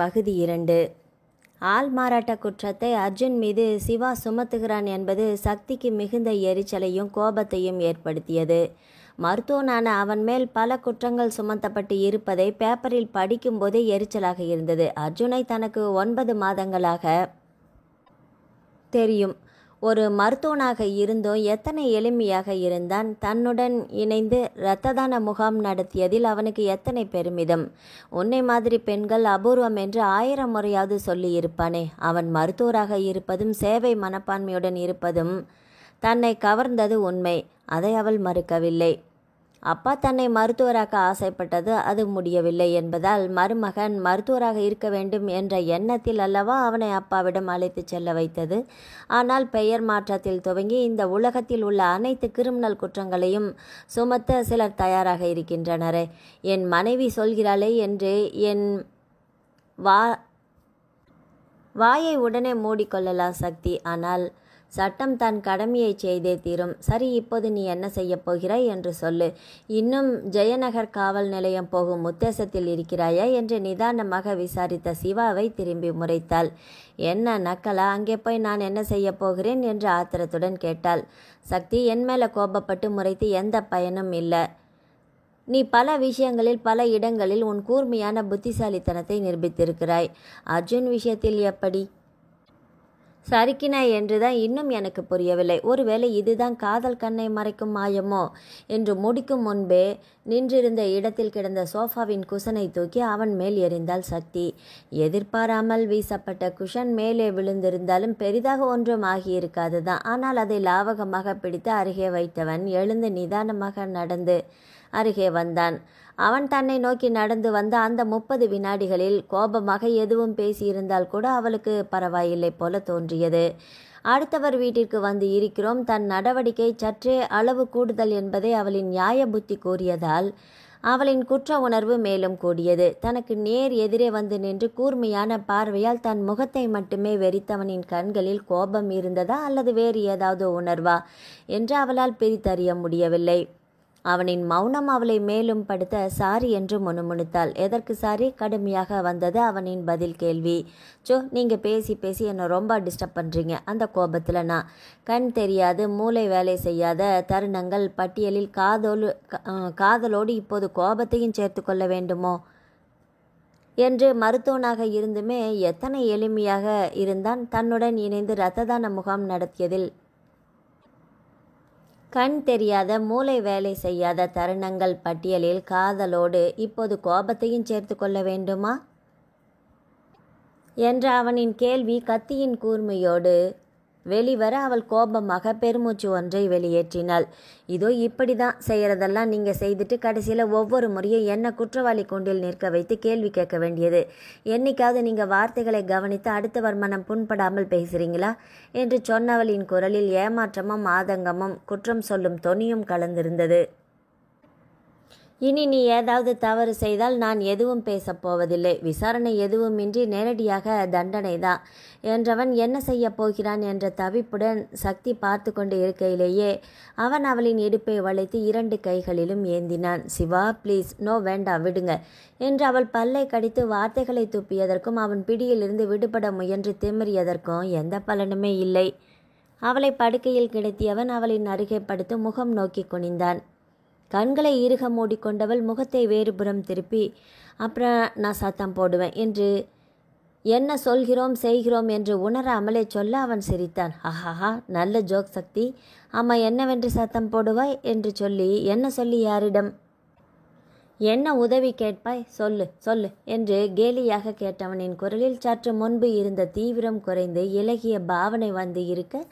பகுதி 2. ஆள் மாறாட்ட குற்றத்தை அர்ஜுன் மீது சிவா சுமத்துகிறான் என்பது சக்திக்கு மிகுந்த எரிச்சலையும் கோபத்தையும் ஏற்படுத்தியது. மருத்துவனான அவன் மேல் பல குற்றங்கள் சுமத்தப்பட்டு இருப்பதை பேப்பரில் படிக்கும்போதே எரிச்சலாக இருந்தது. அர்ஜுனை தனக்கு 9 மாதங்களாக தெரியும். ஒரு மருத்துவனாக இருந்தும் எத்தனை எளிமையாக இருந்தான். தன்னுடன் இணைந்து இரத்த தான முகாம் நடத்தியதில் அவனுக்கு எத்தனை பெருமிதம். உன்னை மாதிரி பெண்கள் அபூர்வம் என்று 1000 முறையாவது சொல்லி இருப்பானே. அவன் மருத்துவராக இருப்பதும் சேவை மனப்பான்மையுடன் இருப்பதும் தன்னை கவர்ந்தது உண்மை. அதை அவள் மறுக்கவில்லை. அப்பா தன்னை மருத்துவராக ஆசைப்பட்டது அது முடியவில்லை என்பதால் மருமகன் மருத்துவராக இருக்க வேண்டும் என்ற எண்ணத்தில் அல்லவா அவனை அப்பாவிடம் அழைத்து செல்ல வைத்தது. ஆனால் பெயர் மாற்றத்தில் துவங்கி இந்த உலகத்தில் உள்ள அனைத்து கிரிமினல் குற்றங்களையும் சுமத்த சிலர் தயாராக இருக்கின்றனரே. என் மனைவி சொல்கிறாளே என்று என் வாயை உடனே மூடிக்கொள்ளலாம் சக்தி. ஆனால் சட்டம் தன் கடமையை செய்தே தீரும். சரி, இப்போது நீ என்ன செய்ய போகிறாய் என்று சொல்லு. இன்னும் ஜெயநகர் காவல் நிலையம் போகும் உத்தேசத்தில் இருக்கிறாயா என்று நிதானமாக விசாரித்த சிவாவை திரும்பி முறைத்தாள். என்ன நக்கலா? அங்கே போய் நான் என்ன செய்ய போகிறேன் என்று ஆத்திரத்துடன் கேட்டாள் சக்தி. என் மேலே கோபப்பட்டு முறைத்து எந்த பயனும் இல்லை. நீ பல விஷயங்களில் பல இடங்களில் உன் கூர்மையான புத்திசாலித்தனத்தை நிரூபித்திருக்கிறாய். அர்ஜுன் விஷயத்தில் எப்படி சரிக்கினாய் என்றுதான் இன்னும் எனக்கு புரியவில்லை. ஒருவேளை இதுதான் காதல் கண்ணை மறைக்கும் மாயமோ என்று முடிக்கும் முன்பே நின்றிருந்த இடத்தில் கிடந்த சோஃபாவின் குஷனை தூக்கி அவன் மேல் எறிந்தாள் சக்தி. எதிர்பாராமல் வீசப்பட்ட குஷன் மேலே விழுந்திருந்தாலும் பெரிதாக ஒன்றும் ஆகியிருக்காதுதான். ஆனால் அதை லாவகமாக பிடித்து அருகே வைத்தவன் எழுந்து நிதானமாக நடந்து அருகே வந்தான். அவன் தன்னை நோக்கி நடந்து வந்த அந்த 30 வினாடிகளில் கோபமாக எதுவும் பேசியிருந்தால் கூட அவளுக்கு பரவாயில்லை போல தோன்றியது. அடுத்தவர் வீட்டிற்கு வந்து இருக்கிறோம், தன் நடவடிக்கை சற்றே அளவு கூடுதல் என்பதை அவளின் நியாய புத்தி கூறியதால் அவளின் குற்ற உணர்வு மேலும் கூடியது. தனக்கு நேர் எதிரே வந்து நின்று கூர்மையான பார்வையால் தன் முகத்தை மட்டுமே வெறித்தவனின் கண்களில் கோபம் இருந்ததா அல்லது வேறு ஏதாவது உணர்வா என்று அவளால் பிரித்தறிய முடியவில்லை. அவனின் மௌனம் அவளை மேலும் படுத்த சாரி என்று முணுமுணுத்தாள். எதற்கு சாரி? கடுமையாக வந்தது அவனின் பதில் கேள்வி. நீங்கள் பேசி பேசி என்னை ரொம்ப டிஸ்டர்ப் பண்ணுறீங்க. அந்த கோபத்தில் நான் கண் தெரியாது மூளை வேலை செய்யாத தருணங்கள் பட்டியலில் காதலோடு இப்போது கோபத்தையும் சேர்த்து கொள்ள வேண்டுமோ என்று மருத்துவனாக இருந்துமே எத்தனை எளிமையாக இருந்தான். தன்னுடன் இணைந்து இரத்த தான முகாம் நடத்தியதில் கண் தெரியாத மூளை வேலை செய்யாத தருணங்கள் பட்டியலில் காதலோடு இப்போது கோபத்தையும் சேர்த்து கொள்ள வேண்டுமா என்ற அவனின் கேள்வி கத்தியின் கூர்மையோடு வெளிவர அவள் கோபமாக பெருமூச்சு ஒன்றை வெளியேற்றினாள். இதோ இப்படி தான் செய்கிறதெல்லாம் நீங்கள் செய்துட்டு கடைசியில் ஒவ்வொரு முறையும் என்ன குற்றவாளி கூண்டில் நிற்க வைத்து கேள்வி கேட்க வேண்டியது. என்னைக்காவது நீங்கள் வார்த்தைகளை கவனித்து அடுத்தவர் மனம் புண்படாமல் பேசுகிறீங்களா என்று சொன்னவளின் குரலில் ஏமாற்றமும் ஆதங்கமும் குற்றம் சொல்லும் தொனியும் கலந்திருந்தது. இனி நீ ஏதாவது தவறு செய்தால் நான் எதுவும் பேசப்போவதில்லை. விசாரணை எதுவுமின்றி நேரடியாக தண்டனை தான் என்றவன் என்ன செய்ய போகிறான் என்ற தவிப்புடன் சக்தி பார்த்து கொண்டு இருக்கையிலேயே அவன் அவளின் இடுப்பை வளைத்து 2 கைகளிலும் ஏந்தினான். சிவா ப்ளீஸ், நோ வேண்டாம், விடுங்க என்று அவள் பல்லை கடித்து வார்த்தைகளை துப்பியதற்கும் அவன் பிடியிலிருந்து விடுபட முயன்று திமிரியதற்கும் எந்த பலனுமே இல்லை. அவளை படுக்கையில் கிடத்தியவன் அவளின் அருகே படுத்து முகம் நோக்கி குனிந்தான். கண்களை இறுக மூடிக்கொண்டவள் முகத்தை வேறுபுறம் திருப்பி அப்புறம் நான் சத்தம் போடுவேன் என்று என்ன சொல்கிறோம் செய்கிறோம் என்று உணராமலே சொல்ல அவன் சிரித்தான். ஆஹாஹா, நல்ல ஜோக் சக்தி. ஆமாம், என்னவென்று சத்தம் போடுவாய் என்று சொல்லி என்ன சொல்லி யாரிடம் என்ன உதவி கேட்பாய்? சொல்லு சொல்லு என்று கேலியாக கேட்டவனின் குரலில் சற்று முன்பு இருந்த தீவிரம் குறைந்து இலகிய பாவனை வந்து இருக்க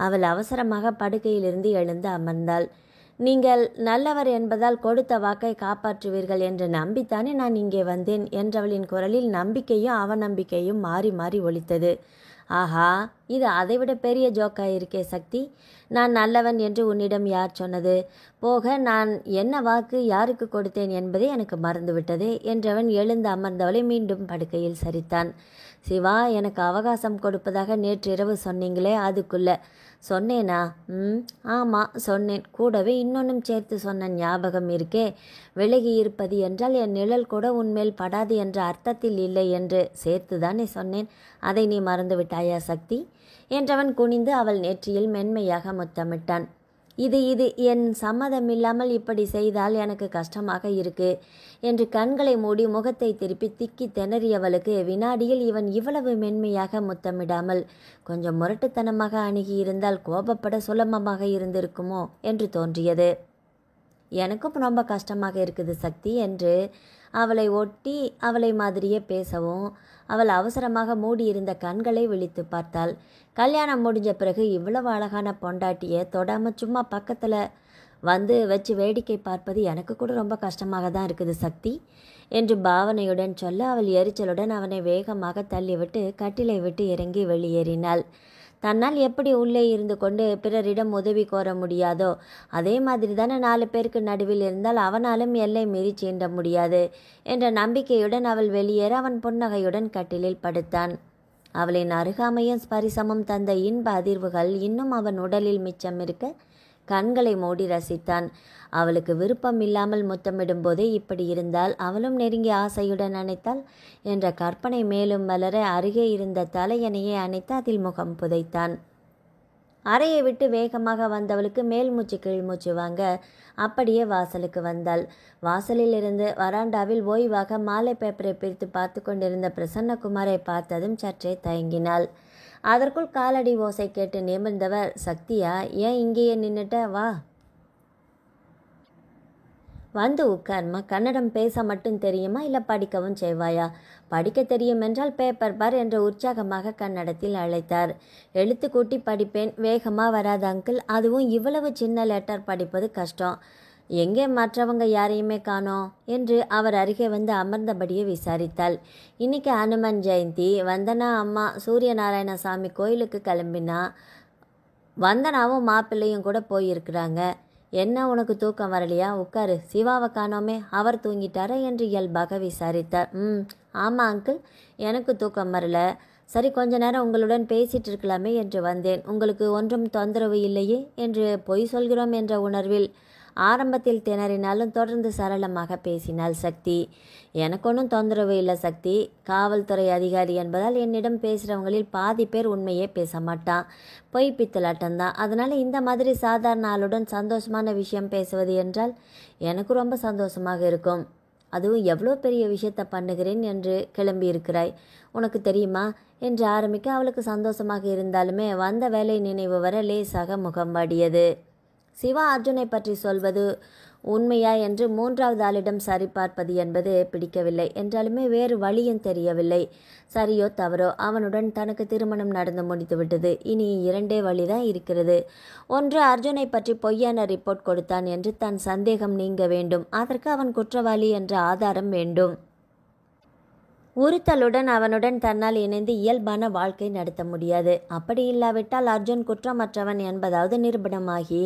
அவள் அவசரமாக படுக்கையிலிருந்து எழுந்து அமர்ந்தாள். நீங்கள் நல்லவர் என்பதால் கொடுத்த வாக்கை காப்பாற்றுவீர்கள் என்று நம்பித்தானே நான் இங்கே வந்தேன் என்றவளின் குரலில் நம்பிக்கையும் அவநம்பிக்கையும் மாறி மாறி ஒலித்தது. ஆஹா, இது அதைவிட பெரிய ஜோக்காயிருக்கே சக்தி. நான் நல்லவன் என்று உன்னிடம் யார் சொன்னது? போக நான் என்ன வாக்கு யாருக்கு கொடுத்தேன் என்பதே எனக்கு மறந்துவிட்டதே என்றவன் எழுந்து அமர்ந்தவளை மீண்டும் படுக்கையில் சரித்தான். சிவா, எனக்கு அவகாசம் கொடுப்பதாக நேற்றிரவு சொன்னீங்களே, அதுக்குள்ள சொன்னேனா? ஆமாம் சொன்னேன். கூடவே இன்னொன்றும் சேர்த்து சொன்ன ஞாபகம் இருக்கே. விலகி இருப்பது என்றால் என் நிழல் கூட உன்மேல் படாது என்ற அர்த்தத்தில் இல்லை என்று சேர்த்துதானே சொன்னேன். அதை நீ மறந்து விட்டாயா சக்தி என்றவன் குனிந்து அவள் நெற்றியில் மென்மையாக முத்தமிட்டான். இது என் சம்மதமில்லாமல் இப்படி செய்தால் எனக்கு கஷ்டமாக இருக்கு என்று கண்களை மூடி முகத்தை திருப்பி திக்கி திணறியவளுக்கு வினாடியில் இவன் இவ்வளவு மென்மையாக முத்தமிடாமல் கொஞ்சம் முரட்டுத்தனமாக அணுகியிருந்தால் கோபப்பட சுலபமாக இருந்திருக்குமோ என்று தோன்றியது. எனக்கும் ரொம்ப கஷ்டமாக இருக்குது சக்தி என்று அவளை ஒட்டி அவளை மாதிரியே பேசவும் அவள் அவசரமாக மூடியிருந்த கண்களை விழித்து பார்த்தாள். கல்யாணம் முடிஞ்ச பிறகு இவ்வளவு அழகான பொண்டாட்டியை தொடாமல் சும்மா பக்கத்தில் வந்து வச்சு வேடிக்கை பார்ப்பது எனக்கு கூட ரொம்ப கஷ்டமாக தான் இருக்குது சக்தி என்று பாவனையுடன் சொல்ல அவள் எரிச்சலுடன் அவனை வேகமாக தள்ளிவிட்டு கட்டிலை விட்டு இறங்கி வெளியேறினாள். தன்னால் எப்படி உள்ளே இருந்து கொண்டு பிறரிடம் உதவி கோர முடியாதோ அதே மாதிரி தானே 4 பேருக்கு நடுவில் இருந்தால் அவனாலும் எல்லை மீறி சீண்ட முடியாது என்ற நம்பிக்கையுடன் அவள் வெளியேற அவன் புன்னகையுடன் கட்டிலில் படுத்தான். அவளின் அருகாமையும் ஸ்பரிசமும் தந்த இன்ப அதிர்வுகள் இன்னும் அவன் உடலில் மிச்சம் இருக்க கண்களை மூடி ரசித்தான். அவளுக்கு விருப்பம் இல்லாமல் முத்தமிடும் போதே இப்படி இருந்தால் அவளும் நெருங்கி ஆசையுடன் அணைத்தாள் என்ற கற்பனை மேலும் வளர அருகே இருந்த தலையணையை அணைத்து அதில் முகம் புதைத்தான். அறையை விட்டு வேகமாக வந்தவளுக்கு மேல் மூச்சு கீழ் மூச்சு வாங்க அப்படியே வாசலுக்கு வந்தாள். வாசலில் இருந்து வராண்டாவில் ஓய்வாக மாலை பேப்பரை பிரித்து பார்த்து கொண்டிருந்த பிரசன்னகுமாரை பார்த்ததும் சற்றே தயங்கினாள். அதற்குள் காலடி ஓசை கேட்டு நிமிர்ந்தவர், சக்தியா, ஏன் இங்கேயே நின்னுட்ட, வா வந்து உட்கார்மா. கன்னடம் பேச மட்டும் தெரியுமா இல்லை படிக்கவும் செய்வாயா? படிக்க தெரியும் என்றால் பேப்பர் பார் என்று உற்சாகமாக கன்னடத்தில் அழைத்தார். எழுத்து கூட்டி படிப்பேன். வேகமாக வராது அங்கிள். அதுவும் இவ்வளவு சின்ன லெட்டர் படிப்பது கஷ்டம். எங்கே மற்றவங்க யாரையுமே காணோம் என்று அவர் அருகே வந்து அமர்ந்தபடியே விசாரித்தாள். இன்னைக்கு அனுமன் ஜெயந்தி. வந்தனா அம்மா சூரியநாராயணசாமி கோயிலுக்கு கிளம்பினா. வந்தனாவும் மாப்பிள்ளையும் கூட போயிருக்கிறாங்க. என்ன உனக்கு தூக்கம் வரலையா? உட்காரு. சிவாவை காணோமே, அவர் தூங்கிட்டாரா என்று இயல்பாக விசாரித்தார். ஆமாம் அங்கிள், எனக்கு தூக்கம் வரல. சரி, கொஞ்ச நேரம் உங்களுடன் பேசிட்டு இருக்கலாமே என்று வந்தேன். உங்களுக்கு ஒன்றும் தொந்தரவு இல்லையே என்று பொய் சொல்கிறோம் என்ற உணர்வில் ஆரம்பத்தில் திணறினாலும் தொடர்ந்து சரளமாக பேசினாள் சக்தி. எனக்கு ஒன்றும் தொந்தரவு இல்லை சக்தி. காவல்துறை அதிகாரி என்பதால் என்னிடம் பேசுகிறவங்களில் பாதி பேர் உண்மையே பேச மாட்டான். பொய் பித்தலாட்டம்தான். அதனால் இந்த மாதிரி சாதாரண ஆளுடன் சந்தோஷமான விஷயம் பேசுவது என்றால் எனக்கு ரொம்ப சந்தோஷமாக இருக்கும். அதுவும் எவ்வளோ பெரிய விஷயத்தை பண்ணுகிறேன் என்று கிளம்பி இருக்கிறாய், உனக்கு தெரியுமா என்று ஆரம்பிக்க அவளுக்கு சந்தோஷமாக இருந்தாலுமே வந்த வேலை நினைவு வர லேசாக முகம் வாடியது. சிவா அர்ஜுனை பற்றி சொல்வது உண்மையா என்று 3வது ஆளிடம் சரிபார்ப்பது என்பது பிடிக்கவில்லை. என்றாலுமே வேறு வழியும் தெரியவில்லை. சரியோ தவறோ அவனுடன் தனக்கு திருமணம் நடந்து முடித்துவிட்டது. இனி 2 வழிதான் இருக்கிறது. ஒன்று, அர்ஜுனை பற்றி பொய்யான ரிப்போர்ட் கொடுத்தான் என்று தன் சந்தேகம் நீங்க வேண்டும். அதற்கு அவன் குற்றவாளி என்ற ஆதாரம் வேண்டும். உறுத்தலுடன் அவனுடன் தன்னால் இணைந்து இயல்பான வாழ்க்கை நடத்த முடியாது. அப்படி இல்லாவிட்டால் அர்ஜுன் குற்றமற்றவன் என்பதாவது நிரூபணமாகி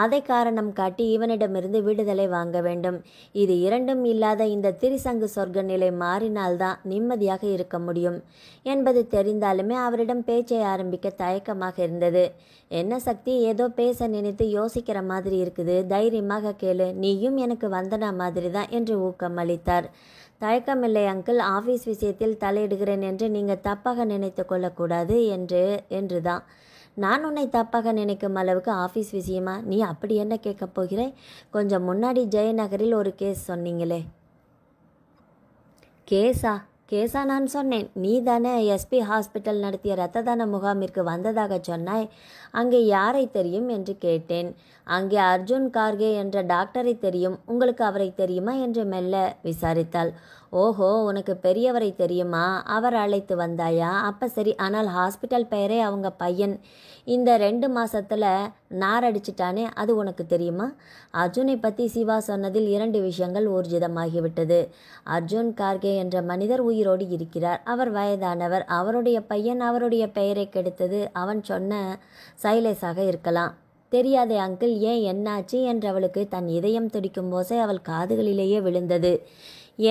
அதை காரணம் காட்டி இவனிடமிருந்து விடுதலை வாங்க வேண்டும். இது 2ம் இல்லாத இந்த திரிசங்கு சொர்க்க நிலை மாறினால்தான் நிம்மதியாக இருக்க முடியும் என்பது தெரிந்தாலுமே அவரிடம் பேச்சை ஆரம்பிக்க தயக்கமாக இருந்தது. என்ன சக்தி, ஏதோ பேச நினைத்து யோசிக்கிற மாதிரி இருக்குது, தைரியமாக கேளு, நீயும் எனக்கு வந்தனா மாதிரி தான் என்று ஊக்கம் அளித்தார். தயக்கமில்லை அங்கிள், ஆஃபீஸ் விஷயத்தில் தலையிடுகிறேன் என்று நீங்கள் தப்பாக நினைத்து கொள்ளக்கூடாது என்றுதான். நான் உன்னை தப்பாக நினைக்கும் அளவுக்கு ஆஃபீஸ் விஷயமா? நீ அப்படி என்ன கேட்கப் போகிறாய்? கொஞ்சம் முன்னாடி ஜெயநகரில் ஒரு கேஸ் சொன்னீங்களே. கேஸா நான் சொன்னேன்? நீ தானே எஸ்பி ஹாஸ்பிட்டல் நடத்திய இரத்த தான முகாமிற்கு வந்ததாக சொன்னாய். அங்கே யாரை தெரியும் என்று கேட்டேன். அங்கே அர்ஜுன் கார்கே என்ற டாக்டரை தெரியும். உங்களுக்கு அவரை தெரியுமா என்று மெல்ல விசாரித்தாள். ஓஹோ, உனக்கு பெரியவரை தெரியுமா? அவர் அழைத்து வந்தாயா? அப்போ சரி. ஆனால் ஹாஸ்பிட்டல் பெயரே அவங்க பையன் இந்த 2 மாசத்துல நாரடிச்சிட்டானே, அது உனக்கு தெரியுமா? அர்ஜுனை பற்றி சிவா சொன்னதில் 2 விஷயங்கள் ஊர்ஜிதமாகிவிட்டது. அர்ஜுன் கார்கே என்ற மனிதர் உயிரோடு இருக்கிறார். அவர் வயதானவர். அவருடைய பையன் அவருடைய பெயரை கெடுத்தது அவன் சொன்ன சைலேஷாக இருக்கலாம். தெரியாதே அங்கிள், ஏன் என்னாச்சு என்றவளுக்கு தன் இதயம் துடிக்கும் ஓசை அவள் காதுகளிலேயே விழுந்தது.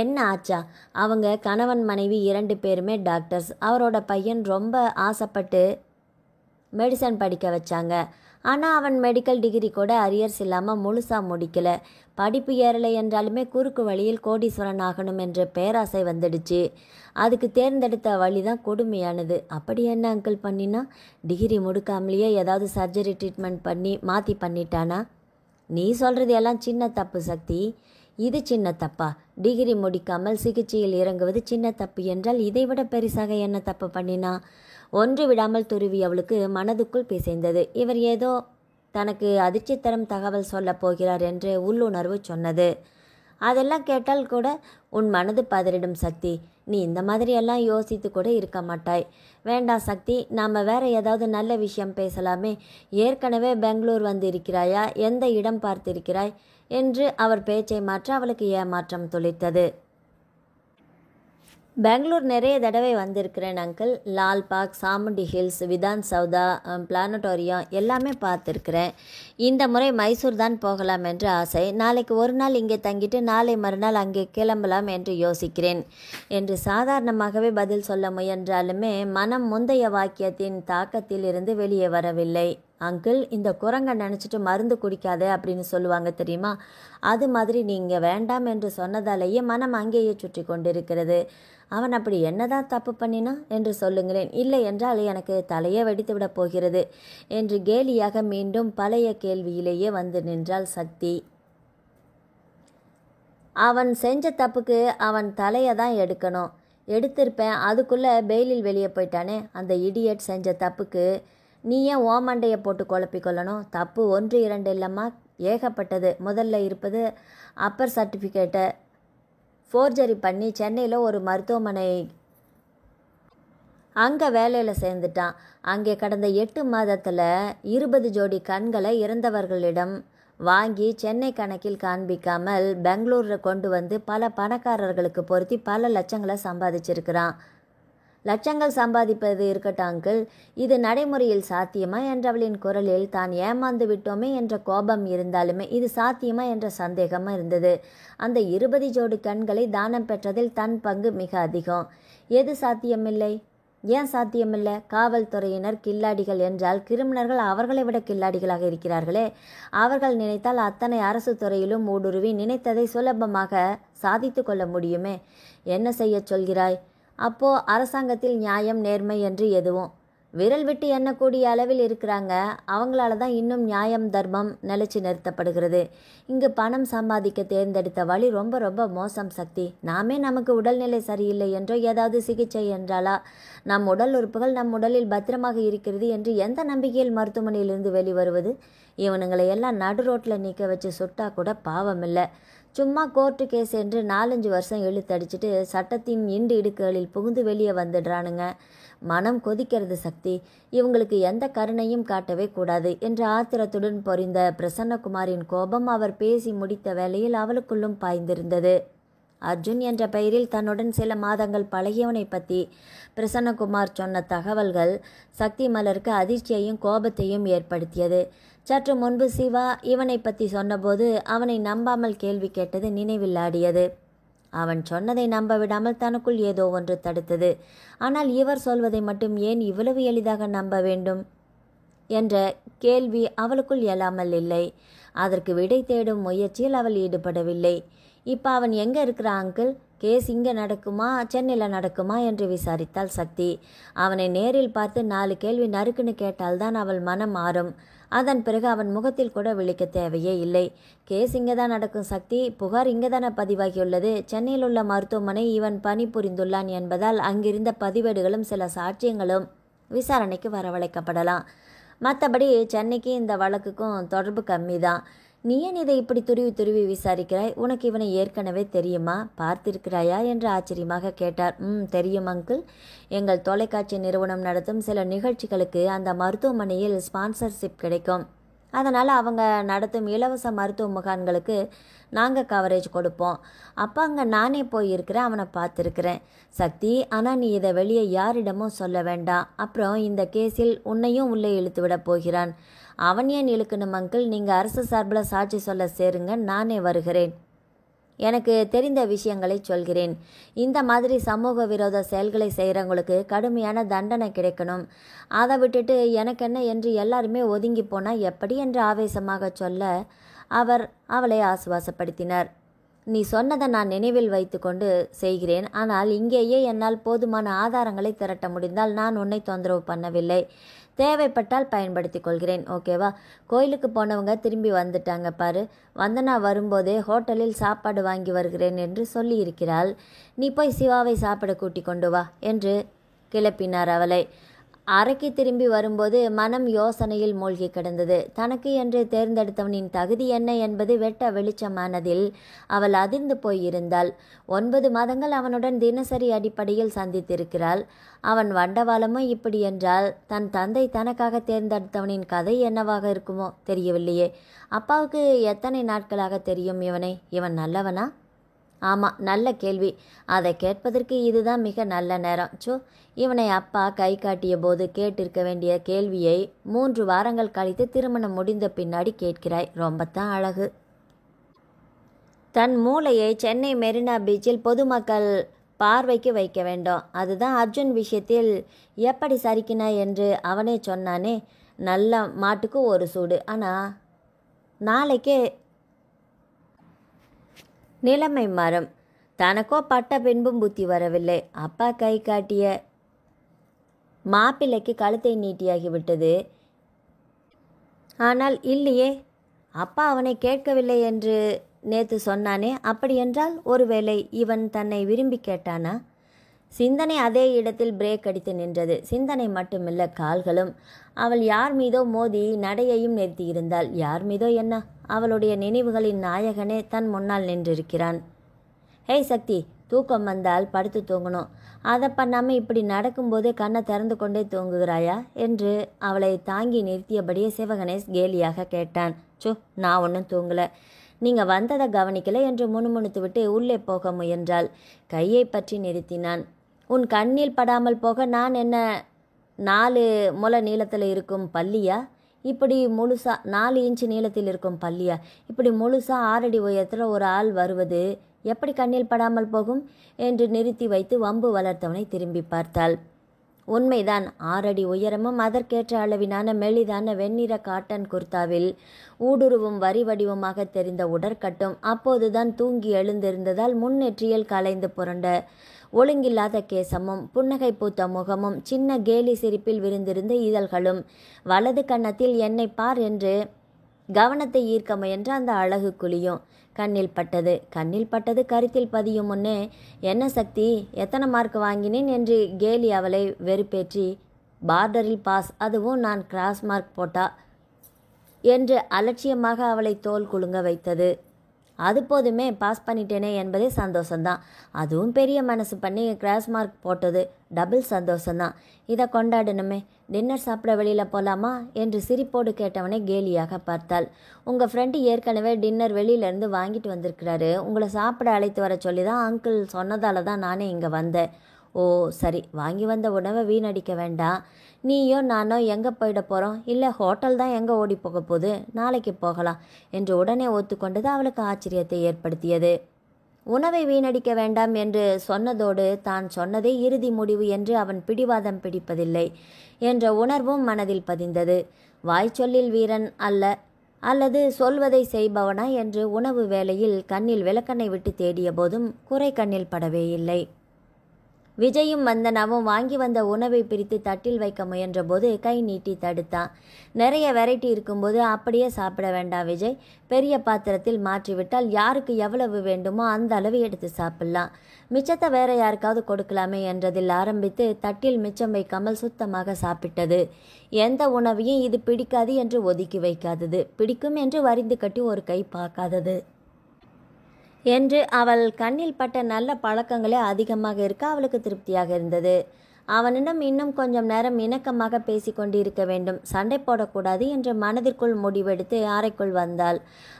என்ன ஆச்சா? அவங்க கணவன் மனைவி 2 பேருமே டாக்டர்ஸ். அவரோட பையன் ரொம்ப ஆசைப்பட்டு மெடிசன் படிக்க வச்சாங்க. ஆனால் அவன் மெடிக்கல் டிகிரி கூட அரியர்ஸ் இல்லாமல் முழுசாக முடிக்கலை. படிப்பு ஏறலை என்றாலுமே குறுக்கு வழியில் கோடீஸ்வரன் ஆகணும் என்ற பேராசை வந்துடுச்சு. அதுக்கு தேர்ந்தெடுத்த வழி தான் கொடுமையானது. அப்படி என்ன அங்கிள் பண்ணினா? டிகிரி முடிக்காமலேயே ஏதாவது சர்ஜரி ட்ரீட்மெண்ட் பண்ணி மாற்றி பண்ணிட்டானா? நீ சொல்கிறது எல்லாம் சின்ன தப்பு சக்தி. இது சின்ன தப்பா? டிகிரி முடிக்காமல் சிகிச்சையில் இறங்குவது சின்ன தப்பு என்றால் இதைவிட பெரிசாக என்ன தப்பு பண்ணினா? ஒன்று விடாமல் துருவி அவளுக்கு மனதுக்குள் பிசைந்தது. இவர் ஏதோ தனக்கு அதிர்ச்சி தரும் தகவல் சொல்லப் போகிறார் என்று உள்ளுணர்வு சொன்னது. அதெல்லாம் கேட்டால் கூட உன் மனது பதறிடும் சக்தி. நீ இந்த மாதிரியெல்லாம் யோசித்து கூட இருக்க மாட்டாய். வேண்டாம் சக்தி, நாம் வேற ஏதாவது நல்ல விஷயம் பேசலாமே. ஏற்கனவே பெங்களூர் வந்து இருக்கிறாயா? எந்த இடம் பார்த்திருக்கிறாய் என்று அவர் பேச்சை மாற்ற அவளுக்கு ஏமாற்றம் துளித்தது. பெங்களூர் நிறைய தடவை வந்திருக்கிறேன் uncle. Lal park, Chamundi hills, Vidhana Soudha, planetarium எல்லாமே பார்த்துருக்கிறேன். இந்த முறை மைசூர் தான் போகலாம் என்று ஆசை. நாளைக்கு ஒரு நாள் இங்கே தங்கிட்டு நாளை மறுநாள் அங்கே கிளம்பலாம் என்று யோசிக்கிறேன் என்று சாதாரணமாகவே பதில் சொல்ல முயன்றாலுமே மனம் முந்தைய வாக்கியத்தின் தாக்கத்தில் இருந்து வெளியே வரவில்லை. அங்கிள், இந்த குரங்கை நினச்சிட்டு மருந்து குடிக்காதே அப்படின்னு சொல்லுவாங்க தெரியுமா? அது மாதிரி நீங்கள் வேண்டாம் என்று சொன்னதாலேயே மனம் அங்கேயே சுற்றி கொண்டிருக்கிறது. அவன் அப்படி என்னதான் தப்பு பண்ணினா என்று சொல்லுங்களேன். இல்லை என்றால் எனக்கு தலையே வெடித்து விடப் போகிறது என்று கேலியாக மீண்டும் பழைய கேள்வியிலேயே வந்து நின்றாள் சக்தி. அவன் செஞ்ச தப்புக்கு அவன் தலையை தான் எடுக்கணும். எடுத்திருப்பேன். அதுக்குள்ளே பெயிலில் வெளியே போயிட்டானே அந்த இடியட் செஞ்ச தப்புக்கு நீ ஏன் ஓமண்டையை போட்டு குழப்பிக்கொள்ளணும்? தப்பு 1 2 இல்லைம்மா, ஏகப்பட்டது. முதல்ல இருப்பது அப்பர் சர்டிஃபிகேட்டை ஃபோர்ஜரி பண்ணி சென்னையில் ஒரு மருத்துவமனை அங்கே வேலையில் சேர்ந்துட்டான். அங்கே கடந்த 8 மாதத்தில் 20 ஜோடி கண்களை இறந்தவர்களிடம் வாங்கி சென்னை கணக்கில் காண்பிக்காமல் பெங்களூரில் கொண்டு வந்து பல பணக்காரர்களுக்கு பொருத்தி பல லட்சங்களை சம்பாதிச்சிருக்கிறான். லட்சங்கள் சம்பாதிப்பது இருக்கட்டும் அங்கிள், இது நடைமுறையில் சாத்தியமா என்றவளின் குரலில் தான் ஏமாந்து விட்டோமே என்ற கோபம் இருந்தாலுமே இது சாத்தியமா என்ற சந்தேகமாக இருந்தது. அந்த 20 ஜோடி கண்களை தானம் பெற்றதில் தன் பங்கு மிக அதிகம். எது சாத்தியமில்லை? ஏன் சாத்தியமில்லை? காவல்துறையினர் கில்லாடிகள் என்றால் கிரிமினர்கள் அவர்களை விட கில்லாடிகளாக இருக்கிறார்களே. அவர்கள் நினைத்தால் அத்தனை அரசு துறையிலும் ஊடுருவி நினைத்ததை சுலபமாக சாதித்து கொள்ள முடியுமே. என்ன செய்ய சொல்கிறாய்? அப்போ அரசாங்கத்தில் நியாயம் நேர்மை என்று எதுவும் விரல் விட்டு எண்ணக்கூடிய அளவில் இருக்கிறாங்க. அவங்களால தான் இன்னும் நியாயம் தர்மம் நிலைச்சி நிறுத்தப்படுகிறது. இங்கு பணம் சம்பாதிக்க தேர்ந்தெடுத்த வழி ரொம்ப ரொம்ப மோசம் சக்தி. நாமே நமக்கு உடல்நிலை சரியில்லை என்றோ ஏதாவது சிகிச்சை என்றாலா நம் உடல் உறுப்புகள் நம் உடலில் பத்திரமாக இருக்கிறது என்று எந்த நம்பிக்கையில் மருத்துவமனையிலிருந்து வெளிவருவது? இவனுங்களை எல்லாம் நடு ரோட்டில் நிற்க வச்சு சுட்டா கூட பாவமில்லை. சும்மா கோர்ட்டு கேஸ் என்று 4-5 வருஷம் இழுத்தடிச்சிட்டு சட்டத்தின் இண்டு இடுக்குகளில் புகுந்து வெளியே வந்துடுறானுங்க. மனம் கொதிக்கிறது சக்தி. இவங்களுக்கு எந்த கருணையும் காட்டவே கூடாது என்று ஆத்திரத்துடன் பொறிந்த பிரசன்னகுமாரின் கோபம் அவர் பேசி முடித்த வேளையில் அவளுக்குள்ளும் பாய்ந்திருந்தது. அர்ஜுன் என்ற பெயரில் தன்னுடன் சில மாதங்கள் பழகியவனை பற்றி பிரசன்னகுமார் சொன்ன தகவல்கள் சக்தி மலருக்கு அதிர்ச்சியையும் கோபத்தையும் ஏற்படுத்தியது. சற்று முன்பு சிவா இவனை பற்றி சொன்னபோது அவனை நம்பாமல் கேள்வி கேட்டது நினைவில் ஆடியது. அவன் சொன்னதை நம்ப விடாமல் தனக்குள் ஏதோ ஒன்று தடுத்தது. ஆனால் இவர் சொல்வதை மட்டும் ஏன் இவ்வளவு எளிதாக நம்ப வேண்டும் என்ற கேள்வி அவளுக்குள் எழாமல் இல்லை. அதற்கு விடை தேடும் முயற்சியில் அவள் ஈடுபடவில்லை. இப்போ அவன் எங்கே இருக்கிறான் அங்கிள்? கேஸ் இங்கே நடக்குமா சென்னையில் நடக்குமா என்று விசாரித்தாள் சக்தி. அவனை நேரில் பார்த்து 4 கேள்வி நறுக்குன்னு கேட்டால்தான் அவள் மனம் மாறும். அதன் பிறகு அவன் முகத்தில் கூட விழிக்க தேவையே இல்லை. கேஸ் இங்கே தான் நடக்கும் சக்தி. புகார் இங்கே தானே பதிவாகியுள்ளது. சென்னையில் உள்ள மருத்துவமனை இவன் பணிபுரிந்துள்ளான் என்பதால் அங்கிருந்த பதிவேடுகளும் சில சாட்சியங்களும் விசாரணைக்கு வரவழைக்கப்படலாம். மற்றபடி சென்னைக்கு இந்த வழக்குக்கும் தொடர்பு கம்மி தான். நீ ஏன் இதை இப்படி துருவி துருவி விசாரிக்கிறாய்? உனக்கு இவனை ஏற்கனவே தெரியுமா? பார்த்திருக்கிறாயா என்று ஆச்சரியமாக கேட்டார். தெரியும் அங்கிள். எங்கள் தொலைக்காட்சி நிறுவனம் நடத்தும் சில நிகழ்ச்சிகளுக்கு அந்த மருத்துவமனையில் ஸ்பான்சர்ஷிப் கிடைக்கும். அதனால் அவங்க நடத்தும் இலவச மருத்துவ முகாம்களுக்கு நாங்கள் கவரேஜ் கொடுப்போம். அப்போ அங்கே நானே போயிருக்கிறேன், அவனை பார்த்துருக்கிறேன் சக்தி. ஆனால் நீ இதை வெளியே யாரிடமும் சொல்ல வேண்டாம். அப்புறம் இந்த கேஸில் உன்னையும் உள்ளே இழுத்து விட போகிறான். அவன் ஏன் இழுக்கணும் அங்கிள்? நீங்கள் அரசு சார்பில் சாட்சி சொல்ல சேருங்க, நானே வருகிறேன். எனக்கு தெரிந்த விஷயங்களை சொல்கிறேன். இந்த மாதிரி சமூக விரோத செயல்களை செய்கிறவங்களுக்கு கடுமையான தண்டனை கிடைக்கணும். அதை விட்டுட்டு எனக்கென்ன என்று எல்லாருமே ஒதுங்கி போனால் எப்படி என்று ஆவேசமாக சொல்ல அவர் அவளை ஆசுவாசப்படுத்தினார். நீ சொன்னதை நான் நினைவில் வைத்து கொண்டு செய்கிறேன். ஆனால் இங்கேயே என்னால் போதுமான ஆதாரங்களை திரட்ட முடிந்தால் நான் உன்னை தொந்தரவு பண்ணவில்லை. தேவைப்பட்டால் பயன்படுத்தி கொள்கிறேன். ஓகேவா? கோயிலுக்கு போனவங்க திரும்பி வந்துட்டாங்க பாரு. வந்தனா வரும்போதே ஹோட்டலில் சாப்பாடு வாங்கி வருகிறேன் என்று சொல்லியிருக்கிறாள். நீ போய் சிவாவை சாப்பிட கூட்டி கொண்டு வா என்று கிளப்பினார் அவளை. அறைக்கு திரும்பி வரும்போது மனம் யோசனையில் மூழ்கி கிடந்தது. தனக்கு என்று தேர்ந்தெடுத்தவனின் தகுதி என்ன என்பது வெட்ட வெளிச்சமானதில் அவள் அதிர்ந்து போயிருந்தாள். 9 மாதங்கள் அவனுடன் தினசரி அடிப்படையில் சந்தித்திருக்கிறாள். அவன் வண்டவாளமும் இப்படி என்றால் தன் தந்தை தனக்காக தேர்ந்தெடுத்தவனின் கதை என்னவாக இருக்குமோ தெரியவில்லையே. அப்பாவுக்கு எத்தனை நாட்களாக தெரியும் இவனை? இவன் நல்லவனா? ஆமாம், நல்ல கேள்வி. அதை கேட்பதற்கு இதுதான் மிக நல்ல நேரம். இவனை அப்பா கை காட்டிய போது கேட்டிருக்க வேண்டிய கேள்வியை 3 வாரங்கள் கழித்து திருமணம் முடிந்த பின்னாடி கேட்கிறாய். ரொம்பத்தான் அழகு. தன் மூளையை சென்னை மெரினா பீச்சில் பொதுமக்கள் பார்வைக்கு வைக்க வேண்டும். அதுதான் அர்ஜுன் விஷயத்தில் எப்படி சரிக்கினாய் என்று அவனே சொன்னானே. நல்ல மாட்டுக்கு ஒரு சூடு. ஆனால் நாளைக்கே நிலைமை மாறும். தனக்கோ பட்ட பின்பும் புத்தி வரவில்லை. அப்பா கை காட்டிய மாப்பிள்ளைக்கு கழுத்தை நீட்டியாகிவிட்டது. ஆனால் இல்லையே, அப்பா அவனை கேட்கவில்லை என்று நேற்று சொன்னானே. அப்படியென்றால் ஒருவேளை இவன் தன்னை விரும்பி கேட்டானா? சிந்தனை அதே இடத்தில் பிரேக் அடித்து நின்றது. சிந்தனை மட்டுமில்ல, கால்களும். அவள் யார் மீதோ மோதி நடையையும் நிறுத்தியிருந்தாள். யார் மீதோ என்ன, அவளுடைய நினைவுகளின் நாயகனே தன் முன்னால் நின்றிருக்கிறான். ஹேய் சக்தி, தூக்கம் வந்தால் படுத்து தூங்கணும். அதை பண்ணாமல் இப்படி நடக்கும்போது கண்ணை திறந்து கொண்டே தூங்குகிறாயா என்று அவளை தாங்கி நிறுத்தியபடியே சிவகணேஷ் கேலியாக கேட்டான். நான் ஒன்றும் தூங்கலை. நீங்கள் வந்ததை கவனிக்கலை என்று முணுமுணுத்து விட்டு உள்ளே போக முயன்றாள். கையை பற்றி நிறுத்தினான். உன் கண்ணில் படாமல் போக நான் என்ன 4 முழ நீளத்தில் இருக்கும் பல்லியா? இப்படி முழுசா 4 இன்ச்சு நீளத்தில் இருக்கும் பல்லியா? இப்படி முழுசா 6 அடி உயரத்தில் ஒரு ஆள் வருவது எப்படி கண்ணில் படாமல் போகும் என்று நிறுத்தி வைத்து வம்பு வளர்த்தவனை திரும்பி பார்த்தாள். உண்மைதான். 6 அடி உயரமும் அதற்கேற்ற அளவினான மெலிதான வெண்ணிற காட்டன் குர்தாவில் ஊடுருவும் வரி வடிவமாக தெரிந்த உடற்கட்டும் அப்போதுதான் தூங்கி எழுந்திருந்ததால் முன்னெற்றியில் கலைந்து புரண்ட ஒழுங்கில்லாத கேசமும் புன்னகை பூத்த முகமும் சின்ன கேலி சிரிப்பில் விரிந்திருந்த இதழ்களும் வலது கன்னத்தில் என்னை பார் என்று கவனத்தை ஈர்க்க முயன்ற அந்த அழகு குழியும் கண்ணில் பட்டது கருத்தில் பதியும் முன்னே, என்ன சக்தி, எத்தனை மார்க் வாங்கினேன் என்று கேலி அவளை வெறுப்பேற்றி, பார்டரில் பாஸ், அதுவும் நான் கிராஸ் மார்க் போட்டா என்று அலட்சியமாக அவளை தோல் குலுங்க வைத்தது. அது போதுமே, பாஸ் பண்ணிட்டேனே என்பதே சந்தோஷந்தான். அதுவும் பெரிய மனசு பண்ணி கிராஸ் மார்க் போட்டது டபுள் சந்தோஷந்தான். இதை கொண்டாடணுமே. டின்னர் சாப்பிட வெளியில் போகலாமா என்று சிரிப்போடு கேட்டவனை கேலியாக பார்த்தாள். உங்கள் ஃப்ரெண்டு ஏற்கனவே டின்னர் வெளியிலேருந்து வாங்கிட்டு வந்திருக்கிறாரு. உங்களை சாப்பிட அழைத்து வர சொல்லி தான் அங்கிள் சொன்னதால தான் நானே இங்கே வந்தேன். ஓ சரி, வாங்கி வந்த உணவை வீணடிக்க வேண்டாம். நீயோ நானோ எங்கே போயிட போகிறோம்? இல்லை, ஹோட்டல் தான் எங்கே ஓடி போக போகுது, நாளைக்கு போகலாம் என்று உடனே ஒத்துக்கொண்டது அவளுக்கு ஆச்சரியத்தை ஏற்படுத்தியது. உணவை வீணடிக்க வேண்டாம் என்று சொன்னதோடு தான் சொன்னதே இறுதி முடிவு என்று அவன் பிடிவாதம் பிடிப்பதில்லை என்ற உணர்வும் மனதில் பதிந்தது. வாய்ச்சொல்லில் வீரன் அல்லது சொல்வதை செய்பவனா என்று உணவு வேளையில் கண்ணில் விளக்கண்ணை விட்டு தேடிய போதும் குறை கண்ணில் படவே இல்லை. விஜயும் வந்தனாவும் வாங்கி வந்த உணவை பிரித்து தட்டில் வைக்க முயன்ற போது கை நீட்டி தடுத்தான். நிறைய வெரைட்டி இருக்கும்போது அப்படியே சாப்பிட வேண்டாம் விஜய், பெரிய பாத்திரத்தில் மாற்றிவிட்டால் யாருக்கு எவ்வளவு வேண்டுமோ அந்த அளவு எடுத்து சாப்பிடலாம். மிச்சத்தை வேற யாருக்காவது கொடுக்கலாமே என்றதில் ஆரம்பித்து தட்டில் மிச்சம் வைக்காமல் சுத்தமாக சாப்பிட்டது. எந்த உணவையும் இது பிடிக்காது என்று ஒதுக்கி வைக்காதது, பிடிக்கும் என்று வரிந்து கட்டி ஒரு கை பார்க்காதது என்று அவள் கண்ணில் பட்ட நல்ல பழக்கங்களே அதிகமாக இருக்க அவளுக்கு திருப்தியாக இருந்தது. அவனிடம் இன்னும் கொஞ்சம் நேரம் இணக்கமாக பேசிக்கொண்டு இருக்க வேண்டும், சண்டை போடக்கூடாது என்று மனதிற்குள் முடிவெடுத்து அறைக்குள் வந்தாள்.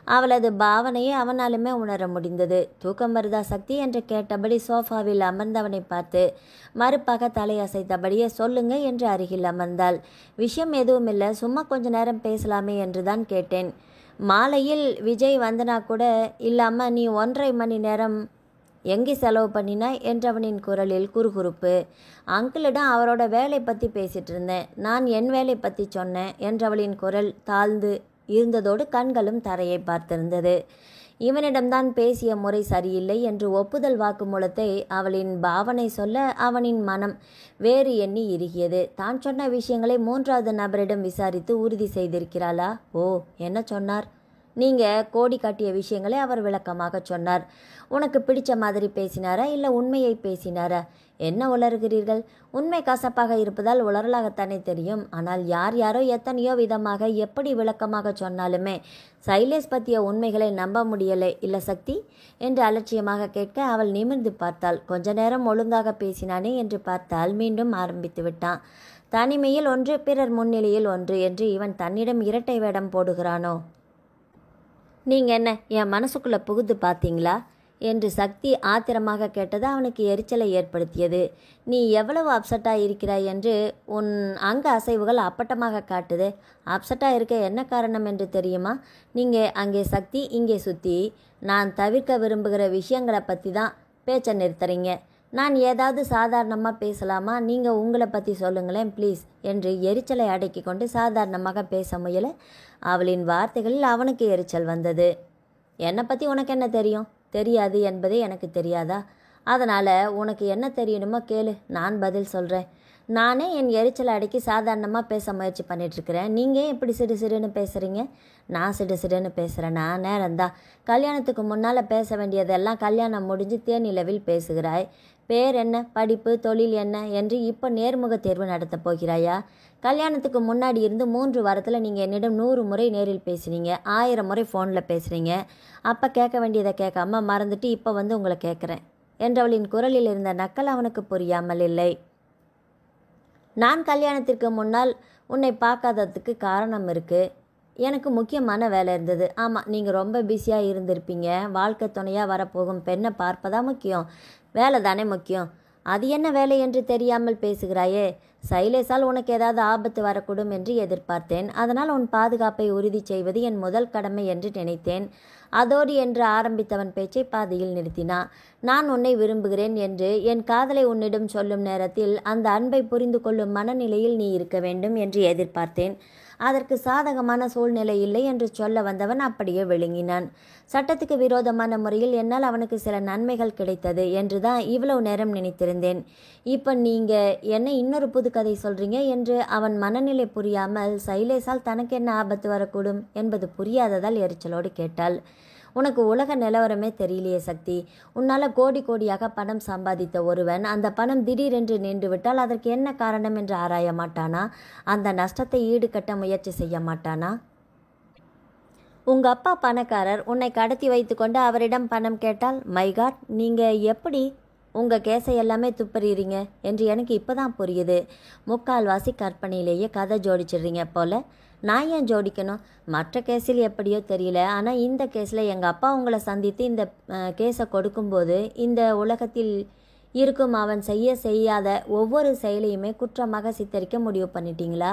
அவளது பாவனையை அவனாலுமே உணர முடிந்தது. தூக்கம் வருதா சக்தி என்று கேட்டபடி சோஃபாவில் அமர்ந்தவனை பார்த்து மறுப்பாக தலையசைத்தபடியே சொல்லுங்க என்று அருகில் அமர்ந்தாள். விஷயம் எதுவும் இல்லை, சும்மா கொஞ்ச நேரம் பேசலாமே என்றுதான் கேட்டேன். மாலையில் விஜய் வந்தனா கூட இல்லாமல் நீ 1.5 மணி நேரம் எங்கே செலவு பண்ணினாய் என்றவனின் குரலில் குறுகுறுப்பு. அங்கிளிடம் அவரோட வேலை பற்றி பேசிகிட்டு இருந்தேன். நான் என் வேலை பற்றி சொன்னேன் என்றவளின் குரல் தாழ்ந்து இருந்ததோடு கண்களும் தரையை பார்த்திருந்தது. இவனிடம்தான் பேசிய முறை சரியில்லை என்று ஒப்புதல் வாக்குமூலத்தை அவளின் பாவனை சொல்ல அவனின் மனம் வேறு எண்ணி இறுகியது. தான் சொன்ன விஷயங்களை 3வது நபரிடம் விசாரித்து உறுதி செய்திருக்கிறாளா? ஓ, என்ன சொன்னார்? நீங்கள் கோடி காட்டிய விஷயங்களை அவர் விளக்கமாக சொன்னார். உனக்கு பிடிச்ச மாதிரி பேசினாரா இல்லை உண்மையை பேசினாரா? என்ன உளறுகிறீர்கள்? உண்மை கசப்பாக இருப்பதால் உளறலாகத்தானே தெரியும். ஆனால் யார் யாரோ எத்தனையோ விதமாக எப்படி விளக்கமாக சொன்னாலுமே சைலேஷ் பற்றிய உண்மைகளை நம்ப முடியலை இல்லை சக்தி என்று அலட்சியமாக கேட்க அவள் நிமிர்ந்து பார்த்தாள். கொஞ்ச நேரம் ஒழுங்காக பேசினானே என்று பார்த்தால் மீண்டும் ஆரம்பித்து விட்டான். தனிமையில் ஒன்று, பிறர் முன்னிலையில் ஒன்று என்று இவன் தன்னிடம் இரட்டை வேடம் போடுகிறானோ? நீங்கள் என்ன என் மனசுக்குள்ளே புகுந்து பார்த்தீங்களா என்று சக்தி ஆத்திரமாக கேட்டது அவனுக்கு எரிச்சலை ஏற்படுத்தியது. நீ எவ்வளவு அப்செட்டாக இருக்கிறாய் என்று உன் அங்க அசைவுகள் அப்பட்டமாக காட்டுது. அப்செட்டாக இருக்க என்ன காரணம் என்று தெரியுமா? நீங்கள் அங்கே சக்தி இங்கே சுற்றி நான் தவிர்க்க விரும்புகிற விஷயங்களை பற்றி தான் பேச்சை நிறுத்துறீங்க. நான் ஏதாவது சாதாரணமாக பேசலாமா? நீங்கள் உங்களை பற்றி சொல்லுங்களேன் ப்ளீஸ் என்று எரிச்சலை அடக்கி கொண்டு சாதாரணமாக பேச முயல அவளின் வார்த்தைகளில் அவனுக்கு எரிச்சல் வந்தது. என்னை பற்றி உனக்கு என்ன தெரியும்? தெரியாது என்பதே எனக்கு தெரியாதா? அதனால் உனக்கு என்ன தெரியணுமோ கேளு, நான் பதில் சொல்கிறேன். நானே என் எரிச்சலை அடக்கி சாதாரணமாக பேச முயற்சி பண்ணிகிட்ருக்கிறேன். நீங்கள் எப்படி சிடு சிடுன்னு பேசுகிறீங்க? நான் சிடு சிடுன்னு பேசுகிறேன்னா நேரம்தான். கல்யாணத்துக்கு முன்னால் பேச வேண்டியதெல்லாம் கல்யாணம் முடிஞ்சு தேனிலவில் பேசுகிறாய். பேர் என்ன, படிப்பு, தொழில் என்ன என்று இப்போ நேர்முக தேர்வு நடத்தப் போகிறாயா? கல்யாணத்துக்கு முன்னாடி இருந்து 3 வாரத்தில் நீங்கள் என்னிடம் 100 முறை நேரில் பேசுனீங்க, 1000 முறை ஃபோனில் பேசுகிறீங்க. அப்போ கேட்க வேண்டியதை கேட்காம மறந்துட்டு இப்போ வந்து உங்களை கேட்குறேன் என்றவளின் குரலில் இருந்த நக்கல் அவனுக்கு புரியாமல் இல்லை. நான் கல்யாணத்திற்கு முன்னால் உன்னை பார்க்காததுக்கு காரணம் இருக்குது. எனக்கு முக்கியமான வேலை இருந்தது. ஆமாம், நீங்கள் ரொம்ப பிஸியாக இருந்திருப்பீங்க. வாழ்க்கை துணையாக வரப்போகும் பெண்ணை பார்ப்பதா முக்கியம்? வேலை தானே முக்கியம். அது என்ன வேலை என்று தெரியாமல் பேசுகிறாயே? சைலேஷால் உனக்கு ஏதாவது ஆபத்து வரக்கூடும் என்று எதிர்பார்த்தேன். அதனால் உன் பாதுகாப்பை உறுதி செய்வது என் முதல் கடமை என்று நினைத்தேன். அதோடு என்று ஆரம்பித்தவன் பேச்சை பாதியில் நிறுத்தினான். நான் உன்னை விரும்புகிறேன் என்று என் காதலை உன்னிடம் சொல்லும் நேரத்தில் அந்த அன்பை புரிந்து கொள்ளும் மனநிலையில் நீ இருக்க வேண்டும் என்று எதிர்பார்த்தேன். அதற்கு சாதகமான சூழ்நிலை இல்லை என்று சொல்ல வந்தவன் அப்படியே விழுங்கினான். சட்டத்துக்கு விரோதமான முறையில் என்னால் அவனுக்கு சில நன்மைகள் கிடைத்தது என்று தான் இவ்வளவு நேரம் நினைத்திருந்தேன். இப்போ நீங்கள் என்ன இன்னொரு புது கதை சொல்கிறீங்க என்று அவன் மனநிலை புரியாமல் சைலேஷால் தனக்கு என்ன ஆபத்து வரக்கூடும் என்பது புரியாததால் எரிச்சலோடு கேட்டாள். உனக்கு உலக நிலவரமே தெரியலையே சக்தி. உன்னால் கோடி கோடியாக பணம் சம்பாதித்த ஒருவன் அந்த பணம் திடீரென்று நின்று விட்டால் அதற்கு என்ன காரணம் என்று ஆராய மாட்டானா? அந்த நஷ்டத்தை ஈடுகட்ட முயற்சி செய்ய மாட்டானா? உங்கள் அப்பா பணக்காரர், உன்னை கடத்தி வைத்து கொண்டு அவரிடம் பணம் கேட்டால் மைகாட், நீங்கள் எப்படி உங்கள் கேஸை எல்லாமே துப்பறீங்க என்று எனக்கு இப்போ தான் புரியுது. முக்கால்வாசி கற்பனையிலேயே கதை ஜோடிச்சிடுறீங்க போல. நான் ஏன் ஜோடிக்கணும்? மற்ற கேஸில் எப்படியோ தெரியல, ஆனால் இந்த கேஸில் எங்கள் அப்பா உங்களை சந்தித்து இந்த கேஸை கொடுக்கும்போது இந்த உலகத்தில் இருக்கும் அவன் செய்யாத ஒவ்வொரு செயலையுமே குற்றமாக சித்தரிக்க முடிவு பண்ணிட்டீங்களா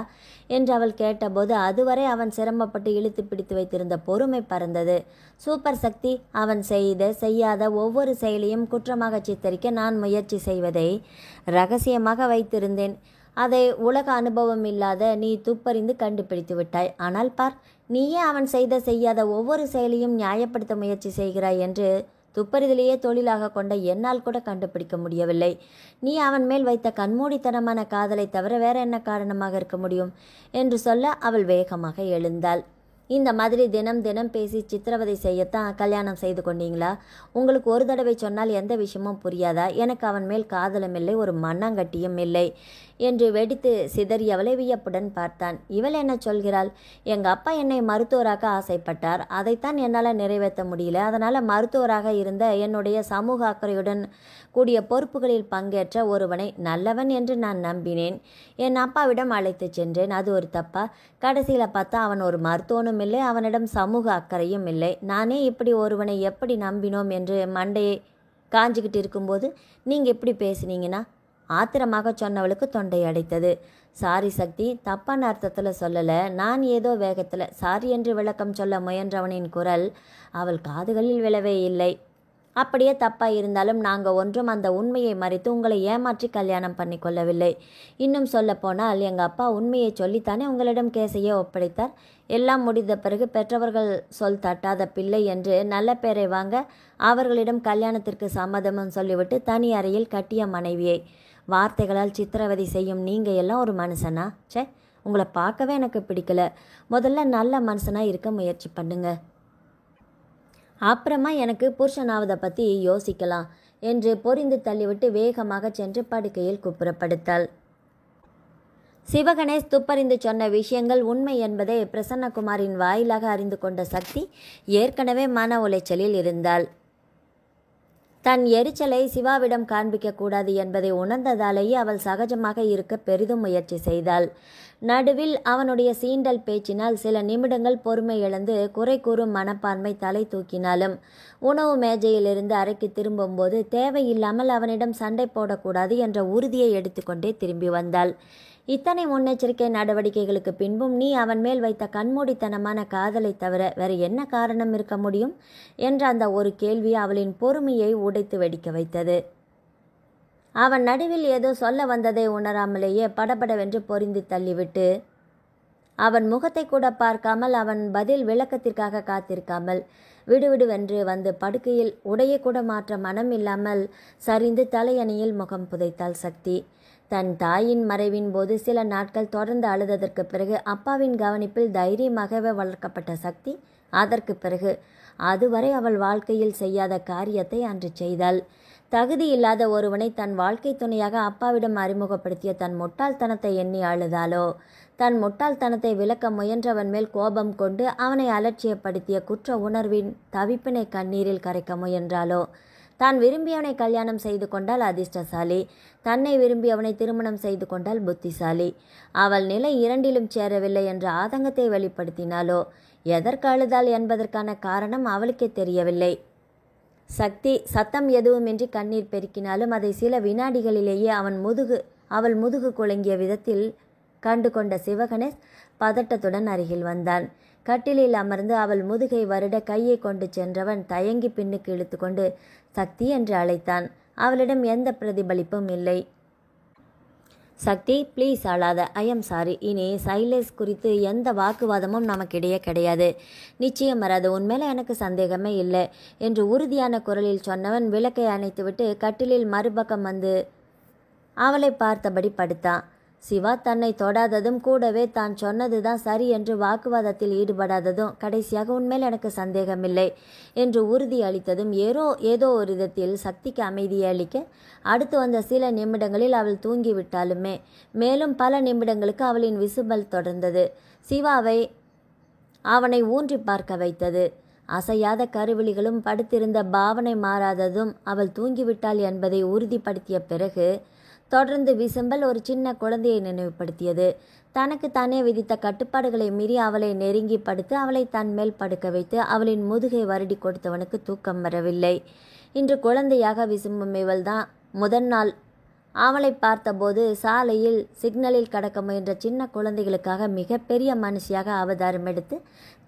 என்று அவள் கேட்டபோது அதுவரை அவன் சிரமப்பட்டு இழுத்து பிடித்து வைத்திருந்த பொறுமை பறந்தது. சூப்பர் சக்தி, அவன் செய்யாத ஒவ்வொரு செயலையும் குற்றமாக சித்தரிக்க நான் முயற்சி செய்வதை ரகசியமாக வைத்திருந்தேன். அதை உலக அனுபவம் இல்லாத நீ துப்பறிந்து கண்டுபிடித்து விட்டாய். ஆனால் பார், நீயே அவன் செய்யாத ஒவ்வொரு செயலையும் நியாயப்படுத்த முயற்சி செய்கிறாய் என்று துப்பறிதலையே தொழிலாக கொண்ட என்னால் கூட கண்டுபிடிக்க முடியவில்லை. நீ அவன் மேல் வைத்த கண்மூடித்தனமான காதலை தவிர வேற என்ன காரணமாக இருக்க முடியும் என்று சொல்ல அவள் வேகமாக எழுந்தாள். இந்த மாதிரி தினம் தினம் பேசி சித்திரவதை செய்யத்தான் கல்யாணம் செய்து கொண்டீங்களா? உங்களுக்கு ஒரு தடவை சொன்னால் எந்த விஷயமும் புரியாதா? எனக்கு அவன் மேல் காதலும் இல்லை, ஒரு மண்ணாங்கட்டியும் இல்லை என்று வெடித்து சிதறியவளை வியப்புடன் பார்த்தான். இவள் என்ன சொல்கிறாள்? எங்கள் அப்பா என்னை மருத்துவராக ஆசைப்பட்டார். அதைத்தான் என்னால் நிறைவேற்ற முடியல. அதனால் மருத்துவராக இருந்த என்னுடைய சமூக அக்கறையுடன் கூடிய பொறுப்புகளில் பங்கேற்ற ஒருவனை நல்லவன் என்று நான் நம்பினேன். என் அப்பாவிடம் அழைத்து சென்றேன். அது ஒரு தப்பா? கடைசியில் பார்த்தா அவன் ஒரு மருத்துவனும் இல்லை, அவனிடம் சமூக அக்கறையும் இல்லை. நானே இப்படி ஒருவனை எப்படி நம்பினோம் என்று மண்டையை காஞ்சிக்கிட்டு இருக்கும்போது நீங்கள் எப்படி பேசுனீங்கன்னா ஆத்திரமாக சொன்னவளுக்கு தொண்டை அடைத்தது. சாரி சக்தி, தப்பான அர்த்தத்தில் சொல்லலை, நான் ஏதோ வேகத்தில் சாரி என்று விளக்கம் சொல்ல முயன்றவனின் குரல் அவள் காதுகளில் விழவே இல்லை. அப்படியே தப்பாக இருந்தாலும் நாங்கள் ஒன்றும் அந்த உண்மையை மறைத்து உங்களை ஏமாற்றி கல்யாணம் பண்ணி கொள்ளவில்லை. இன்னும் சொல்லப்போனால் எங்கள் அப்பா உண்மையை சொல்லித்தானே உங்களிடம் கேசையே ஒப்படைத்தார். எல்லாம் முடிந்த பிறகு பெற்றவர்கள் சொல் தட்டாத பிள்ளை என்று நல்ல பேரை வாங்க அவர்களிடம் கல்யாணத்திற்கு சம்மதமும் சொல்லிவிட்டு தனி அறையில் கட்டிய மனைவியை வார்த்தைகளால் சித்திரவதை செய்யும் நீங்கள் எல்லாம் ஒரு மனுஷனா? சே, உங்களை பார்க்கவே எனக்கு பிடிக்கல. முதல்ல நல்ல மனுஷனாக இருக்க முயற்சி பண்ணுங்க, அப்புறமா எனக்கு புருஷனாவதை பற்றி யோசிக்கலாம் என்று பொரிந்து தள்ளிவிட்டு வேகமாக சென்று படுக்கையில் குப்புறப்படுத்தாள். சிவகணேஷ் துப்பறிந்து சொன்ன விஷயங்கள் உண்மை என்பதை பிரசன்னகுமாரின் வாயிலாக அறிந்து கொண்ட சக்தி ஏற்கனவே மன உளைச்சலில் இருந்தாள். தன் எரிச்சலை சிவாவிடம் காண்பிக்கக்கூடாது என்பதை உணர்ந்ததாலேயே அவள் சகஜமாக இருக்க பெரிதும் முயற்சி செய்தாள். நடுவில் அவனுடைய சீண்டல் பேச்சினால் சில நிமிடங்கள் பொறுமை இழந்து குறை கூறும் மனப்பான்மை தலை தூக்கினாலும் உணவு மேஜையிலிருந்து அறைக்கு திரும்பும்போது தேவையில்லாமல் அவனிடம் சண்டை போடக்கூடாது என்ற உறுதியை எடுத்துக்கொண்டே திரும்பி வந்தாள். இத்தனை முன்னெச்சரிக்கை நடவடிக்கைகளுக்கு பின்பும் நீ அவன் மேல் வைத்த கண்மூடித்தனமான காதலை தவிர வேறு என்ன காரணம் இருக்க முடியும் என்ற அந்த ஒரு கேள்வி அவளின் பொறுமையை உடைத்து வெடிக்க வைத்தது. அவன் நடுவில் ஏதோ சொல்ல வந்ததை உணராமலேயே படபடவென்று பொரிந்து தள்ளிவிட்டு அவன் முகத்தை கூட பார்க்காமல் அவன் பதில் விளக்கத்திற்காக காத்திருக்காமல் விடுவிடுவென்று வந்து படுக்கையில் உடையை கூட மாற்ற மனம் இல்லாமல் சரிந்து தலையணியில் முகம் புதைத்தாள் சக்தி. தன் தாயின் மறைவின் போது சில நாட்கள் தொடர்ந்து அழுததற்கு பிறகு அப்பாவின் கவனிப்பில் தைரியமாகவே வளர்க்கப்பட்ட சக்தி அதற்கு பிறகு அதுவரை அவள் வாழ்க்கையில் செய்யாத காரியத்தை அன்று செய்தாள். தகுதி இல்லாத ஒருவனை தன் வாழ்க்கை துணையாக அப்பாவிடம் அறிமுகப்படுத்திய தன் முட்டாள்தனத்தை எண்ணி அழுதாளோ, தன் முட்டாள்தனத்தை விளக்க முயன்றவன் மேல் கோபம் கொண்டு அவனை அலட்சியப்படுத்திய குற்ற உணர்வின் தவிப்பினை கண்ணீரில் கரைக்க முயன்றாளோ, தான் விரும்பியவனை கல்யாணம் செய்து கொண்டால் அதிர்ஷ்டசாலி, தன்னை விரும்பியவனை திருமணம் செய்து கொண்டால் புத்திசாலி, அவள் நிலை இரண்டிலும் சேரவில்லை என்ற ஆதங்கத்தை வெளிப்படுத்தினாளோ, எதற்கு அழுதாள் என்பதற்கான காரணம் அவளுக்கே தெரியவில்லை. சக்தி சத்தம் எதுவுமின்றி கண்ணீர் பெருக்கினாலும் அதை சில வினாடிகளிலேயே அவள் முதுகு குலுங்கிய விதத்தில் கண்டு கொண்ட சிவகணேஷ் பதட்டத்துடன் அருகில் வந்தான். கட்டிலில் அமர்ந்து அவள் முதுகை வருட கையை கொண்டு சென்றவன் தயங்கி பின்னுக்கு இழுத்து கொண்டு சக்தி என்று அழைத்தான். அவளிடம் எந்த பிரதிபலிப்பும் இல்லை. சக்தி, ப்ளீஸ் அழாத, ஐ எம் சாரி. இனி சைலேஷ் குறித்து எந்த வாக்குவாதமும் நமக்கிடையே கிடையாது. நிச்சயம் வராது, உன்மேல எனக்கு சந்தேகமே இல்லை என்று உறுதியான குரலில் சொன்னவன் விளக்கை அணைத்துவிட்டு கட்டிலில் மறுபக்கம் வந்து அவளை பார்த்தபடி படுத்தான். சிவா தன்னை தொடாததும் கூடவே தான் சொன்னதுதான் சரி என்று வாக்குவாதத்தில் ஈடுபடாததும் கடைசியாக உன்மேல் எனக்கு சந்தேகமில்லை என்று உறுதி அளித்ததும் ஏதோ ஒரு விதத்தில் சக்திக்கு அமைதியை அளிக்க அடுத்து வந்த சில நிமிடங்களில் அவள் தூங்கிவிட்டாலுமே மேலும் பல நிமிடங்களுக்கு அவளின் விசும்பல் தொடர்ந்தது. சிவாவை அவனை ஊன்றி பார்க்க வைத்தது. அசையாத கருவிழிகளும் படுத்திருந்த பாவனை மாறாததும் அவள் தூங்கிவிட்டாள் என்பதை உறுதிப்படுத்திய பிறகு தொடர்ந்து விசும்பல் ஒரு சின்ன குழந்தையை நினைவுபடுத்தியது. தனக்கு தானே விதித்த கட்டுப்பாடுகளை மீறி அவளை நெருங்கி படுத்து அவளை தன் மேல் படுக்க வைத்து அவளின் முதுகை வருடி கொடுத்தவனுக்கு தூக்கம் வரவில்லை. இன்று குழந்தையாக விசும்பும் இவள்தான் முதல் நாள் அவளை பார்த்தபோது சாலையில் சிக்னலில் கடக்க முயன்ற சின்ன குழந்தைகளுக்காக மிகப்பெரிய மனுஷியாக அவதாரம் எடுத்து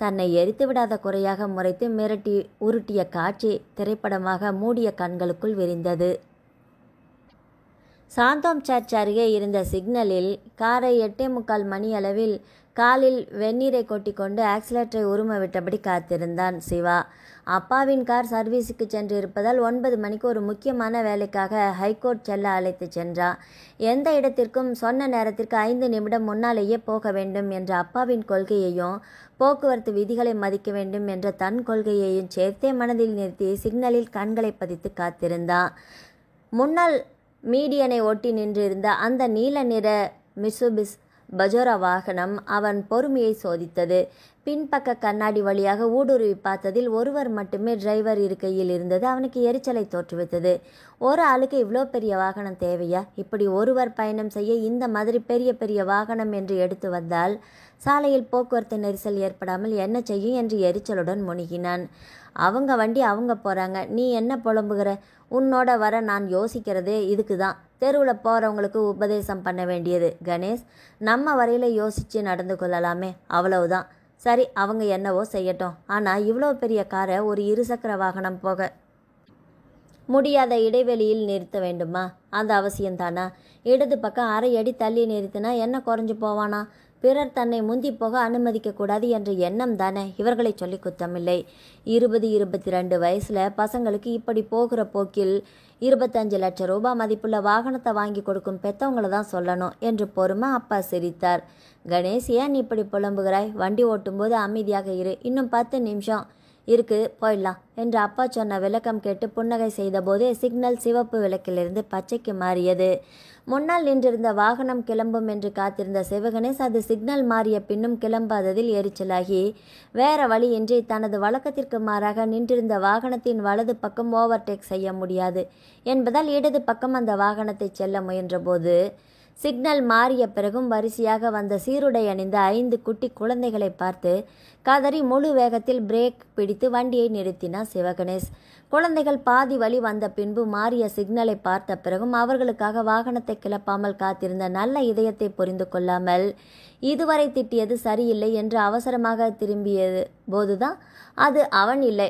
தன்னை எரித்து விடாத குறையாக முறைத்து மிரட்டி உருட்டிய காட்சி திரைப்படமாக மூடிய கண்களுக்குள் விரிந்தது. சாந்தோம் சர்ச் அருகே இருந்த சிக்னலில் காரை 8:45 மணி அளவில் காலில் வெந்நீரை கொட்டிக்கொண்டு ஆக்சிலேட்டரை உரும விட்டபடி காத்திருந்தான் சிவா. அப்பாவின் கார் சர்வீஸுக்கு சென்று இருப்பதால் 9 மணிக்கு ஒரு முக்கியமான வேலைக்காக ஹைகோர்ட் செல்ல அழைத்து சென்றான். எந்த இடத்திற்கும் சொன்ன நேரத்திற்கு 5 நிமிடம் முன்னாலேயே போக வேண்டும் என்ற அப்பாவின் கொள்கையையும் போக்குவரத்து விதிகளை மதிக்க வேண்டும் என்ற தன் கொள்கையையும் சேர்த்தே மனதில் நிறுத்தி சிக்னலில் கண்களை பதித்து காத்திருந்தான். முன்னால் மீடியனை ஒட்டி நின்றிருந்த அந்த நீல நிற மிட்சுபிஷி பஜோரா வாகனம் அவன் பொறுமையை சோதித்தது. பின்பக்க கண்ணாடி வழியாக ஊடுருவி பார்த்ததில் ஒருவர் மட்டுமே டிரைவர் இருக்கையில் இருந்தது அவனுக்கு எரிச்சலை தோற்றுவித்தது. ஒரு ஆளுக்கு இவ்வளோ பெரிய வாகனம் தேவையா? இப்படி ஒருவர் பயணம் செய்ய இந்த மாதிரி பெரிய பெரிய வாகனம் என்று எடுத்து வந்தால் சாலையில் போக்குவரத்து நெரிசல் ஏற்படாமல் என்ன செய்யும் என்று எரிச்சலுடன் முழுகினான். அவங்க வண்டி அவங்க போகிறாங்க, நீ என்ன புலம்புகிற? உன்னோட வர நான் யோசிக்கிறதே இதுக்கு தான். தெருவில் போகிறவங்களுக்கு உபதேசம் பண்ண வேண்டியது. கணேஷ், நம்ம வரையில் யோசித்து நடந்து கொள்ளலாமே, அவ்வளவுதான். சரி, அவங்க என்னவோ செய்யட்டும். ஆனால் இவ்வளோ பெரிய காரை ஒரு இருசக்கர வாகனம் போக முடியாத இடைவெளியில் நிறுத்த வேண்டுமா? அந்த அவசியம்தானா? இடது பக்கம் அரை அடி தள்ளி நிறுத்தினா என்ன குறைஞ்சு போவானா? பிறர் தன்னை முந்தி போக அனுமதிக்கக்கூடாது என்ற எண்ணம் தானே. இவர்களை சொல்லி குத்தமில்லை. 20-22 வயசில் பசங்களுக்கு இப்படி போகிற போக்கில் 25 லட்சம் ரூபாய் மதிப்புள்ள வாகனத்தை வாங்கி கொடுக்கும் பெற்றவங்கள தான் சொல்லணும் என்று பொறுமை அப்பா சிரித்தார். கணேஷ், ஏன் இப்படி புலம்புகிறாய்? வண்டி ஓட்டும்போது அமைதியாக இரு. இன்னும் 10 நிமிஷம் இருக்கு, போயிடலாம் என்று அப்பா சொன்ன விளக்கம் கேட்டு புன்னகை செய்தபோது சிக்னல் சிவப்பு விளக்கிலிருந்து பச்சைக்கு மாறியது. முன்னால் நின்றிருந்த வாகனம் கிளம்பும் என்று காத்திருந்த சிவகணேஷ் அது சிக்னல் மாறிய பின்னும் கிளம்பாததில் எரிச்சலாகி வேற வழியின்றி தனது வழக்கத்திற்கு மாறாக நின்றிருந்த வாகனத்தின் வலது பக்கம் ஓவர்டேக் செய்ய முடியாது என்பதால் இடது பக்கம் அந்த வாகனத்தை செல்ல முயன்றபோது சிக்னல் மாறிய பிறகும் வரிசையாக வந்த சீருடை அணிந்த 5 குட்டி குழந்தைகளை பார்த்து கதறி முழு வேகத்தில் பிரேக் பிடித்து வண்டியை நிறுத்தினார் சிவகணேஷ். குழந்தைகள் பாதி வழி வந்த பின்பு மாறிய சிக்னலை பார்த்த பிறகும் அவர்களுக்காக வாகனத்தை கிளப்பாமல் காத்திருந்த நல்ல இதயத்தை புரிந்து கொள்ளாமல் இதுவரை திட்டியது சரியில்லை என்று அவசரமாக திரும்பியது போதுதான் அது அவன் இல்லை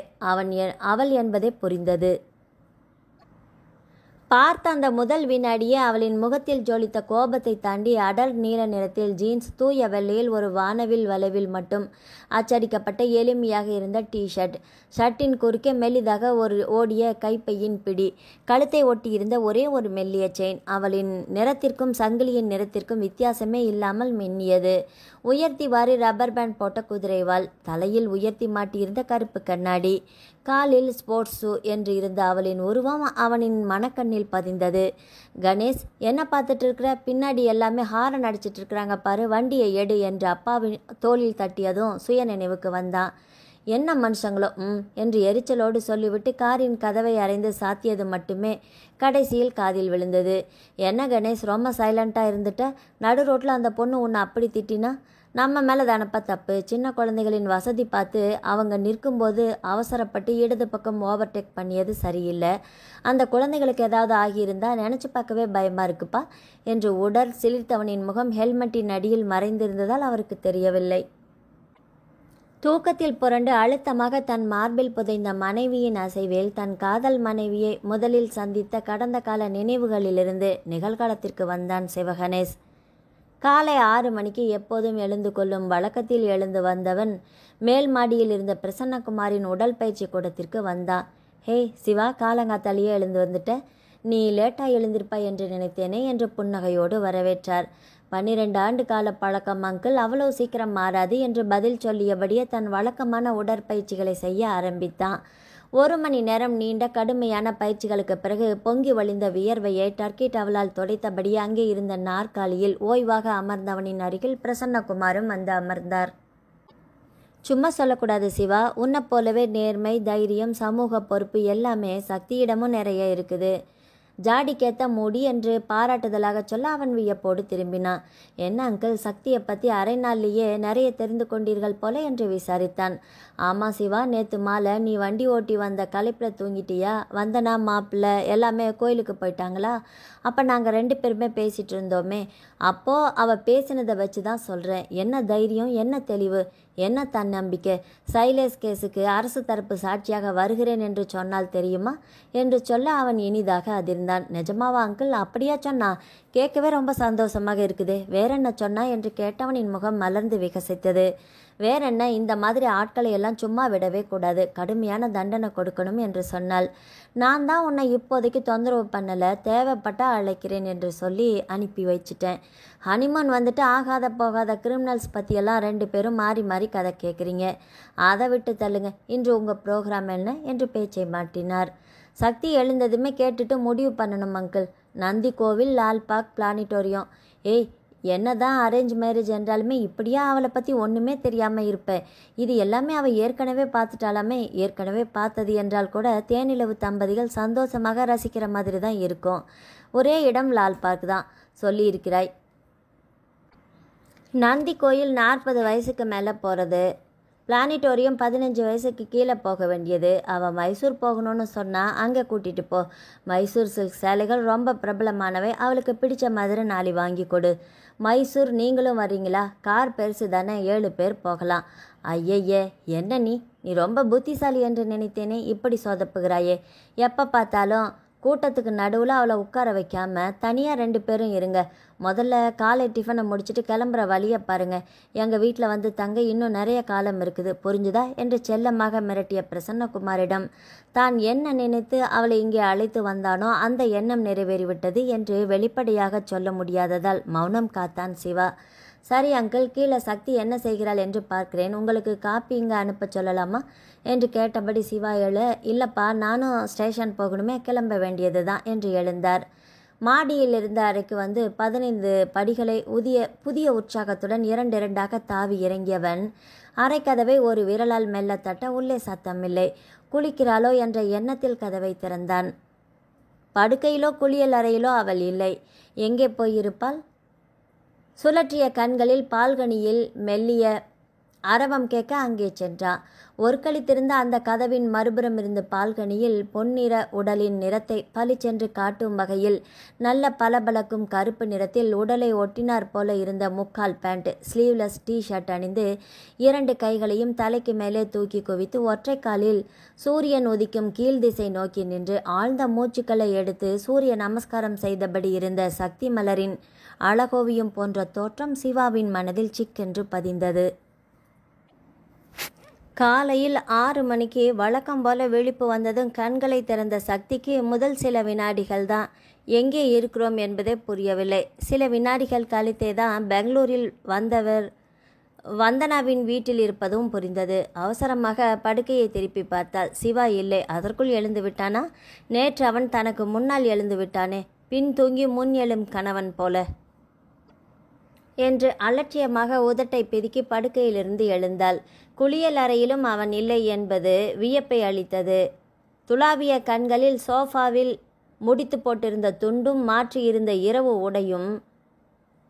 அவள் என்பதே புரிந்தது. பார்த்த அந்த முதல் வினாடியே அவளின் முகத்தில் ஜொலித்த கோபத்தை தாண்டி அடர் நீல நிறத்தில் ஜீன்ஸ், தூய வெள்ளையில் ஒரு வானவில் வளைவில் மட்டும் அச்சடிக்கப்பட்ட எளிமையாக இருந்த டி-ஷர்ட், ஷர்ட்டின் குறுக்கே மெல்லிதாக ஒரு ஓடிய கைப்பையின் பிடி, கழுத்தை ஒட்டியிருந்த ஒரே ஒரு மெல்லிய செயின் அவளின் நிறத்திற்கும் சங்கிலியின் நிறத்திற்கும் வித்தியாசமே இல்லாமல் மின்னியது. உயர்த்தி வாரி ரப்பர் பேண்ட் போட்ட குதிரைவால், தலையில் உயர்த்தி மாட்டியிருந்த கருப்பு கண்ணாடி, காலில் ஸ்போர்ட்ஸ் ஷூ என்று இருந்த அவளின் உருவம் அவனின் மனக்கண்ணில் பதிந்தது. கணேஷ், என்ன பார்த்துட்டு இருக்கிற? பின்னாடி எல்லாமே ஹாரன் அடிச்சிட்டு இருக்கிறாங்க பாரு, வண்டியை எடு என்று அப்பாவின் தோளில் தட்டியதும் சுய நினைவுக்கு வந்தான். என்ன மனுஷங்களோ என்று எரிச்சலோடு சொல்லிவிட்டு காரின் கதவை அறைந்து சாத்தியது மட்டுமே கடைசியில் காதில் விழுந்தது. என்ன கணேஷ், ரொம்ப சைலண்ட்டாக இருந்துட்ட? நடு ரோட்டில் அந்த பொண்ணு உன்னை அப்படி திட்டினா? நம்ம மேலே தானப்பா தப்பு. சின்ன குழந்தைகளின் வசதி பார்த்து அவங்க நிற்கும்போது அவசரப்பட்டு இடது பக்கம் ஓவர்டேக் பண்ணியது சரியில்லை. அந்த குழந்தைகளுக்கு ஏதாவது ஆகியிருந்தால் நினச்சி பார்க்கவே பயமாக இருக்குப்பா என்று உடல் சிலிர்த்தவனின் முகம் ஹெல்மெட்டின் அடியில் மறைந்திருந்ததால் அவருக்கு தெரியவில்லை. தூக்கத்தில் புரண்டு அழுத்தமாக தன் மார்பில் புதைந்த மனைவியின் அசைவில் தன் காதல் மனைவியை முதலில் சந்தித்த கடந்த கால நினைவுகளிலிருந்து நிகழ்காலத்திற்கு வந்தான் சிவகணேஷ். காலை 6 மணிக்கு எப்போதும் எழுந்து கொள்ளும் வழக்கத்தில் எழுந்து வந்தவன் மேல் மாடியில் இருந்த பிரசன்னகுமாரின் உடற்பயிற்சி கூடத்திற்கு வந்தான். ஹே சிவா, காலங்காத்தாலேயே எழுந்து வந்துட்ட? நீ லேட்டாக எழுந்திருப்பாய் என்று நினைத்தேனே என்று புன்னகையோடு வரவேற்றார். 12 ஆண்டு கால பழக்கம் அங்கிள், அவ்வளவு சீக்கிரம் மாறாது என்று பதில் சொல்லியபடியே தன் வழக்கமான உடற்பயிற்சிகளை செய்ய ஆரம்பித்தான். 1 மணி நேரம் நீண்ட கடுமையான பயிற்சிகளுக்கு பிறகு பொங்கி வழிந்த வியர்வையை டர்க்கி டவலால் துடைத்தபடி அங்கே இருந்த நாற்காலியில் ஓய்வாக அமர்ந்தவனின் அருகில் பிரசன்னகுமாரும் வந்து அமர்ந்தார். சும்மா சொல்லக்கூடாது சிவா, உன்னை போலவே நேர்மை, தைரியம், சமூக பொறுப்பு எல்லாமே சக்தியிடமும் நிறைய இருக்குது. ஜாடிக்கேத்த மூடி என்று பாராட்டுதலாக சொல்ல அவன் வியப்போடு திரும்பினான். என்ன அங்கிள், சக்தியை பற்றி அரை நாள்லேயே நிறைய தெரிந்து கொண்டீர்கள் போல என்று விசாரித்தான். ஆமாம் சிவா, நேற்று மாலை நீ வண்டி ஓட்டி வந்த களைப்பில் தூங்கிட்டியா? வந்தனா மாப்பிள்ளை எல்லாமே கோயிலுக்கு போயிட்டாங்களா? அப்போ நாங்கள் 2 பேருமே பேசிகிட்டு இருந்தோமே, அப்போது அவள் பேசினதை வச்சு தான் சொல்கிறேன். என்ன தைரியம், என்ன தெளிவு, என்ன தன்னம்பிக்கை. சைலேஷ் கேஸுக்கு அரசு தரப்பு சாட்சியாக வருகிறேன் என்று சொன்னால் தெரியுமா என்று சொல்ல அவன் இனிதாக அதிர்ந்தான். நிஜமாவா அங்கிள்? அப்படியா சொன்னா? கேட்கவே ரொம்ப சந்தோஷமாக இருக்குது. வேறென்ன சொன்னா என்று கேட்டவனின் முகம் மலர்ந்து விகசித்தது. வேறென்ன, இந்த மாதிரி ஆட்களை எல்லாம் சும்மா விடவே கூடாது, கடுமையான தண்டனை கொடுக்கணும் என்று சொன்னாள். நான் தான் உன்னை இப்போதைக்கு தொந்தரவு பண்ணலை, தேவைப்பட்டா அழைக்கிறேன் என்று சொல்லி அனுப்பி வச்சிட்டேன். ஹனிமூன் வந்துட்டு ஆகாத போகாத கிரிமினல்ஸ் பற்றியெல்லாம் 2 பேரும் மாறி மாறி கதை கேட்குறீங்க. அதை விட்டு தள்ளுங்க. இன்று உங்கள் ப்ரோக்ராம் என்ன என்று பேச்சை மாட்டினார். சக்தி எழுந்ததுமே கேட்டுட்டு முடிவு பண்ணணும் அங்கிள். நந்தி கோவில், லால்பாக், பிளானிட்டோரியம். ஏய், என்னதான் அரேஞ்ச் மேரேஜ் என்றாலுமே இப்படியா அவளை பற்றி ஒன்றுமே தெரியாமல் இருப்பேன். இது எல்லாமே அவள் ஏற்கனவே பார்த்துட்டாலாமே. ஏற்கனவே பார்த்தது என்றால் கூட தேனிலவு தம்பதிகள் சந்தோஷமாக ரசிக்கிற மாதிரி தான் இருக்கும். ஒரே இடம் லால்பார்க் தான் சொல்லியிருக்கிறாய். நந்தி கோயில் 40 வயசுக்கு மேலே போகிறது. பிளானிட்டோரியம் 15 வயசுக்கு கீழே போக வேண்டியது. அவள் மைசூர் போகணும்னு சொன்னால் அங்கே கூட்டிகிட்டு போ. மைசூர் சில்க் சேலைகள் ரொம்ப பிரபலமானவை. அவளுக்கு பிடிச்ச மாதிரி நாளை வாங்கி கொடு. மைசூர் நீங்களும் வர்றீங்களா? கார் பெருசு தானே, 7 பேர் போகலாம். ஐயையே, என்ன நீ ரொம்ப புத்திசாலி என்று நினைத்தேனே, இப்படி சொதப்புகிறாயே. எப்போ பார்த்தாலும் கூட்டத்துக்கு நடுவில் அவளை உட்கார வைக்காம தனியாக 2 பேரும் இருங்க. முதல்ல காலை டிஃபனை முடிச்சுட்டு கிளம்புற வழியை பாருங்க. எங்கள் வீட்டில் வந்து தங்க இன்னும் நிறைய காலம் இருக்குது, புரிஞ்சுதா என்று செல்லமாக மிரட்டிய பிரசன்னகுமாரிடம் தான் என்ன நினைத்து அவளை இங்கே அழைத்து வந்தானோ அந்த எண்ணம் நிறைவேறிவிட்டது என்று வெளிப்படையாக சொல்ல முடியாததால் மௌனம் காத்தான் சிவா. சரி அங்கிள், கீழே சக்தி என்ன செய்கிறாள் என்று பார்க்கிறேன். உங்களுக்கு காப்பி இங்கே அனுப்ப சொல்லலாமா என்று கேட்டபடி சிவா இல்லைப்பா, நானும் ஸ்டேஷன் போகணுமே, கிளம்ப வேண்டியது தான் என்று எழுந்தார். மாடியில் இருந்த அறைக்கு வந்து 15 படிகளை புதிய உற்சாகத்துடன் 2 தாவி இறங்கியவன் அறைக்கதவை ஒரு விரலால் மெல்ல தட்ட உள்ளே சத்தமில்லை. குளிக்கிறாளோ என்ற எண்ணத்தில் கதவை திறந்தான். படுக்கையிலோ குளியல் அறையிலோ அவள் இல்லை. எங்கே போயிருப்பாள்? சுழற்றிய கண்களில் பால்கனியில் மெல்லிய அரவம் கேட்க அங்கே சென்றான். ஒருக்களித்திருந்த அந்த கதவின் மறுபுறம் இருந்து பால்கனியில் பொன்னிற உடலின் நிறத்தை பளிச்சென்று காட்டும் வகையில் நல்ல பளபளக்கும் கருப்பு நிறத்தில் உடலை ஒட்டினார் போல இருந்த முக்கால் பேண்ட், ஸ்லீவ்லெஸ் டி-ஷர்ட் அணிந்து 2 கைகளையும் தலைக்கு மேலே தூக்கி குவித்து ஒற்றை காலில் சூரியன் உதிக்கும் கீழ் திசை நோக்கி நின்று ஆழ்ந்த மூச்சுக்களை எடுத்து சூரிய நமஸ்காரம் செய்தபடி இருந்த சக்தி மலரின் அழகோவியம் போன்ற தோற்றம் சிவாவின் மனதில் சிக்கென்று பதிந்தது. காலையில் 6 மணிக்கு வழக்கம் போல விழிப்பு வந்ததும் கண்களை திறந்த சக்திக்கு முதல் சில வினாடிகள் தான் எங்கே இருக்கிறோம் என்பதே புரியவில்லை. சில வினாடிகள் கழித்தே தான் பெங்களூரில் வந்தனாவின் வீட்டில் இருப்பதும் புரிந்தது. அவசரமாக படுக்கையை திருப்பி பார்த்தால் சிவா இல்லை. அதற்குள் எழுந்து விட்டானா? நேற்று அவன் தனக்கு முன்னால் எழுந்து விட்டானே, பின் தூங்கி முன் எழும் கணவன் போல என்று அலட்சியமாக உதட்டை பிதுக்கி படுக்கையிலிருந்து எழுந்தாள். குளியல் அறையிலும் அவன் இல்லை என்பது வியப்பை அளித்தது. துளாவிய கண்களில் சோஃபாவில் முடித்து போட்டிருந்த துண்டும் மாற்றி இருந்த இரவு உடையும்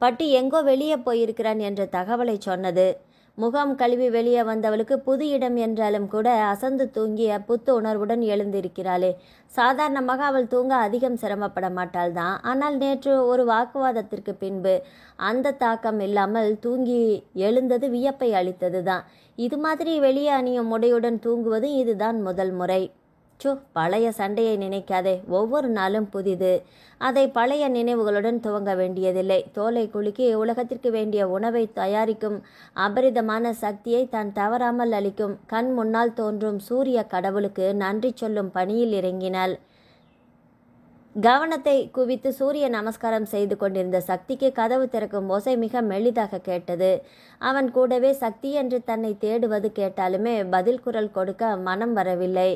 பட்டி எங்கோ வெளியே போயிருக்கிறான் என்ற தகவலை சொன்னது. முகம் கழுவி வெளியே வந்தவளுக்கு புது இடம் என்றாலும் கூட அசந்து தூங்கிய புத்து உணர்வுடன் எழுந்திருக்கிறாளே. சாதாரணமாக அவள் தூங்க அதிகம் சிரமப்பட மாட்டாள் தான். ஆனால் நேற்று ஒரு வாக்குவாதத்திற்கு பின்பு அந்த தாக்கம் இல்லாமல் தூங்கி எழுந்தது வியப்பை அளித்தது தான். இது மாதிரி வெளியே அணியும் உடையுடன் தூங்குவது இதுதான் முதல் முறை. பழைய சண்டையை நினைக்காதே, ஒவ்வொரு நாளும் புதிது. அதை பழைய நினைவுகளுடன் துவங்க வேண்டியதில்லை. தோலை குலுக்கி உலகத்திற்கு வேண்டிய உணவை தயாரிக்கும் அபரிதமான சக்தியை தான் தவறாமல் அளிக்கும் கண் முன்னால் தோன்றும் சூரிய கடவுளுக்கு நன்றி சொல்லும் பணியில் இறங்கினாள். கவனத்தை குவித்து சூரிய நமஸ்காரம் செய்து கொண்டிருந்த சக்திக்கு கதவு திறக்கும் ஓசை மிக மெல்லிதாக கேட்டது. அவன் கூடவே சக்தி என்று தன்னை தேடுவது கேட்டாலுமே பதில் குரல் கொடுக்க மனம் வரவில்லை.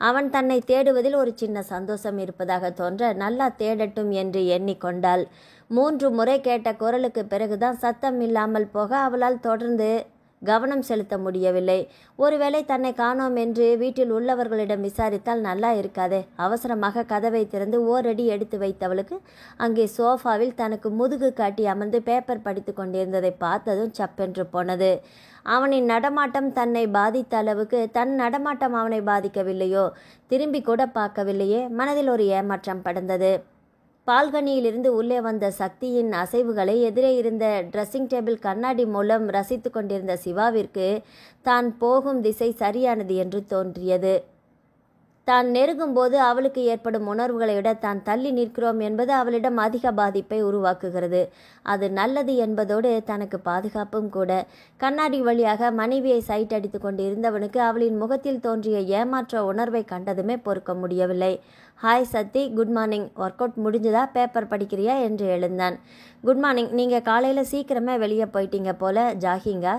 அவன் தன்னை தேடுவதில் ஒரு சின்ன சந்தோஷம் இருப்பதாக தோன்ற நல்லா தேடட்டும் என்று எண்ணிக்கொண்டாள். 3 முறை கேட்ட குரலுக்கு பிறகுதான் சத்தம் இல்லாமல் போக அவளால் தொடர்ந்து கவனம் செலுத்த முடியவில்லை. ஒருவேளை தன்னை காணோம் என்று வீட்டில் உள்ளவர்களிடம் விசாரித்தால் நல்லா இருக்காதே. அவசரமாக கதவை திறந்து ஓரடி எடுத்து வைத்தவளுக்கு அங்கே சோஃபாவில் தனக்கு முதுகு காட்டி அமர்ந்து பேப்பர் படித்து கொண்டிருந்ததை பார்த்ததும் சப்பென்று போனது. அவனின் நடமாட்டம் தன்னை பாதித்த அளவுக்கு தன் நடமாட்டம் அவனை பாதிக்கவில்லையோ? திரும்பி கூட பார்க்கவில்லையே. மனதில் ஒரு ஏமாற்றம் படர்ந்தது. பால்கனியிலிருந்து உள்ளே வந்த சக்தியின் அசைவுகளை எதிரே இருந்த ட்ரெஸ்ஸிங் டேபிள் கண்ணாடி மூலம் ரசித்து கொண்டிருந்த சிவாவிற்கு தான் போகும் திசை சரியானது என்று தோன்றியது. தான் நெருங்கும்போது அவளுக்கு ஏற்படும் உணர்வுகளை விட தான் தள்ளி நிற்கிறோம் என்பது அவளிடம் அதிக பாதிப்பை உருவாக்குகிறது. அது நல்லது என்பதோடு தனக்கு பாதுகாப்பும் கூட. கண்ணாடி வழியாக மனைவியை சைட் அடித்து கொண்டு இருந்தவனுக்கு அவளின் முகத்தில் தோன்றிய ஏமாற்ற உணர்வை கண்டதுமே பொறுக்க முடியவில்லை. ஹாய் சத்தி, குட் மார்னிங். ஒர்க் அவுட் முடிஞ்சதா? பேப்பர் படிக்கிறியா என்று எழுந்தான். Good morning. நீங்கள் காலையில் சீக்கிரமே வெளியே போயிட்டீங்க போல, ஜாகிங்கா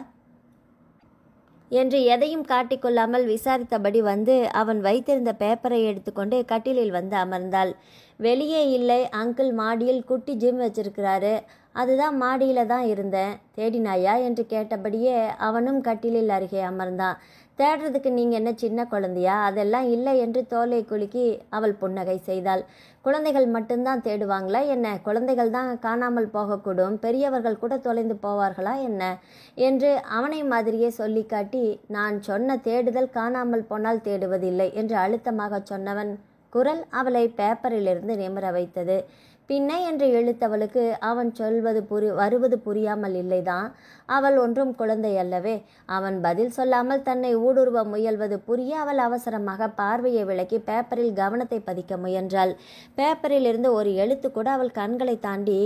என்று எதையும் காட்டிக்கொள்ளாமல் விசாரித்தபடி வந்து அவன் வைத்திருந்த பேப்பரை எடுத்துக்கொண்டு கட்டிலில் வந்து அமர்ந்தாள். வெளியே இல்லை அங்கிள், மாடியில் குட்டி ஜிம் வச்சிருக்கிறாரு, அதுதான் மாடியில் தான் இருந்தேன். தேடினாயா என்று கேட்டபடியே அவனும் கட்டிலில் அருகே அமர்ந்தான். தேடுறதுக்கு நீங்கள் என்ன சின்ன குழந்தையா? அதெல்லாம் இல்லை என்று தோலை குலுக்கி அவள் புன்னகை செய்தாள். குழந்தைகள் மட்டும்தான் தேடுவாங்களா என்ன? குழந்தைகள் தான் காணாமல் போகக்கூடும், பெரியவர்கள் கூட தொலைந்து போவார்களா என்ன என்று அவனை மாதிரியே சொல்லி காட்டி, நான் சொன்ன தேடுதல் காணாமல் போனால் தேடுவதில்லை என்று அழுத்தமாக சொன்னவன் குரல் அவளை பேப்பரிலிருந்து நிமிர வைத்தது. பின்ன என்று இழுத்தவளுக்கு அவன் சொல்வது வருவது புரியாமல் இல்லைதான். அவள் ஒன்றும் குழந்தை அல்லவே. அவன் பதில் சொல்லாமல் தன்னை ஊடுருவ முயல்வது புரிய அவள் அவசரமாக பார்வையை விலக்கி பேப்பரில் கவனத்தை பதிக்க முயன்றாள். பேப்பரில் இருந்து ஒரு எழுத்து கூட அவள் கண்களை தாண்டி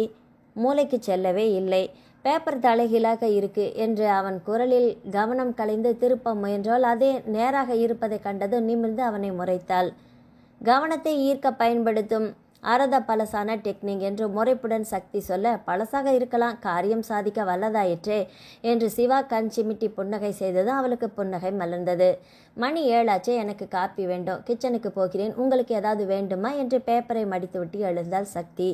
மூளைக்கு செல்லவே இல்லை. பேப்பர் தலைகீழாக இருக்கு என்று அவன் குரலில் கவனம் கலைந்து திருப்ப முயன்றால் அதே நேராக இருப்பதை கண்டது நிமிர்ந்து அவனை முறைத்தாள். கவனத்தை ஈர்க்க பயன்படுத்தும் அரத பழசான டெக்னிக் என்று முறைப்புடன் சக்தி சொல்ல, பழசாக இருக்கலாம், காரியம் சாதிக்க வல்லதாயிற்றே என்று சிவா கண் சிமிட்டி புன்னகை செய்தது அவளுக்கு புன்னகை மலர்ந்தது. மணி 7 ஆச்சே, எனக்கு காப்பி வேண்டும், கிச்சனுக்கு போகிறேன், உங்களுக்கு ஏதாவது வேண்டுமா என்று பேப்பரை மடித்துவிட்டு எழுந்தாள் சக்தி.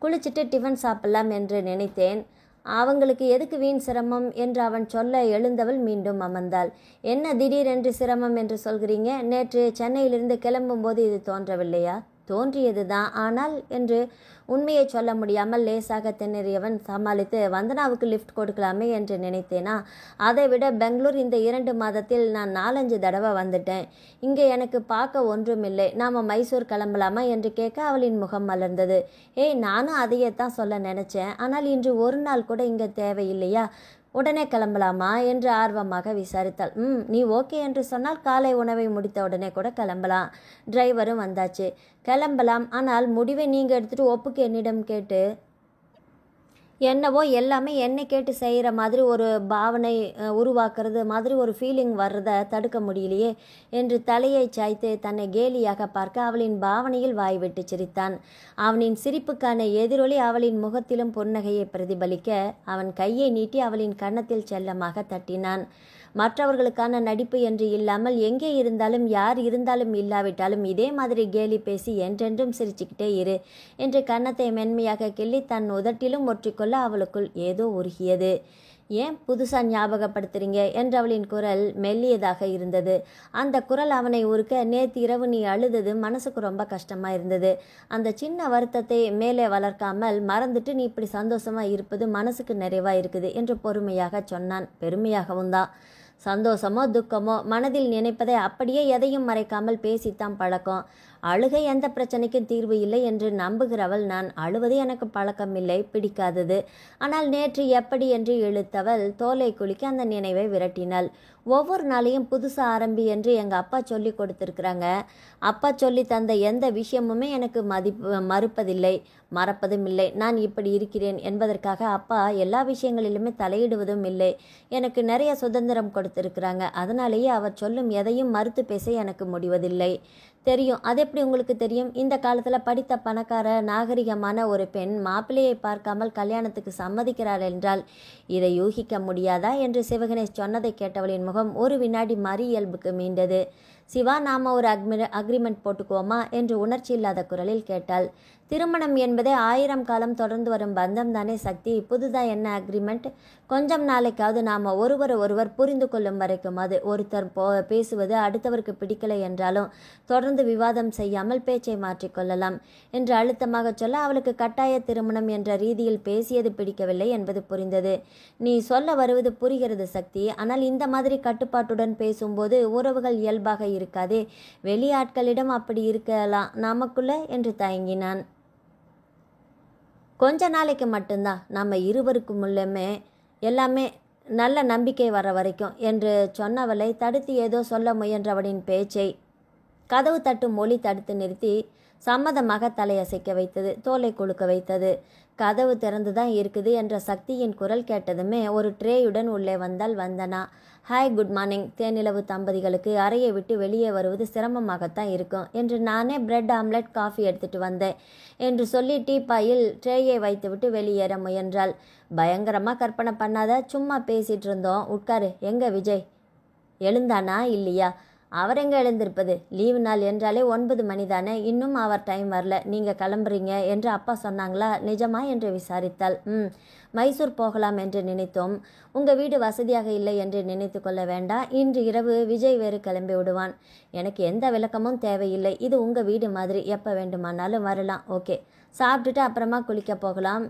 குளிச்சுட்டு டிஃபன் சாப்பிடலாம் என்று நினைத்தேன், அவங்களுக்கு எதுக்கு வீண் சிரமம் என்று அவன் சொல்ல எழுந்தவள் மீண்டும் அமர்ந்தாள். என்ன திடீரென்று சிரமம் என்று சொல்கிறீங்க? நேற்று சென்னையிலிருந்து கிளம்பும்போது இது தோன்றவில்லையா? தோன்றியதுதான், ஆனால் என்று உண்மையை சொல்ல முடியாமல் லேசாக திணறியவன் சமாளித்து, வந்தனாவுக்கு லிஃப்ட் கொடுக்கலாமே என்று நினைத்தேனா? அதை விட பெங்களூர் இந்த 2 மாதத்தில் நான் 4-5 தடவை வந்துட்டேன். இங்கே எனக்கு பார்க்க ஒன்றுமில்லை. நாம் மைசூர் கிளம்பலாமா என்று கேட்க அவளின் முகம் மலர்ந்தது. ஏய், நானும் அதையே தான் சொல்ல நினச்சேன். ஆனால் இன்று ஒரு நாள் கூட இங்கே தேவையில்லையா? உடனே கிளம்பலாமா என்று ஆர்வமாக விசாரித்தாள். நீ ஓகே என்று சொன்னால் காலை உணவை முடித்த உடனே கூட கிளம்பலாம். டிரைவரும் வந்தாச்சு, கிளம்பலாம். ஆனால் முடிவை நீங்கள் எடுத்துகிட்டு ஒப்புக்கு என்னிடம் கேட்டு என்னவோ எல்லாமே என்னை கேட்டு செய்கிற மாதிரி ஒரு பாவனை உருவாக்குறது மாதிரி ஒரு ஃபீலிங் வர்றதை தடுக்க முடியலையே என்று தலையை சாய்த்து தன்னை கேலியாக பார்க்க அவளின் பாவனையில் வாய்விட்டு சிரித்தான். அவனின் சிரிப்புக்கான எதிரொலி அவளின் முகத்திலும் புன்னகையை பிரதிபலிக்க அவன் கையை நீட்டி அவளின் கன்னத்தில் செல்லமாக தட்டினான். மற்றவர்களுக்கான நடிப்பு என்று இல்லாமல் எங்கே இருந்தாலும் யார் இருந்தாலும் இல்லாவிட்டாலும் இதே மாதிரி கேலி பேசி என்றென்றும் சிரிச்சுக்கிட்டே இரு என்று கன்னத்தை மென்மையாக கிள்ளி தன் உதட்டிலும் ஒற்றிக்கொள்ள அவளுக்குள் ஏதோ உருகியது. ஏன் புதுசாக ஞாபகப்படுத்துறீங்க என்று அவளின் குரல் மெல்லியதாக இருந்தது. அந்த குரல் அவனை உருக்க, நேற்று இரவு நீ அழுதது மனசுக்கு ரொம்ப கஷ்டமாக இருந்தது. அந்த சின்ன வருத்தத்தை மேலே வளர்க்காமல் மறந்துட்டு நீ இப்படி சந்தோஷமாக இருப்பது மனசுக்கு நிறைவாக இருக்குது என்று பொறுமையாக சொன்னான். பெருமையாகவும் தான். சந்தோஷமோ துக்கமோ மனதில் நினைப்பதை அப்படியே எதையும் மறைக்காமல் பேசித்தான் பழக்கம். அழுகை எந்த பிரச்சனைக்கும் தீர்வு இல்லை என்று நம்புகிறவள் நான். அழுவது எனக்கு பழக்கமில்லை, பிடிக்காதது. ஆனால் நேற்று எப்படி என்று இழுத்தவள் தோலை குலுக்கி அந்த நினைவை விரட்டினாள். ஒவ்வொரு நாளையும் புதுசாக ஆரம்பி என்று எங்கள் அப்பா சொல்லி கொடுத்துருக்குறாங்க. அப்பா சொல்லி தந்த எந்த விஷயமுமே எனக்கு மறுப்பதில்லை, மறப்பதும் இல்லை. நான் இப்படி இருக்கிறேன் என்பதற்காக அப்பா எல்லா விஷயங்களிலுமே தலையிடுவதும் இல்லை. எனக்கு நிறைய சுதந்திரம் கொடுத்துருக்குறாங்க. அதனாலேயே அவர் சொல்லும் எதையும் மறுத்து பேச எனக்கு முடிவதில்லை. தெரியும். அது எப்படி உங்களுக்கு தெரியும்? இந்த காலத்தில் படித்த பணக்கார நாகரிகமான ஒரு பெண் மாப்பிள்ளையை பார்க்காமல் கல்யாணத்துக்கு சம்மதிக்கிறாள் என்றால் இதை யூகிக்க முடியாதா என்று சிவகணேஷ் சொன்னதை கேட்டவளின் முகம் ஒரு வினாடி மறு இயல்புக்கு மீண்டது. சிவா, நாம ஒரு அக்ரிமெண்ட் போட்டுக்குவோமா என்று உணர்ச்சி இல்லாத குரலில் கேட்டாள். திருமணம் என்பதே 1000 காலம் தொடர்ந்து வரும் பந்தம் தானே சக்தி. புதுதாக என்ன அக்ரிமெண்ட்? கொஞ்சம் நாளைக்காவது நாம் ஒருவர் புரிந்து கொள்ளும் வரைக்கும் அது. ஒருத்தர் பேசுவது அடுத்தவருக்கு பிடிக்கலை என்றாலும் தொடர்ந்து விவாதம் செய்யாமல் பேச்சை மாற்றிக்கொள்ளலாம் என்று அழுத்தமாக சொல்ல அவளுக்கு கட்டாய திருமணம் என்ற ரீதியில் பேசியது பிடிக்கவில்லை என்பது புரிந்தது. நீ சொல்ல வருவது புரிகிறது சக்தி. ஆனால் இந்த மாதிரி கட்டுப்பாட்டுடன் பேசும்போது உறவுகள் இயல்பாக இருக்காதே. வெளியாட்களிடம் அப்படி இருக்கலாம், நமக்குள்ள என்று தயங்கினான். கொஞ்ச நாளைக்கு மட்டும்தான், நம்ம இருவருக்குமுள்ளமே எல்லாமே நல்ல நம்பிக்கை வர வரைக்கும் என்று சொன்னவளை தடுத்து ஏதோ சொல்ல முயன்றவனின் பேச்சை கதவு தட்டும் ஒலி தடுத்து நிறுத்தி சம்மதமாக தலையசைக்க வைத்தது, தோலை கொழுக்க வைத்தது. கதவு திறந்துதான் இருக்குது என்ற சக்தியின் குரல் கேட்டதுமே ஒரு ட்ரேயுடன் உள்ளே வந்தால் வந்தனா. Hi, good morning. தேனிலவு தம்பதிகளுக்கு அறையை விட்டு வெளியே வருவது சிரமமாகத்தான் இருக்கும் என்று நானே பிரெட் ஆம்லெட் காஃபி எடுத்துட்டு வந்தேன் என்று சொல்லி டீப்பாயில் ட்ரேயை வைத்துவிட்டு வெளியேற முயன்றாள். பயங்கரமாக கற்பனை பண்ணாத, சும்மா பேசிகிட்டு இருந்தோம், உட்காரு. எங்க விஜய் எழுந்தானா இல்லையா? அவர் எங்கே எழுந்திருப்பது? லீவு நாள் என்றாலே 9 மணி தானே, இன்னும் அவர் டைம் வரல, நீங்கள் கிளம்புறீங்க என்று அப்பா சொன்னாங்களா? நிஜமா என்று விசாரித்தாள். மைசூர் போகலாம் என்று நினைத்தோம். உங்கள் வீடு வசதியாக இல்லை என்று நினைத்து கொள்ள வேண்டாம். இன்று இரவு விஜய் வேறு கிளம்பி விடுவான். எனக்கு எந்த விளக்கமும் தேவையில்லை. இது உங்கள் வீடு மாதிரி, எப்போ வேண்டுமானாலும் வரலாம். ஓகே, சாப்பிட்டுட்டு அப்புறமா குளிக்க போகலாம்.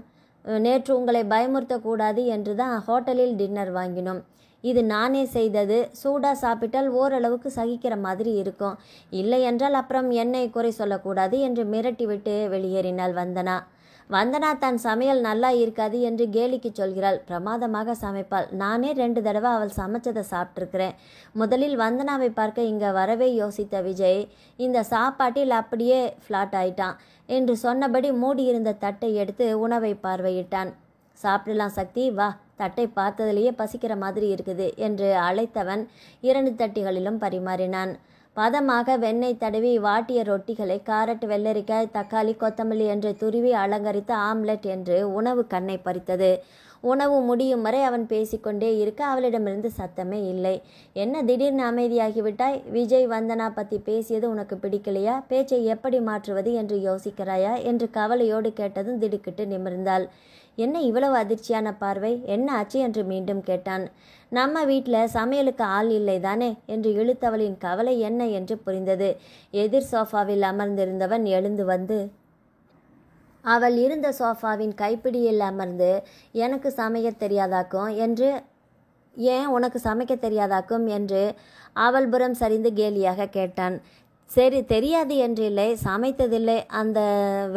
நேற்று உங்களை பயமுறுத்தக்கூடாது என்று தான் ஹோட்டலில் டின்னர் வாங்கினோம். இது நானே செய்தது. சூடாக சாப்பிட்டால் ஓரளவுக்கு சகிக்கிற மாதிரி இருக்கும். இல்லை என்றால் அப்புறம் என்னை குறை சொல்லக்கூடாது என்று மிரட்டிவிட்டு வெளியேறினாள் வந்தனா. வந்தனா தன் சமையல் நல்லா இருக்காது என்று கேலிக்கு சொல்கிறாள். பிரமாதமாக சமைப்பாள். நானே 2 தடவை அவள் சமைச்சதை சாப்பிட்ருக்கிறேன். முதலில் வந்தனாவை பார்க்க இங்கே வரவே யோசித்த விஜய் இந்த சாப்பாட்டில் அப்படியே ஃப்ளாட் ஆயிட்டான் என்று சொன்னபடி மூடியிருந்த தட்டை எடுத்து உணவை பார்வையிட்டான். சாப்பிடலாம் சக்தி, வா, தட்டை பார்த்ததிலேயே பசிக்கிற மாதிரி இருக்குது என்று அழைத்தவன் 2 தட்டிகளிலும் பரிமாறினான். பதமாக வெண்ணெய் தடவி வாட்டிய ரொட்டிகளை காரட், வெள்ளரிக்காய், தக்காளி, கொத்தமல்லி என்று துருவி அலங்கரித்த ஆம்லெட் என்று உணவு கண்ணை பறித்தது. உணவு முடியும் வரை அவன் பேசிக்கொண்டே இருக்க அவளிடமிருந்து சத்தமே இல்லை. என்ன திடீர்னு அமைதியாகிவிட்டாய்? விஜய் வந்தனா பற்றி பேசியது உனக்கு பிடிக்கலையா? பேச்சை எப்படி மாற்றுவது என்று யோசிக்கிறாயா என்று கவலையோடு கேட்டதும் திடுக்கிட்டு நிமிர்ந்தாள். என்ன இவ்வளவு அதிர்ச்சியான பார்வை? என்ன ஆச்சு என்று மீண்டும் கேட்டான். நம்ம வீட்டில் சமையலுக்கு ஆள் இல்லை தானே என்று இழுத்தவளின் கவலை என்ன என்று புரிந்தது. எதிர் சோஃபாவில் அமர்ந்திருந்தவன் எழுந்து வந்து அவள் இருந்த சோஃபாவின் கைப்பிடியில் அமர்ந்து, எனக்கு சமைக்க தெரியாதாக்கும் என்று, ஏன் உனக்கு சமைக்க தெரியாதாக்கும் என்று அவள் புறம் சரிந்து கேலியாக கேட்டான். சரி, தெரியாது என்றில்லை, சமைத்ததில்லை, அந்த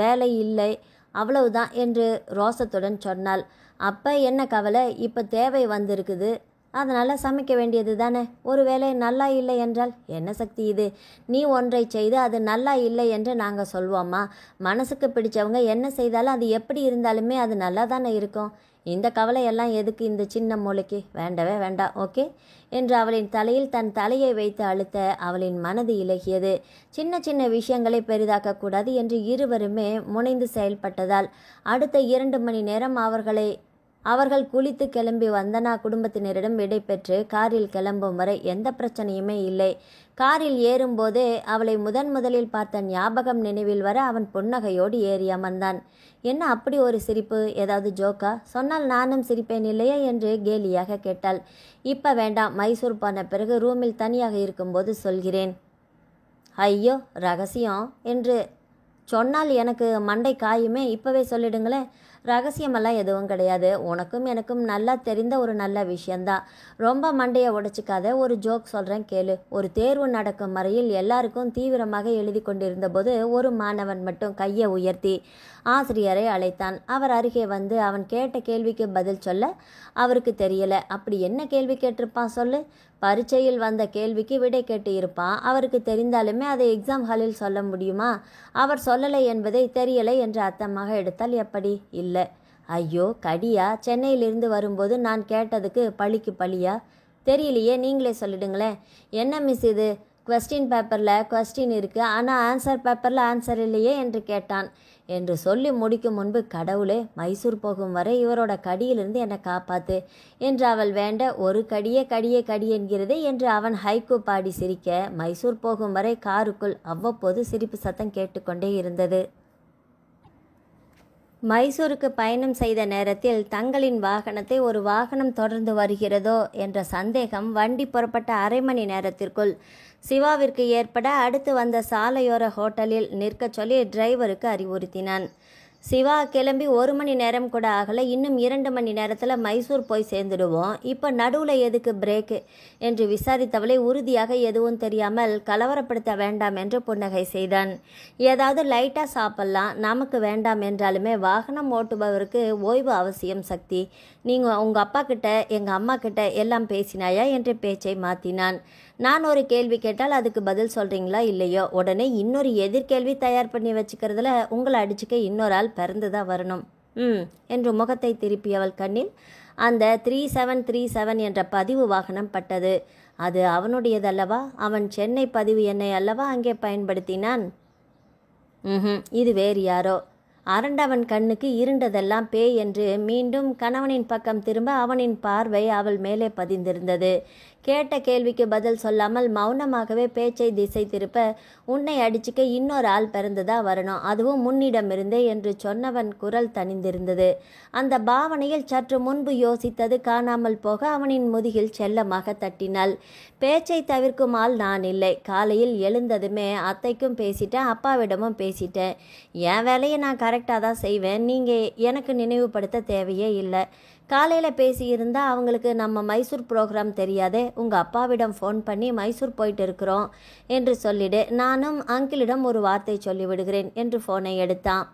வேலை இல்லை, அவ்வளவுதான் என்று ரோசத்துடன் சொன்னாள். அப்போ என்ன கவலை? இப்போ தேவை வந்திருக்குது, அதனால் சமைக்க வேண்டியது தானே. ஒருவேளை நல்லா இல்லை என்றால் என்ன சக்தி இது? நீ ஒன்றை செய்து அது நல்லா இல்லை என்று நாங்கள் சொல்வோமா? மனசுக்கு பிடிச்சவங்க என்ன செய்தாலும் அது எப்படி இருந்தாலுமே அது நல்லா தானே இருக்கும். இந்த கவலையெல்லாம் எதுக்கு இந்த சின்ன மூளைக்கு? வேண்டவே வேண்டாம். ஓகே என்று அவளின் தலையில் தன் தலையை வைத்து அழுத்த அவளின் மனது இலகியது. சின்ன சின்ன விஷயங்களை பெரிதாக்கக்கூடாது என்று இருவருமே முனைந்து செயல்பட்டதால் அடுத்த 2 மணி நேரம் அவர்கள் குளித்து கிளம்பி வந்தனா குடும்பத்தினரிடம் விடை பெற்று காரில் கிளம்பும் வரை எந்த பிரச்சனையுமே இல்லை. காரில் ஏறும்போதே அவளை முதலில் பார்த்த ஞாபகம் நினைவில் வர அவன் புன்னகையோடு ஏறி அமர்ந்தான். என்ன அப்படி ஒரு சிரிப்பு? ஏதாவது ஜோக்கா? சொன்னால் நானும் சிரிப்பேன் இல்லையா என்று கேலியாக கேட்டாள். இப்போ வேண்டாம், மைசூர் போன பிறகு ரூமில் தனியாக இருக்கும்போது சொல்கிறேன். ஐயோ, ரகசியம் என்று சொன்னால் எனக்கு மண்டை காயுமே. இப்போவே சொல்லிடுங்களேன். ரகசியமெல்லாம் எதுவும் கிடையாது. உனக்கும் எனக்கும் நல்லா தெரிந்த ஒரு நல்ல விஷயந்தான். ரொம்ப மண்டையை உடைச்சிக்காத. ஒரு ஜோக் சொல்கிறேன் கேளு. ஒரு தேர்வு நடக்கும் வரையில் எல்லாருக்கும் தீவிரமாக எழுதி கொண்டிருந்த போது ஒரு மாணவன் மட்டும் கையை உயர்த்தி ஆசிரியரை அழைத்தான். அவர் அருகே வந்து அவன் கேட்ட கேள்விக்கு பதில் சொல்ல அவருக்கு தெரியல. அப்படி என்ன கேள்வி கேட்டிருப்பான் சொல்லு? பரீட்சையில் வந்த கேள்விக்கு விடை கேட்டு இருப்பான். அவருக்கு தெரிந்தாலுமே அதை எக்ஸாம் ஹாலில் சொல்ல முடியுமா? அவர் சொல்லலை என்பதை தெரியலை என்று அர்த்தமாக எடுத்தால் எப்படி? இல்லை. ஐயோ, கடியா? சென்னையிலிருந்து வரும்போது நான் கேட்டதுக்கு பழிக்கு பழியா? தெரியலையே, நீங்களே சொல்லிடுங்களேன். என்ன மிஸ் இது? கொஸ்டின் பேப்பரில் கொஸ்டின் இருக்குது, ஆனால் ஆன்சர் பேப்பரில் ஆன்சர் இல்லையே என்று கேட்டான். என்று சொல்லி முடிக்கும் முன்பு, கடவுளே, மைசூர் போகும் வரை இவரோட கடியிலிருந்து என்னை காப்பாத்து என்று அவள் வேண்ட, ஒரு கடியே கடியே கடி என்கிறது என்று அவன் ஹைக்கூ பாடி சிரிக்க, மைசூர் போகும் வரை காருக்குள் அவ்வப்போது சிரிப்பு சத்தம் கேட்டுக்கொண்டே இருந்தது. மைசூருக்கு பயணம் செய்த நேரத்தில் தங்களின் வாகனத்தை ஒரு வாகனம் தொடர்ந்து வருகிறதோ என்ற சந்தேகம் வண்டி புறப்பட்ட அரை மணி நேரத்திற்குள் சிவாவிற்கு ஏற்பட அடுத்து வந்த சாலையோர ஹோட்டலில் நிற்க சொல்லி டிரைவருக்கு அறிவுறுத்தினான். சிவா கிளம்பி 1 மணி நேரம் கூட ஆகலை. இன்னும் 2 மணி நேரத்தில் மைசூர் போய் சேர்ந்துடுவோம். இப்போ நடுவில் எதுக்கு பிரேக்கு என்று விசாரித்தவளை உறுதியாக எதுவும் தெரியாமல் கலவரப்படுத்த வேண்டாம் என்று புன்னகை செய்தான். ஏதாவது லைட்டாக சாப்பிட்லாம், நமக்கு வேண்டாம் என்றாலுமே வாகனம் ஓட்டுபவருக்கு ஓய்வு அவசியம் சக்தி. நீங்கள் உங்கள் அப்பா கிட்ட எங்கள் அம்மா கிட்ட எல்லாம் பேசினாயா என்று பேச்சை மாற்றினான். நான் ஒரு கேள்வி கேட்டால் அதுக்கு பதில் சொல்கிறீங்களா இல்லையோ? உடனே இன்னொரு எதிர்கேள்வி தயார் பண்ணி வச்சுக்கிறதுல உங்களை அடிச்சுக்க இன்னொரு ஆள் பிறந்து தான் வரணும். என்று முகத்தை திருப்பியவள் கண்ணில் அந்த 3737 என்ற பதிவு வாகனம் பட்டது. அது அவனுடையதல்லவா? அவன் சென்னை பதிவு எண்ணை அல்லவா அங்கே பயன்படுத்தினான். இது வேறு யாரோ. அரண்டவன் கண்ணுக்கு இருண்டதெல்லாம் பேய் என்று மீண்டும் கணவனின் பக்கம் திரும்ப அவனின் பார்வை அவள் மேலே பதிந்திருந்தது. கேட்ட கேள்விக்கு பதில் சொல்லாமல் மௌனமாகவே பேச்சை திசை திருப்ப, உன்னை அடிச்சுக்க இன்னொரு ஆள் பிறந்துதா வரணும், அதுவும் முன்னிடமிருந்தே என்று சொன்னவன் குரல் தணிந்திருந்தது. அந்த பாவனையில் சற்று முன்பு யோசித்தது காணாமல் போக அவனின் முதுகில் செல்லமாக தட்டினாள். பேச்சை தவிர்க்கும் ஆள் நான் இல்லை. காலையில் எழுந்ததுமே அத்தைக்கும் பேசிட்டேன், அப்பாவிடமும் பேசிட்டேன். என் வேலையை நான் கரெக்டாக தான் செய்வேன். நீங்கள் எனக்கு நினைவுபடுத்த தேவையே இல்லை. காலையில் பேசியிருந்தா அவங்களுக்கு நம்ம மைசூர் ப்ரோக்ராம் தெரியாதே. உங்கள் அப்பாவிடம் ஃபோன் பண்ணி மைசூர் போயிட்டு இருக்கிறோம் என்று சொல்லிடு. நானும் அங்கிளிடம் ஒரு வார்த்தை சொல்லிவிடுகிறேன் என்று ஃபோனை எடுத்தான்.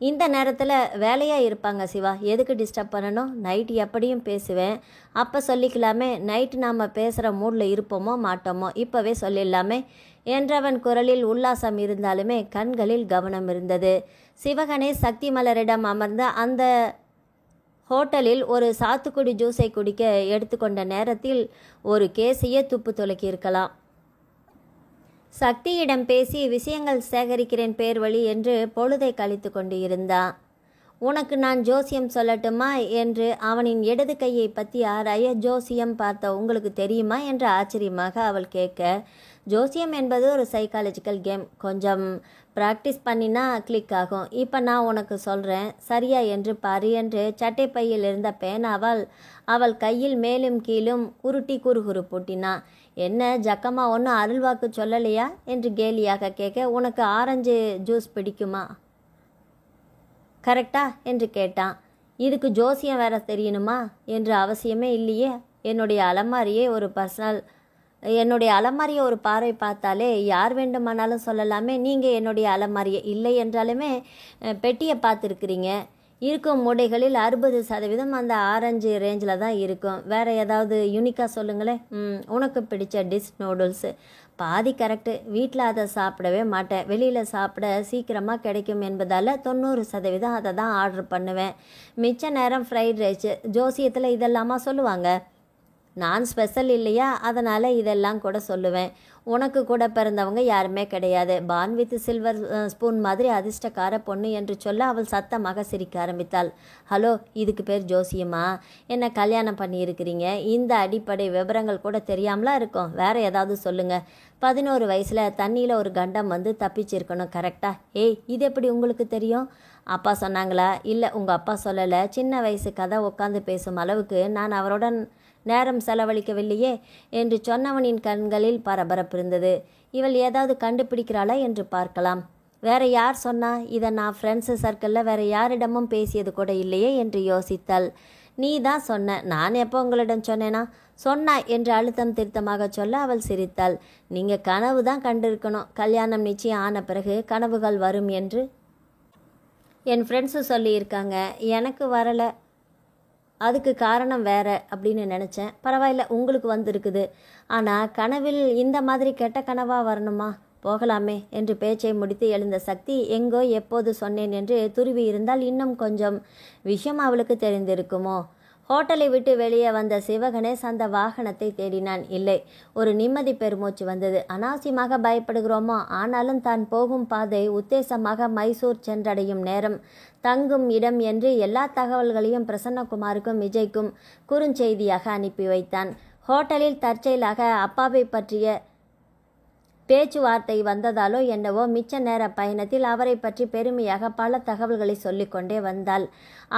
இந்த நேரத்தில் வேலையாக இருப்பாங்க சிவா, எதுக்கு டிஸ்டர்ப் பண்ணணும்? நைட்டு எப்படியும் பேசுவேன், அப்போ சொல்லிக்கலாமே. நைட்டு நாம் பேசுகிற மூடில் இருப்போமோ மாட்டோமோ, இப்போவே சொல்லிடலாமே என்றவன் குரலில் உல்லாசம் இருந்தாலுமே கண்களில் கவனம் இருந்தது. சிவகணேஷ் சக்தி மலரிடம் அமர்ந்த அந்த ஹோட்டலில் ஒரு சாத்துக்குடி ஜூஸை குடிக்க எடுத்துக்கொண்ட நேரத்தில் ஒரு கேஸையே துப்பு துலக்கியிருக்கலாம். சக்தியிடம் பேசி விஷயங்கள் சேகரிக்கிறேன் பேர் வழி என்று பொழுதை கழித்து கொண்டு இருந்தான். உனக்கு நான் ஜோசியம் சொல்லட்டுமா என்று அவனின் இடது கையை பற்றி ஆராய, ஜோசியம் பார்த்த உங்களுக்கு தெரியுமா என்று ஆச்சரியமாக அவள் கேட்க, ஜோசியம் என்பது ஒரு சைக்காலஜிக்கல் கேம், கொஞ்சம் ப்ராக்டிஸ் பண்ணினா கிளிக் ஆகும். இப்போ நான் உனக்கு சொல்கிறேன், சரியா என்று பாரு என்று சட்டை பையில் இருந்த பேனாவால் அவள் கையில் மேலும் கீழும் உருட்டி குறுகுறு பூட்டினான். என்ன ஜக்கமா, ஒன்றும் அருள்வாக்கு சொல்லலையா என்று கேலியாக கேட்க, உனக்கு ஆரஞ்சு ஜூஸ் பிடிக்குமா கரெக்டா என்று கேட்டான். இதுக்கு ஜோசியம் வேற தெரியணுமா என்று அவசியமே இல்லையே. என்னுடைய அலமாரியை ஒரு பார்வை பார்த்தாலே யார் வேண்டுமானாலும் சொல்லலாமே. நீங்கள் என்னுடைய அலமாரியை இல்லை என்றாலுமே பெட்டியை பார்த்துருக்குறீங்க. இருக்கும் மூடைகளில் 60% அந்த ஆரஞ்சு ரேஞ்சில் தான் இருக்கும். வேறு ஏதாவது யூனிக்காக சொல்லுங்களேன். உனக்கு பிடிச்ச டிஷ் நூடுல்ஸு, பாதி கரெக்டு. வீட்டில் அதை சாப்பிடவே மாட்டேன், வெளியில் சாப்பிட சீக்கிரமாக கிடைக்கும் என்பதால் 90% அதை தான் ஆர்டர் பண்ணுவேன். மிச்ச நேரம் ஃப்ரைட் ரைஸு. ஜோசியத்தில் இதெல்லாமா சொல்லுவாங்க? நான் ஸ்பெஷல் இல்லையா, அதனால் இதெல்லாம் கூட சொல்லுவேன். உனக்கு கூட பிறந்தவங்க யாருமே கிடையாது. பான் வித் சில்வர் ஸ்பூன் மாதிரி அதிர்ஷ்டக்கார பொண்ணு என்று சொல்ல அவள் சத்தமாக சிரிக்க ஆரம்பித்தாள். ஹலோ, இதுக்கு பேர் ஜோசியமா? என்ன கல்யாணம் பண்ணியிருக்கிறீங்க? இந்த அடிப்படை விவரங்கள் கூட தெரியாமலாம் இருக்கும். வேறு ஏதாவது சொல்லுங்கள். 11 வயசில் தண்ணியில் ஒரு கண்டம் வந்து தப்பிச்சிருக்கணும் கரெக்டா? ஏய், இது எப்படி உங்களுக்கு தெரியும்? அப்பா சொன்னாங்களா? இல்லை, உங்கள் அப்பா சொல்லலை. சின்ன வயசு கதை உட்காந்து பேசும் அளவுக்கு நான் அவருடன் நேரம் செலவழிக்கவில்லையே என்று சொன்னவனின் கண்களில் பரபரப்பு இருந்தது. இவள் ஏதாவது கண்டுபிடிக்கிறாளா என்று பார்க்கலாம். வேற யார் சொன்னா? இதை நான் ஃப்ரெண்ட்ஸு சர்க்கிளில் வேற யாரிடமும் பேசியது கூட இல்லையே என்று யோசித்தாள். நீ தான் சொன்ன. நான் எப்போ உங்களிடம் சொன்னேனா? சொன்னா என்று அழுத்தம் திருத்தமாக சொல்ல அவள் சிரித்தாள். நீங்கள் கனவு தான் கண்டிருக்கணும். கல்யாணம் நிச்சயம் ஆன பிறகு கனவுகள் வரும் என்று என் ஃப்ரெண்ட்ஸு சொல்லியிருக்காங்க. எனக்கு வரலை. அதுக்கு காரணம் வேற அப்படின்னு நினச்சேன். பரவாயில்ல, உங்களுக்கு வந்திருக்குது. ஆனால் கனவில் இந்த மாதிரி கெட்ட கனவாக வரணுமா? போகலாமே என்று பேச்சை முடித்து எழுந்த சக்தி, எங்கோ எப்போது சொன்னேன் என்று துருவி இருந்தால் இன்னும் கொஞ்சம் விஷயம் அவளுக்கு தெரிந்திருக்குமோ. ஹோட்டலை விட்டு வெளியே வந்த சிவகணேஷ் அந்த வாகனத்தை தேடினான். இல்லை, ஒரு நிம்மதி பெருமூச்சு வந்தது. அனாவசியமாக பயப்படுகிறோமோ, ஆனாலும் தான் போகும் பாதை உத்தேசமாக மைசூர் சென்றடையும் நேரம், தங்கும் இடம் என்று எல்லா தகவல்களையும் பிரசன்னகுமாருக்கும் விஜய்க்கும் குறுஞ்செய்தியாக அனுப்பி வைத்தான். ஹோட்டலில் தற்செயலாக அப்பாவை பற்றிய பேச்சுவார்த்தை வந்ததாலோ என்னவோ மிச்ச நேர பயணத்தில் அவரை பற்றி பெருமையாக பல தகவல்களை சொல்லிக்கொண்டே வந்தாள்.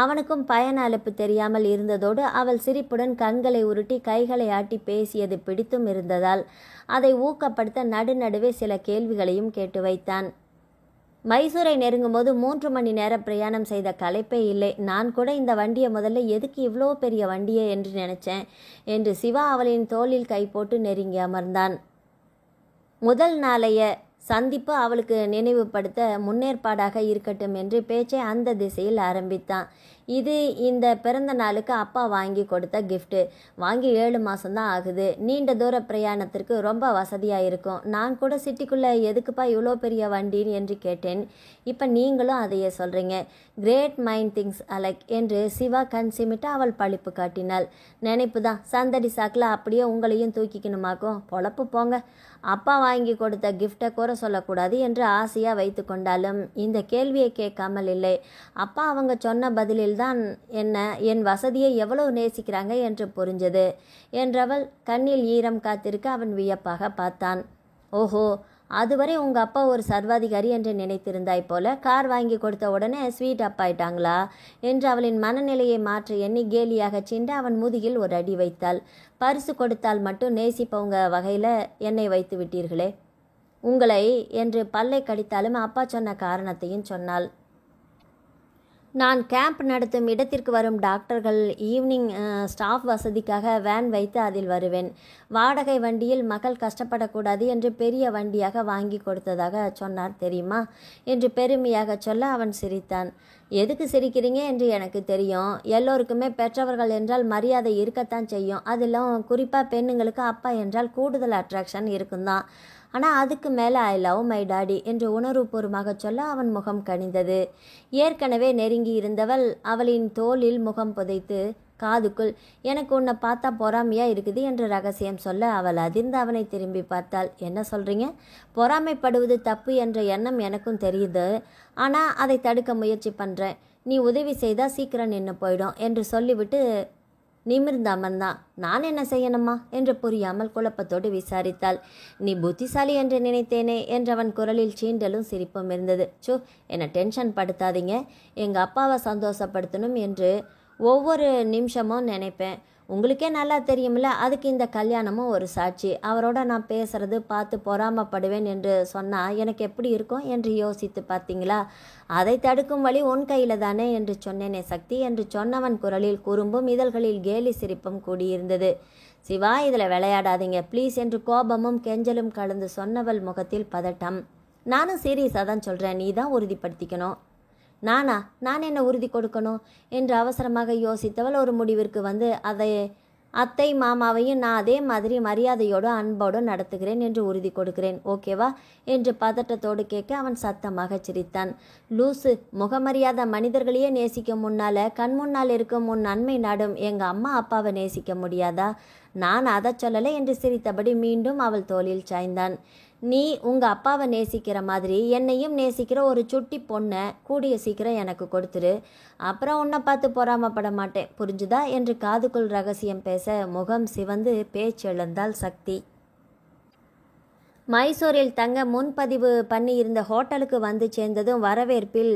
அவனுக்கும் பயண அலுப்பு தெரியாமல் இருந்ததோடு அவள் சிரிப்புடன் கண்களை உருட்டி கைகளை ஆட்டி பேசியது பிடித்தும் இருந்ததால் அதை ஊக்கப்படுத்த நடுநடுவே சில கேள்விகளையும் கேட்டு வைத்தான். மைசூரை நெருங்கும்போது 3 மணி நேர பிரயாணம் செய்த களைப்பே இல்லை. நான் கூட இந்த வண்டியை முதல்ல எதுக்கு இவ்வளோ பெரிய வண்டியை என்று நினைச்சேன் என்று சிவா அவளின் தோளில் கை போட்டு நெருங்கி அமர்ந்தான். முதல் நாளைய சந்திப்பு அவளுக்கு நினைவுபடுத்த முன்னேற்பாடாக இருக்கட்டும் என்று பேச்சை அந்த திசையில் ஆரம்பித்தான். இது இந்த பிறந்த நாளுக்கு அப்பா வாங்கி கொடுத்த கிஃப்ட்டு. வாங்கி 7 மாதம்தான் ஆகுது. நீண்ட தூர பிரயாணத்திற்கு ரொம்ப வசதியாக இருக்கும். நான் கூட சிட்டிக்குள்ளே எதுக்குப்பா இவ்வளோ பெரிய வண்டின்னு என்று கேட்டேன். இப்போ நீங்களும் அதையே சொல்கிறீங்க. கிரேட் மைண்ட் திங்ஸ் அலைக் என்று சிவா கண் சிமிட்ட அவள் பழிப்பு காட்டினாள். நினைப்பு தான். சந்தடி சாக்கில் அப்படியே உங்களையும் தூக்கிக்கணுமாக்கும். பொழப்பு போங்க. அப்பா வாங்கி கொடுத்த கிஃப்டை குறை சொல்லக்கூடாது என்று ஆசையாக வைத்து கொண்டாலும் இந்த கேள்வியை கேட்காமல் இல்லை. அப்பா அவங்க சொன்ன பதிலில்தான் என் வசதியை எவ்வளவு நேசிக்கிறாங்க என்று புரிஞ்சது என்றவள் கண்ணில் ஈரம் காத்திருக்க அவன் வியப்பாக பார்த்தான். ஓஹோ, அதுவரை உங்கள் அப்பா ஒரு சர்வாதிகாரி என்று நினைத்திருந்தாய் போல, கார் வாங்கி கொடுத்த உடனே ஸ்வீட் அப்பாயிட்டாங்களா என்று அவளின் மனநிலையை மாற்ற எண்ணி கேலியாக சீண்ட அவன் முதுகில் ஒரு அடி வைத்தாள். பரிசு கொடுத்தால் மட்டும் நேசிப்பவங்க வகையில் என்னை வைத்து விட்டீர்களே உங்களை என்று பல்லை கடித்தாலும் அப்பா சொன்ன காரணத்தையும் சொன்னாள். நான் கேம்ப் நடத்தும் இடத்திற்கு வரும் டாக்டர்கள் ஈவினிங் ஸ்டாஃப் வசதிக்காக வேன் வைத்து அதில் வருவேன். வாடகை வண்டியில் மகள் கஷ்டப்படக்கூடாது என்று பெரிய வண்டியாக வாங்கி கொடுத்ததாக சொன்னார் தெரியுமா என்று பெருமையாக சொல்ல அவன் சிரித்தான். எதுக்கு சிரிக்கிறீங்க என்று எனக்கு தெரியும். எல்லோருக்குமே பெற்றவர்கள் என்றால் மரியாதை இருக்கத்தான் செய்யும். அதிலும் குறிப்பாக பெண்ணுங்களுக்கு அப்பா என்றால் கூடுதல் அட்ராக்ஷன் இருக்குந்தான். ஆனால் அதுக்கு மேலே ஐ லவ் மை டாடி என்று உணர்வுபூர்வமாக சொல்ல அவன் முகம் கனிந்தது. ஏற்கனவே நெருங்கி இருந்தவள் அவளின் தோளில் முகம் புதைத்து காதுக்குள் எனக்கு உன்னை பார்த்தா பொறாமையாக இருக்குது என்று ரகசியம் சொல்ல அவள் அதிர்ந்து அவனை திரும்பி பார்த்தாள். என்ன சொல்கிறீங்க? பொறாமைப்படுவது தப்பு என்ற எண்ணம் எனக்கும் தெரியுது, ஆனால் அதை தடுக்க முயற்சி பண்ணுறேன். நீ உதவி செய்தால் சீக்கிரம் நின்று போயிடும் என்று சொல்லிவிட்டு நிமிர்ந்து அமர்ந்தான். நான் என்ன செய்யணுமா என்று புரியாமல் குழப்பத்தோடு விசாரித்தாள். நீ புத்திசாலி என்று நினைத்தேனே என்றவன் குரலில் சீண்டலும் சிரிப்பும் இருந்தது. என்னை டென்ஷன் படுத்தாதீங்க. எங்கள் அப்பாவை சந்தோஷப்படுத்தணும் என்று ஒவ்வொரு நிமிஷமும் நினைப்பேன். உங்களுக்கே நல்லா தெரியுமில்ல, அதுக்கு இந்த கல்யாணமும் ஒரு சாட்சி. அவரோட நான் பேசுறது பார்த்து பொறாமப்படுவேன் என்று சொன்னால் எனக்கு எப்படி இருக்கும் என்று யோசித்து பார்த்தீங்களா? அதை தடுக்கும் வழி உன் கையில் தானே என்று சொன்னேனே சக்தி என்று சொன்னவன் குரலில் குறும்பும் இதழ்களில் கேலி சிரிப்பும் கூடியிருந்தது. சிவா, இதில் விளையாடாதீங்க ப்ளீஸ் என்று கோபமும் கெஞ்சலும் கலந்து சொன்னவள் முகத்தில் பதட்டம். நானும் சீரியஸாக தான் சொல்கிறேன், நீ தான் உறுதிப்படுத்திக்கணும். நான் என்ன உறுதி கொடுக்கணும் என்று அவசரமாக யோசித்தவள் ஒரு முடிவிற்கு வந்து அத்தை மாமாவையும் நான் அதே மாதிரி மரியாதையோடு அன்போடு நடத்துகிறேன் என்று உறுதி கொடுக்கிறேன், ஓகேவா என்று பதட்டத்தோடு கேட்க அவன் சத்தமாக சிரித்தான். லூசு, முகமரியாதை மனிதர்களையே நேசிக்க முன்னால் கண் முன்னால் இருக்கும் உன் நன்மை நாடும் எங்கள் அம்மா அப்பாவை நேசிக்க முடியாதா? நான் அதை சொல்லலை என்று சிரித்தபடி மீண்டும் அவள் தோளில் சாய்ந்தான். நீ உங்கள் அப்பாவை நேசிக்கிற மாதிரி என்னையும் நேசிக்கிற ஒரு சுட்டி பொண்ணை கூடிய சீக்கிரம் எனக்கு கொடுத்துரு. அப்புறம் உன்னை பார்த்து பொறாமப்பட மாட்டேன், புரிஞ்சுதா என்று காதுக்குள் ரகசியம் பேச முகம் சிவந்து பேச்செழுந்தாள் சக்தி. மைசூரில் தங்க முன்பதிவு பண்ணி இருந்த ஹோட்டலுக்கு வந்து சேர்ந்ததும் வரவேற்பில்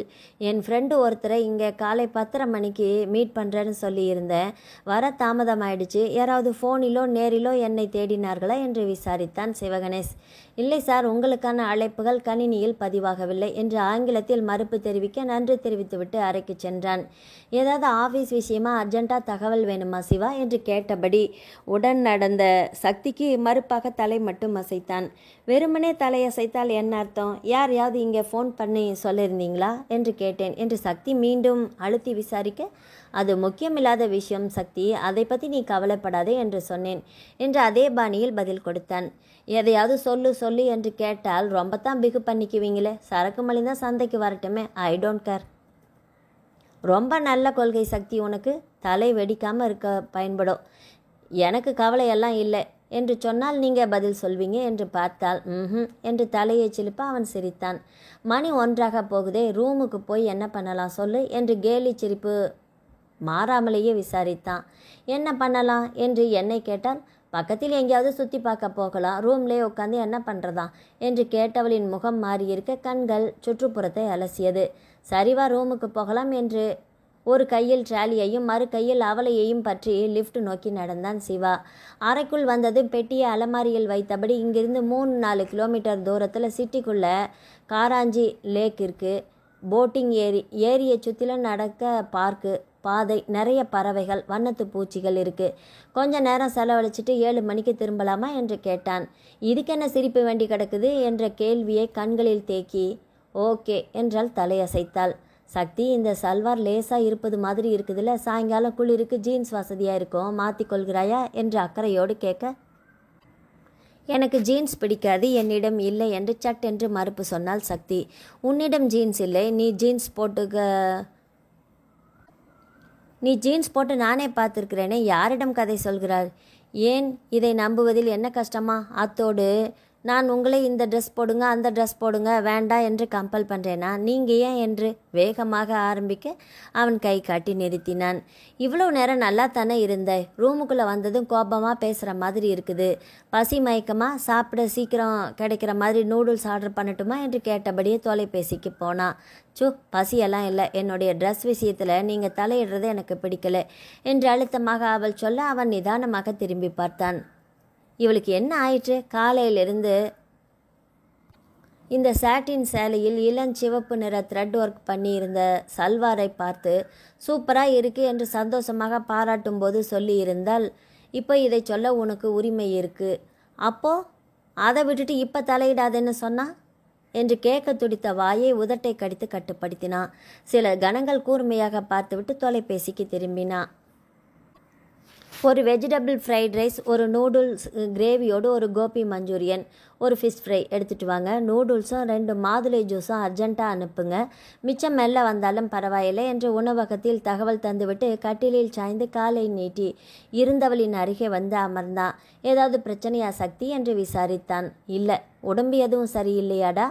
என் ஃப்ரெண்டு ஒருத்தரை இங்கே காலை 10:30 மணிக்கு மீட் பண்ணுறேன்னு சொல்லியிருந்தேன். வர தாமதமாயிடுச்சு. யாராவது ஃபோனிலோ நேரிலோ என்னை தேடினார்களா என்று விசாரித்தான் சிவகணேஷ். இல்லை சார், உங்களுக்கான அழைப்புகள் கணினியில் பதிவாகவில்லை என்று ஆங்கிலத்தில் மறுப்பு தெரிவிக்க நன்றி தெரிவித்துவிட்டு அறைக்கு சென்றான். ஏதாவது ஆஃபீஸ் விஷயமா அர்ஜென்ட்டாக தகவல் வேணுமா சிவா என்று கேட்டபடி உடன் நடந்த சக்திக்கு மறுப்பாக தலை மட்டும் அசைத்தான். வெறுமனே தலையசைத்தால் என்ன அர்த்தம்? யாரையாவது இங்கே ஃபோன் பண்ணி சொல்லியிருந்தீங்களா என்று கேட்டேன் என்று சக்தி மீண்டும் அழுத்தி விசாரிக்க, அது முக்கியமில்லாத விஷயம் சக்தி, அதை பற்றி நீ கவலைப்படாதே என்று சொன்னேன் என்று அதே பாணியில் பதில் கொடுத்தான். எதையாவது சொல்லு என்று கேட்டால் ரொம்ப தான் பிகு பண்ணிக்குவீங்களே. சரக்கு மலிந்தான் சந்தைக்கு வரட்டுமே, ஐ டோன்ட் கேர். ரொம்ப நல்ல கொள்கை சக்தி, உனக்கு தலை வெடிக்காமல் இருக்க பயன்படும். எனக்கு கவலையெல்லாம் இல்லை என்று சொன்னால் நீங்கள் பதில் சொல்வீங்க என்று பார்த்தால் என்று தலையை சிலுப்ப அவன் சிரித்தான். மணி 1 போகுதே, ரூமுக்கு போய் என்ன பண்ணலாம் சொல்லு என்று கேலி சிரிப்பு மாறாமலேயே விசாரித்தான். என்ன பண்ணலாம் என்று என்னை கேட்டால், பக்கத்தில் எங்கேயாவது சுற்றி பார்க்க போகலாம், ரூம்லேயே உட்காந்து என்ன பண்ணுறதா என்று கேட்டவளின் முகம் மாறியிருக்க கண்கள் சுற்றுப்புறத்தை அலசியது. சரிவா ரூமுக்கு போகலாம் என்று ஒரு கையில் ட்ராலியையும் மறு கையில் அவளையையும் பற்றி லிஃப்ட் நோக்கி நடந்தான் சிவா. அறைக்குள் வந்தது பெட்டியை அலமாரியில் வைத்தபடி இங்கிருந்து 3-4 கிலோமீட்டர் தூரத்தில் சிட்டிக்குள்ளே காராஞ்சி லேக் இருக்குது. போட்டிங் ஏரியை சுற்றிலும் நடக்க பார்க்கு, பாதை, நிறைய பறவைகள், வண்ணத்து பூச்சிகள் இருக்குது. கொஞ்ச நேரம் செலவழிச்சிட்டு 7 மணிக்கு திரும்பலாமா என்று கேட்டான். இதுக்கென்ன சிரிப்பு வேண்டி கிடக்குது என்ற கேள்வியை கண்களில் தேக்கி ஓகே என்றால் தலையசைத்தாள். சக்தி, இந்த சல்வார் லேசாக இருப்பது மாதிரி இருக்குதுல்ல, சாயங்காலம் குளிருக்கு ஜீன்ஸ் வசதியாக இருக்கும், மாற்றிக்கொள்கிறாயா என்று அக்கறையோடு கேட்க, எனக்கு ஜீன்ஸ் பிடிக்காது, என்னிடம் இல்லை என்று சட்டென்று மறுப்பு சொன்னாள் சக்தி. உன்னிடம் ஜீன்ஸ் இல்லை, நீ ஜீன்ஸ் போட்டு நானே பார்த்துருக்கிறேனே, யாரிடம் கதை சொல்கிறார்? ஏன், இதை நம்புவதில் என்ன கஷ்டமா? அத்தோடு நான் உங்களை இந்த ட்ரெஸ் போடுங்க அந்த ட்ரெஸ் போடுங்க வேண்டாம் என்று கம்பல் பண்ணுறேனா? நீங்கள் ஏன் என்று வேகமாக ஆரம்பிக்க அவன் கை காட்டி நிறுத்தினான். இவ்வளோ நேரம் நல்லா தானே இருந்த, ரூமுக்குள்ளே வந்ததும் கோபமாக பேசுகிற மாதிரி இருக்குது. பசி மயக்கமாக சாப்பிட சீக்கிரம் கிடைக்கிற மாதிரி நூடுல்ஸ் ஆர்டர் பண்ணட்டுமா என்று கேட்டபடியே தொலைபேசிக்கு போனான். பசியெல்லாம் இல்லை, என்னுடைய ட்ரெஸ் விஷயத்தில் நீங்கள் தலையிடுறது எனக்கு பிடிக்கல என்று அழுத்தமாக அவள் சொல்ல அவன் நிதானமாக திரும்பி பார்த்தான். இவளுக்கு என்ன ஆயிற்று? காலையிலிருந்து இந்த சாட்டின் சேலையில் இளஞ்சிவப்பு நிற த்ரெட் ஒர்க் பண்ணியிருந்த சல்வாரை பார்த்து சூப்பராக இருக்குது என்று சந்தோஷமாக பாராட்டும் போது சொல்லியிருந்தால், இப்போ இதை சொல்ல உனக்கு உரிமை இருக்குது. அப்போது அதை விட்டுட்டு இப்போ தலையிடாதேன்னு சொன்னா என்று கேட்க துடித்த வாயை உதட்டை கடித்து கட்டுப்படுத்தினான். சில கணங்கள் கூர்மையாக பார்த்துவிட்டு தொலைபேசிக்கு திரும்பினான். ஒரு வெஜிடபிள் ஃப்ரைட் ரைஸ், ஒரு நூடுல்ஸ் கிரேவியோடு ஒரு கோபி மஞ்சூரியன், ஒரு ஃபிஷ் ஃப்ரை எடுத்துகிட்டு வாங்க. நூடுல்ஸும் 2 மாதுளை ஜூஸும் அர்ஜென்ட்டாக அனுப்புங்க. மிச்சம் மெல்ல வந்தாலும் பரவாயில்லை என்று உணவகத்தில் தகவல் தந்துவிட்டு கட்டிலில் சாய்ந்து காலை நீட்டி இருந்தவளின் அருகே வந்து அமர்ந்தான். ஏதாவது பிரச்சனையா சக்தி என்று விசாரித்தான். இல்லை, உடம்பு எதுவும் சரியில்லையாடா?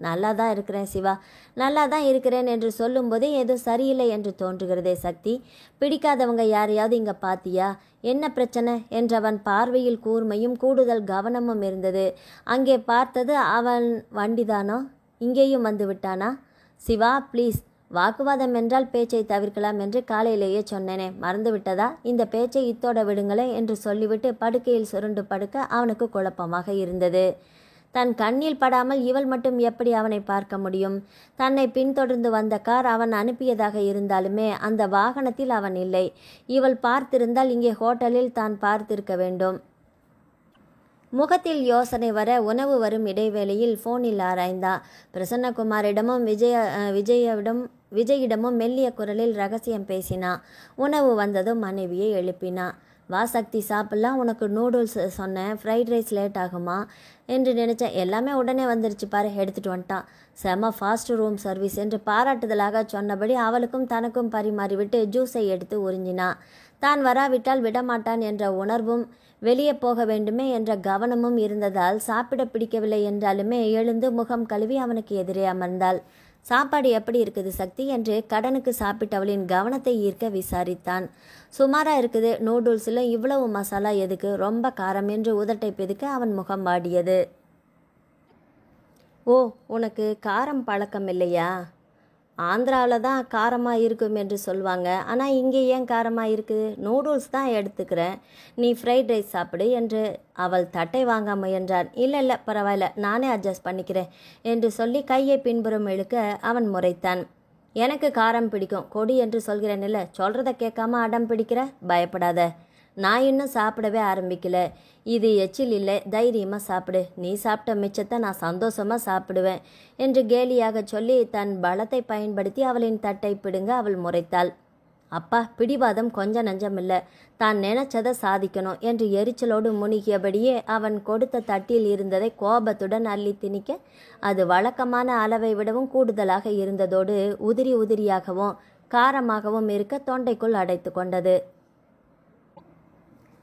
நல்லா தான் இருக்கிறேன் சிவா, நல்லா தான் இருக்கிறேன் என்று சொல்லும்போதே ஏதோ சரியில்லை என்று தோன்றுகிறதே சக்தி. பிடிக்காதவங்க யாரையாவது இங்கே பார்த்தியா? என்ன பிரச்சனை என்றவன் பார்வையில் கூர்மையும் கூடுதல் கவனமும் இருந்தது. அங்கே பார்த்தது அவன் வண்டிதானோ? இங்கேயும் வந்து விட்டானா? சிவா ப்ளீஸ், வாக்குவாதம் என்றால் பேச்சை தவிர்க்கலாம் என்று காலையிலேயே சொன்னேனே, மறந்து விட்டதா? இந்த பேச்சை இத்தோட விடுங்களே என்று சொல்லிவிட்டு படுக்கையில் சுருண்டு படுக்க அவனுக்கு குழப்பமாக இருந்தது. தன் கண்ணில் படாமல் இவள் மட்டும் எப்படி அவனை பார்க்க முடியும்? தன்னை பின்தொடர்ந்து வந்த கார் அவன் அனுப்பியதாக இருந்தாலுமே அந்த வாகனத்தில் அவன் இல்லை. இவள் பார்த்திருந்தால் இங்கே ஹோட்டலில் தான் பார்த்திருக்க வேண்டும். முகத்தில் யோசனை வர உணவு வரும் இடைவேளையில் ஃபோனில் ஆராய்ந்தா. பிரசன்னகுமாரிடமும் விஜயிடமும் மெல்லிய குரலில் ரகசியம் பேசினா. உணவு வந்ததும் மனைவியை எழுப்பினா. வா சக்தி, சாப்பிட்லாம். உனக்கு நூடுல்ஸ் சொன்னேன், ஃப்ரைட் ரைஸ் லேட் ஆகுமா என்று நினச்சேன். எல்லாமே உடனே வந்துருச்சு பாரு, எடுத்துகிட்டு வந்துட்டான். செம ஃபாஸ்ட் ரூம் சர்வீஸ் என்று பாராட்டுதலாக சொன்னபடி அவளுக்கும் தனக்கும் பரிமாறிவிட்டு ஜூஸை எடுத்து உறிஞ்சினா. தான் வராவிட்டால் விடமாட்டான் என்ற உணர்வும் வெளியே போக வேண்டுமே என்ற கவனமும் இருந்ததால் சாப்பிட பிடிக்கவில்லை என்றாலுமே எழுந்து முகம் கழுவி அவனுக்கு எதிரே அமர்ந்தாள். சாப்பாடு எப்படி இருக்குது சக்தி என்று கடனுக்கு சாப்பிட்டவளின் கவனத்தை ஈர்க்க விசாரித்தான். சுமாராக இருக்குது. நூடுல்ஸில் இவ்வளவு மசாலா எதுக்கு? ரொம்ப காரம் என்று உதட்டை பிதுக்க அவன் முகம் வாடியது. ஓ, உனக்கு காரம் பழக்கம் இல்லையா? ஆந்திராவில் தான் காரமாக இருக்கும் என்று சொல்லுவாங்க, ஆனால் இங்கே ஏன் காரமாக இருக்குது? நூடுல்ஸ் தான் எடுத்துக்கிறேன், நீ ஃப்ரைட் ரைஸ் சாப்பிடு என்று அவள் தட்டை வாங்க முயன்றான். இல்லை பரவாயில்ல, நானே அட்ஜஸ்ட் பண்ணிக்கிறேன் என்று சொல்லி கையை பின்புறம் இழுக்க அவன் முறைத்தான். எனக்கு காரம் பிடிக்கும், கொடி என்று சொல்கிறேன் இல்லை, சொல்கிறத கேட்காம அடம் பிடிக்கிற? பயப்படாத, நான் இன்னும் சாப்பிடவே ஆரம்பிக்கல. இது எச்சில் இல்லை, தைரியமாக சாப்பிடு. நீ சாப்பிட்ட மிச்சத்தை நான் சந்தோஷமாக சாப்பிடுவேன் என்று கேலியாக சொல்லி தன் பலத்தை பயன்படுத்தி அவளின் தட்டை பிடுங்க அவள் முறைத்தாள். அப்பா, பிடிவாதம் கொஞ்சம் நஞ்சம் இல்லை, தான் நினைச்சதை சாதிக்கணும் என்று எரிச்சலோடு முனிகியபடியே அவன் கொடுத்த தட்டில் இருந்ததை கோபத்துடன் அள்ளி திணிக்க அது வழக்கமான அளவை விடவும் கூடுதலாக இருந்ததோடு உதிரி உதிரியாகவும் காரமாகவும் இருக்க தொண்டைக்குள் அடைத்து கொண்டது.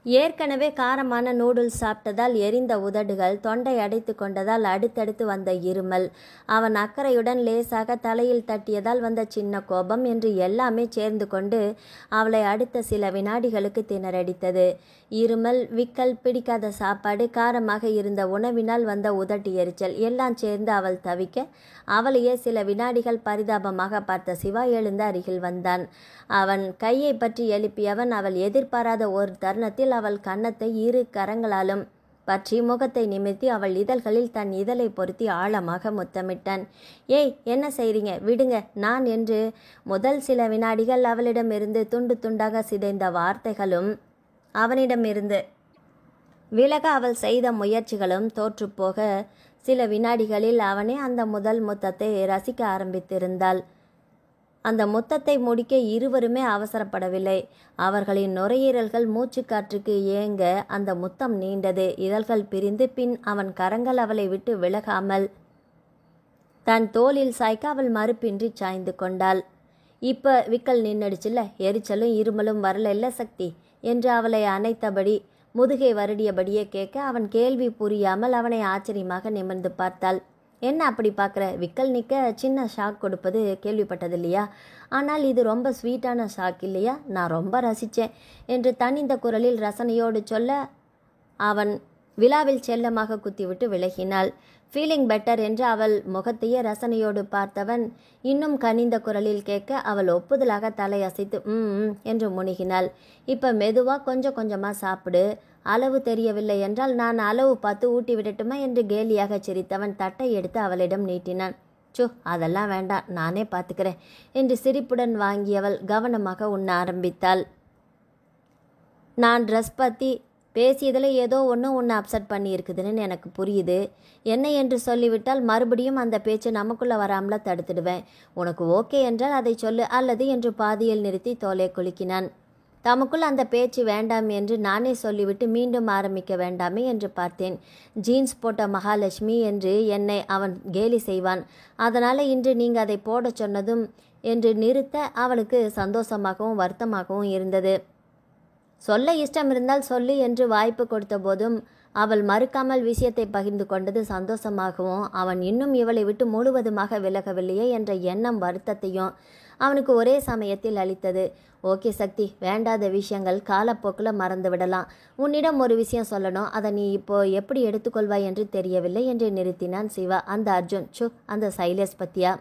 ஏற்கனவே காரமான நூடுல்ஸ் சாப்பிட்டதால் எரிந்த உதடுகள் தொண்டை அடைத்து கொண்டதால் அடுத்தடுத்து வந்த இருமல், அவன் அக்கறையுடன் லேசாக தலையில் தட்டியதால் வந்த சின்ன கோபம் என்று எல்லாமே சேர்ந்து கொண்டு அவளை அடுத்த சில வினாடிகளுக்கு திணறடித்தது. இருமல், விக்கல், பிடிக்காத சாப்பாடு, காரமாக இருந்த உணவினால் வந்த உதட்டு எரிச்சல் எல்லாம் சேர்ந்து அவள் தவிக்க அவளையே சில வினாடிகள் பரிதாபமாக பார்த்த சிவா எழுந்து அருகில் வந்தான். அவன் கையை பற்றி எழுப்பியவன் அவள் எதிர்பாராத ஒரு தருணத்தில் அவள் கன்னத்தை 2 கரங்களாலும் பற்றி முகத்தை நிமிர்த்தி அவள் இதழ்களில் தன் இதழை பொருத்தி ஆழமாக முத்தமிட்டான். ஏய், என்ன செய்றீங்க? விடுங்க நான் என்று முதல் சில வினாடிகள் அவளிடமிருந்து துண்டு துண்டாக சிதைந்த வார்த்தைகளும் அவனிடமிருந்து விலக அவள் செய்த முயற்சிகளும் தோற்றுப்போக சில வினாடிகளில் அவனே அந்த முதல் முத்தத்தை ரசிக்க ஆரம்பித்திருந்தாள். அந்த முத்தத்தை முடிக்க இருவருமே அவசரப்படவில்லை. அவர்களின் நுரையீரல்கள் மூச்சுக்காற்றுக்கு ஏங்க அந்த முத்தம் நீண்டது. இதழ்கள் பிரிந்து பின் அவன் கரங்கள் அவளை விட்டு விலகாமல் தன் தோளில் சாய்க்க அவள் மறுப்பின்றி சாய்ந்து கொண்டாள். விக்கல் நின்றுடுச்சுல்ல, எரிச்சலும் இருமலும் வரல சக்தி என்று அவளை அணைத்தபடி முதுகை வருடியபடியே கேட்க அவன் கேள்வி புரியாமல் அவனை ஆச்சரியமாக நிமிர்ந்து பார்த்தாள். என்ன அப்படி பார்க்குற? விக்கல் நிற்க சின்ன ஷாக் கொடுப்பது கேள்விப்பட்டது இல்லையா? ஆனால் இது ரொம்ப ஸ்வீட்டான ஷாக் இல்லையா? நான் ரொம்ப ரசித்தேன் என்று தனிந்த குரலில் ரசனையோடு சொல்ல அவன் விழாவில் செல்லமாக குத்திவிட்டு விலகினாள். ஃபீலிங் பெட்டர் என்று அவள் முகத்தையே ரசனையோடு பார்த்தவன் இன்னும் கனிந்த குரலில் கேட்க அவள் ஒப்புதலாக தலையசைத்து என்று முணுகினாள். இப்போ மெதுவாக கொஞ்சம் கொஞ்சமாக சாப்பிடு, அளவு தெரியவில்லை என்றால் நான் அளவு பார்த்து ஊட்டி விடட்டுமா என்று கேலியாக சிரித்தவன் தட்டை எடுத்து அவளிடம் நீட்டினான். அதெல்லாம் வேண்டாம், நானே பார்த்துக்கிறேன் என்று சிரிப்புடன் வாங்கியவள் கவனமாக உண்ண ஆரம்பித்தாள். நான் ட்ரெஸ் பற்றி பேசியதில் ஏதோ ஒன்று உன்னை அப்செட் பண்ணியிருக்குதுன்னு எனக்கு புரியுது. என்ன என்று சொல்லிவிட்டால் மறுபடியும் அந்த பேச்சு நமக்குள்ளே வராமல தடுத்துடுவேன். உனக்கு ஓகே என்றால் அதை சொல்லு, அல்லது என்று பாதியில் நிறுத்தி தோலை குலுக்கினான். தமக்குள் அந்த பேச்சு வேண்டாம் என்று நானே சொல்லிவிட்டு மீண்டும் ஆரம்பிக்க வேண்டாமே என்று பார்த்தேன். ஜீன்ஸ் போட்ட மகாலட்சுமி என்று என்னை அவன் கேலி செய்வான். அதனால் இன்று நீங்கள் அதை போட சொன்னதும் என்று நிறுத்த அவளுக்கு சந்தோஷமாகவும் வருத்தமாகவும் இருந்தது. சொல்ல இஷ்டம் இருந்தால் சொல்லு என்று வாய்ப்பு கொடுத்த போதும் அவள் மறுக்காமல் விஷயத்தை பகிர்ந்து கொண்டது சந்தோஷமாகவும் அவன் இன்னும் இவளை விட்டு முழுவதுமாக விலகவில்லையே என்ற எண்ணம் வருத்தத்தையும் அவனுக்கு ஒரே சமயத்தில் அளித்தது. ஓகே சக்தி, வேண்டாத விஷயங்கள் காலப்போக்கில் மறந்து விடலாம். உன்னிடம் ஒரு விஷயம் சொல்லணும், அதை நீ இப்போ எப்படி எடுத்துக்கொள்வாய் என்று தெரியவில்லை என்று நிறுத்தினான் சிவா. அந்த அர்ஜுன் அந்த சைலேஷ் பத்தியா?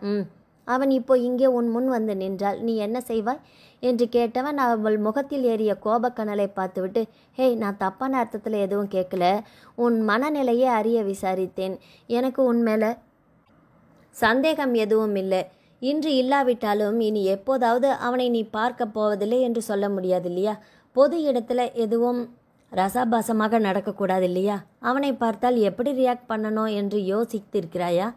அவன் இப்போ இங்கே உன் முன் வந்து நின்றால் நீ என்ன செய்வாய் என்று கேட்டவன் அவள் முகத்தில் ஏறிய கோபக்கனலை பார்த்துவிட்டு, ஹேய், நான் தப்பான அர்த்தத்தில் எதுவும் கேட்கல, உன் மனநிலையை அறிய விசாரித்தேன். எனக்கு உன் மேலே சந்தேகம் எதுவும் இல்லை. இன்று இல்லாவிட்டாலும் இனி எப்போதாவது அவனை நீ பார்க்க போவதில்லை என்று சொல்ல முடியாது இல்லையா? பொது இடத்துல எதுவும் ரசாபாசமாக நடக்கக்கூடாது இல்லையா? அவனை பார்த்தால் எப்படி ரியாக்ட் பண்ணணும் என்று யோசித்திருக்கிறாயா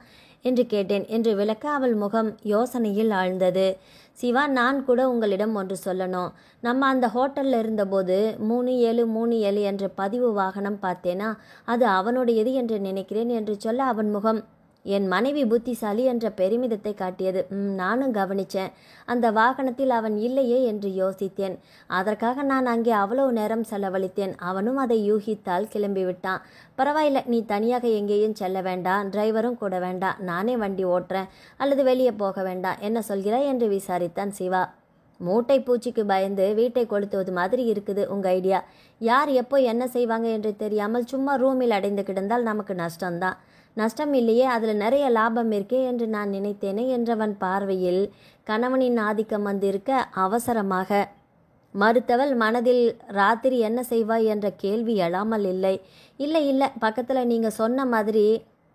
என்று கேட்டேன் என்று விளக்க அவள் முகம் யோசனையில் ஆழ்ந்தது. சிவா, நான் கூட உங்களிடம் ஒன்று சொல்லணும். நம்ம அந்த ஹோட்டலில் இருந்தபோது 3737 என்ற பதிவு வாகனம் பார்த்தேனா, அது அவனுடையது என்று நினைக்கிறேன் என்று சொல்ல அவன் முகம் என் மனைவி புத்திசாலி என்ற பெருமிதத்தை காட்டியது. நானும் கவனித்தேன். அந்த வாகனத்தில் அவன் இல்லையே என்று யோசித்தேன். அதற்காக நான் அங்கே அவ்வளவு நேரம் செலவழித்தேன். அவனும் அதை யூகித்தால் கிளம்பிவிட்டான். பரவாயில்ல, நீ தனியாக எங்கேயும் செல்ல வேண்டாம், டிரைவரும் கூட வேண்டாம், நானே வண்டி ஓட்டுறேன், அல்லது வெளியே போக வேண்டாம், என்ன சொல்கிறாய் என்று விசாரித்தான் சிவா. மூட்டை பூச்சிக்கு பயந்து வீட்டை கொளுத்துவது மாதிரி இருக்குது உங்கள் ஐடியா. யார் எப்போ என்ன செய்வாங்க என்று தெரியாமல் சும்மா ரூமில் அடைந்து கிடந்தால் நமக்கு நஷ்டம்தான். நஷ்டம் இல்லையே, அதில் நிறைய லாபம் இருக்கே என்று நான் நினைத்தேனே என்றவன் பார்வையில் கணவனின் ஆதிக்கம் வந்திருக்க அவசரமாக மறுத்தவள் மனதில் ராத்திரி என்ன செய்வாய் என்ற கேள்வி எழாமல் இல்லை. இல்லை, பக்கத்தில் நீங்கள் சொன்ன மாதிரி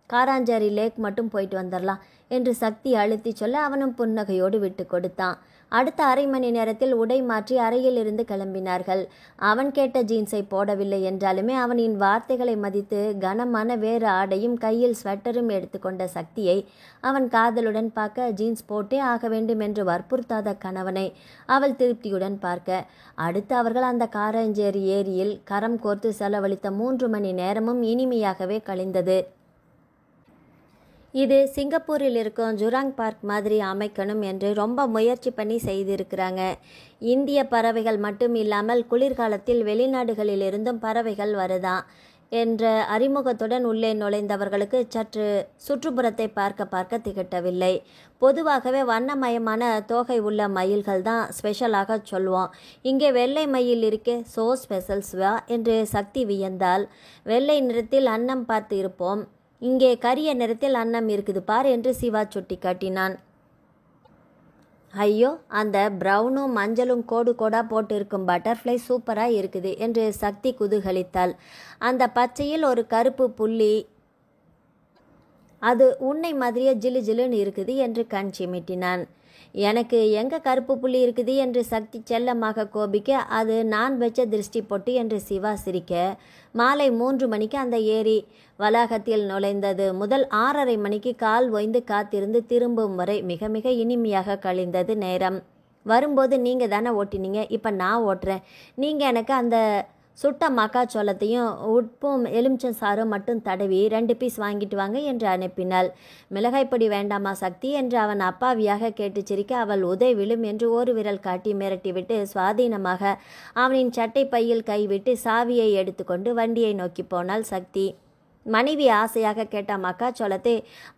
காராஞ்சாரி லேக் மட்டும் போயிட்டு வந்துடலாம் என்று சக்தி அழுத்தி சொல்ல அவனும் புன்னகையோடு விட்டு கொடுத்தான். அடுத்த அரை மணி நேரத்தில் உடை மாற்றி அறையில் இருந்து கிளம்பினார்கள். அவன் கேட்ட ஜீன்ஸை போடவில்லை என்றாலுமே அவனின் வார்த்தைகளை மதித்து கனமான வேறு ஆடையும் கையில் ஸ்வெட்டரும் எடுத்துக்கொண்ட சக்தியை அவன் காதலுடன் பார்க்க ஜீன்ஸ் போட்டே ஆக வேண்டும் என்று வற்புறுத்தாத கணவனை அவள் திருப்தியுடன் பார்க்க அடுத்து அவர்கள் அந்த காரஞ்சேரி ஏரியில் கரம் கோர்த்து செலவழித்த 3 மணி நேரமும் இனிமையாகவே கழிந்தது. இது சிங்கப்பூரில் இருக்கும் ஜுராங் பார்க் மாதிரி அமைக்கணும் என்று ரொம்ப முயற்சி பண்ணி செய்திருக்கிறாங்க. இந்திய பறவைகள் மட்டும் இல்லாமல் குளிர்காலத்தில் வெளிநாடுகளிலிருந்தும் பறவைகள் வருதான் என்ற அறிமுகத்துடன் உள்ளே நுழைந்தவர்களுக்கு சற்று சுற்றுப்புறத்தை பார்க்க திகட்டவில்லை. பொதுவாகவே வண்ணமயமான தோகை உள்ள மயில்கள் தான் ஸ்பெஷலாக சொல்வோம். இங்கே வெள்ளை மயில் இருக்கே, சோ ஸ்பெஷல்ஸ்வா என்று சக்தி வியந்தால். வெள்ளை நிறத்தில் அன்னம் பார்த்து இருப்போம், இங்கே கரிய நிறத்தில் அன்னம் இருக்குது பார் என்று சிவா சுட்டி காட்டினான். ஐயோ, அந்த ப்ரௌனும் மஞ்சளும் கோடு கோடாக போட்டு இருக்கும் பட்டர்ஃப்ளை சூப்பராக இருக்குது என்று சக்தி குதூகலித்தாள். அந்த பச்சையில் ஒரு கருப்பு புள்ளி, அது உன்னை மாதிரியே ஜிலு ஜிலுன்னு இருக்குது என்று கண் சிமிட்டினான். எனக்கு எங்கே கருப்பு புள்ளி இருக்குது என்று சக்தி செல்லமாக கோபிக்க, அது நான் வச்ச திருஷ்டி பொட்டு என்று சிவா சிரிக்க, மாலை 3 மணிக்கு அந்த ஏரி வளாகத்தில் நுழைந்தது முதல் 6:30 மணிக்கு கால் ஓய்ந்து காத்திருந்து திரும்பும் வரை மிக மிக இனிமையாக கழிந்தது நேரம். வரும்போது நீங்கள் தானே ஓட்டினீங்க, இப்போ நான் ஓட்டுறேன். நீங்கள் எனக்கு அந்த சுட்ட மக்காச்சோளத்தையும் உப்பும் எலுமிச்சம் சாரும் மட்டும் தடவி 2 பீஸ் வாங்கிட்டு வாங்க என்று அனுப்பினாள். மிளகாய்ப்பொடி வேண்டாமா சக்தி என்று அவன் அப்பாவியாக கேட்டு சிரிக்க அவள் உதை விழும் என்று ஒரு விரல் காட்டி மிரட்டிவிட்டு சுவாதீனமாக அவனின் சட்டை பையில் கைவிட்டு சாவியை எடுத்துக்கொண்டு வண்டியை நோக்கி போனாள் சக்தி. மனைவி ஆசையாக கேட்ட மக்காச்சோளத்தை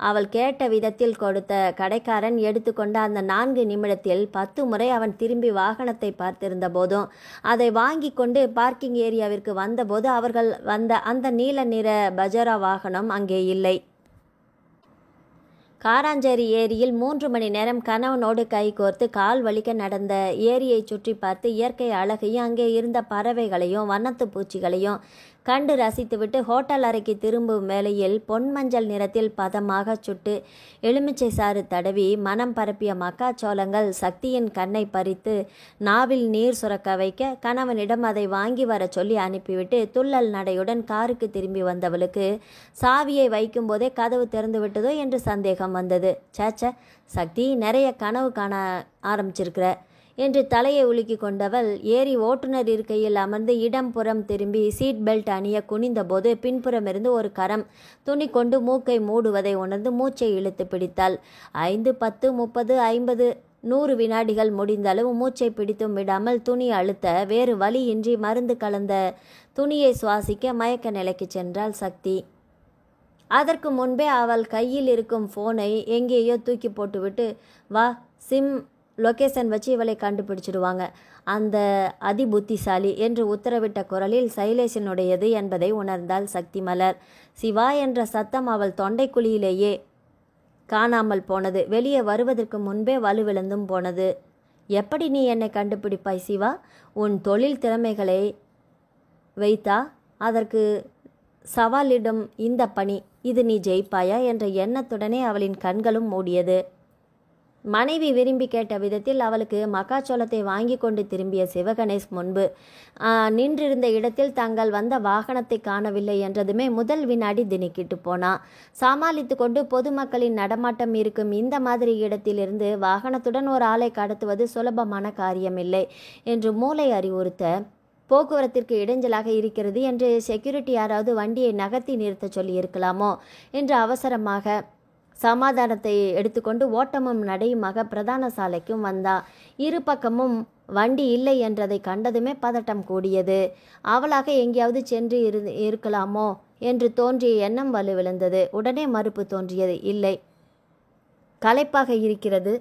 அவள் கேட்ட விதத்தில் கொடுத்த கடைக்காரன் எடுத்துக்கொண்ட அந்த 4 நிமிடத்தில் 10 முறை அவன் திரும்பி வாகனத்தை பார்த்திருந்த போதும் அதை வாங்கி கொண்டு பார்க்கிங் ஏரியாவிற்கு வந்தபோது அவர்கள் வந்த அந்த நீல நிற பஜாரா வாகனம் அங்கே இல்லை. காராஞ்சேரி ஏரியில் 3 மணி நேரம் கணவனோடு கைகோர்த்து கால் வலிக்க நடந்த ஏரியை சுற்றி பார்த்து இயற்கை அழகையும் அங்கே இருந்த பறவைகளையும் வண்ணத்து பூச்சிகளையும் கண்டு ரசித்துவிட்டு ஹோட்டல் அறைக்கு திரும்பும் வேளையில் பொன்மஞ்சள் நிறத்தில் பதமாக சுட்டு எலுமிச்சை சாறு தடவி மனம் பரப்பிய மக்காச்சோளங்கள் சக்தியின் கண்ணை பறித்து நாவில் நீர் சுரக்க வைக்க கணவனிடம் அதை வாங்கி வர சொல்லி அனுப்பிவிட்டு துள்ளல் நடையுடன் காருக்கு திரும்பி வந்தவளுக்கு சாவியை வைக்கும்போதே கதவு திறந்து விட்டதோ என்று சந்தேகம் வந்தது. சேச்ச சக்தி, நிறைய கனவு காண ஆரம்பிச்சிருக்கிற என்று தலையை உலுக்கி கொண்டவள் ஏறி ஓட்டுநர் இருக்கையில் அமர்ந்து இடம்புறம் திரும்பி சீட் பெல்ட் அணிய குனிந்தபோது பின்புறமிருந்து ஒரு கரம் துணி கொண்டு மூக்கை மூடுவதை உணர்ந்து மூச்சை இழுத்து பிடித்தாள். 5, 10, 30, 50, 100 வினாடிகள் முடிந்த அளவு மூச்சை பிடித்தும் விடாமல் துணி அழுத்த வேறு வழியின்றி மருந்து கலந்த துணியை சுவாசிக்க மயக்க நிலைக்கு சென்றாள் சக்தி. அதற்கு முன்பே அவள் கையில் இருக்கும் ஃபோனை எங்கேயோ தூக்கி போட்டுவிட்டு வா, சிம் லொக்கேஷன் வச்சு இவளை கண்டுபிடிச்சிடுவாங்க அந்த அதிபுத்திசாலி என்று உத்தரவிட்ட குரலில் சைலேஷனுடையது என்பதை உணர்ந்தாள் சக்தி மலர். சிவா என்ற சத்தம் அவள் தொண்டைக்குழியிலேயே காணாமல் போனது. வெளியே வருவதற்கு முன்பே வலுவிழந்தும் போனது. எப்படி நீ என்னை கண்டுபிடிப்பாய் சிவா? உன் தொழில் திறமைகளை வைத்தா அதற்கு சவாலிடும் இந்த பணி, இது நீ ஜெயிப்பாயா என்ற எண்ணத்துடனே அவளின் கண்களும் மூடியது. மனைவி விரும்பி கேட்ட விதத்தில் அவளுக்கு மக்காச்சோளத்தை வாங்கி கொண்டு திரும்பிய சிவகணேஷ் முன்பு நின்றிருந்த இடத்தில் தாங்கள் வந்த வாகனத்தை காணவில்லை என்றதுமே முதல் வினாடி திணிக்கிட்டு போனான். சமாளித்து கொண்டு பொதுமக்களின் நடமாட்டம் இருக்கும் இந்த மாதிரி இடத்திலிருந்து வாகனத்துடன் ஒரு ஆளை கடத்துவது சுலபமான காரியமில்லை என்று மூளை அறிவுறுத்த, போக்குவரத்திற்கு இடைஞ்சலாக இருக்கிறது என்று செக்யூரிட்டி யாராவது வண்டியை நகர்த்தி நிறுத்த சொல்லி இருக்கலாமோ என்று அவசரமாக சமாதானத்தை எடுத்துக்கொண்டு ஓட்டமும் நடையுமாக பிரதான சாலைக்கும் வந்தா. இரு பக்கமும் வண்டி இல்லை என்றதை கண்டதுமே பதட்டம் கூடியது. அவளாக எங்கேயாவது சென்று இருக்கலாமோ என்று தோன்றிய எண்ணம் வலுவிழந்தது. உடனே மறுப்பு தோன்றியது. இல்லை, களைப்பாக இருக்கிறது,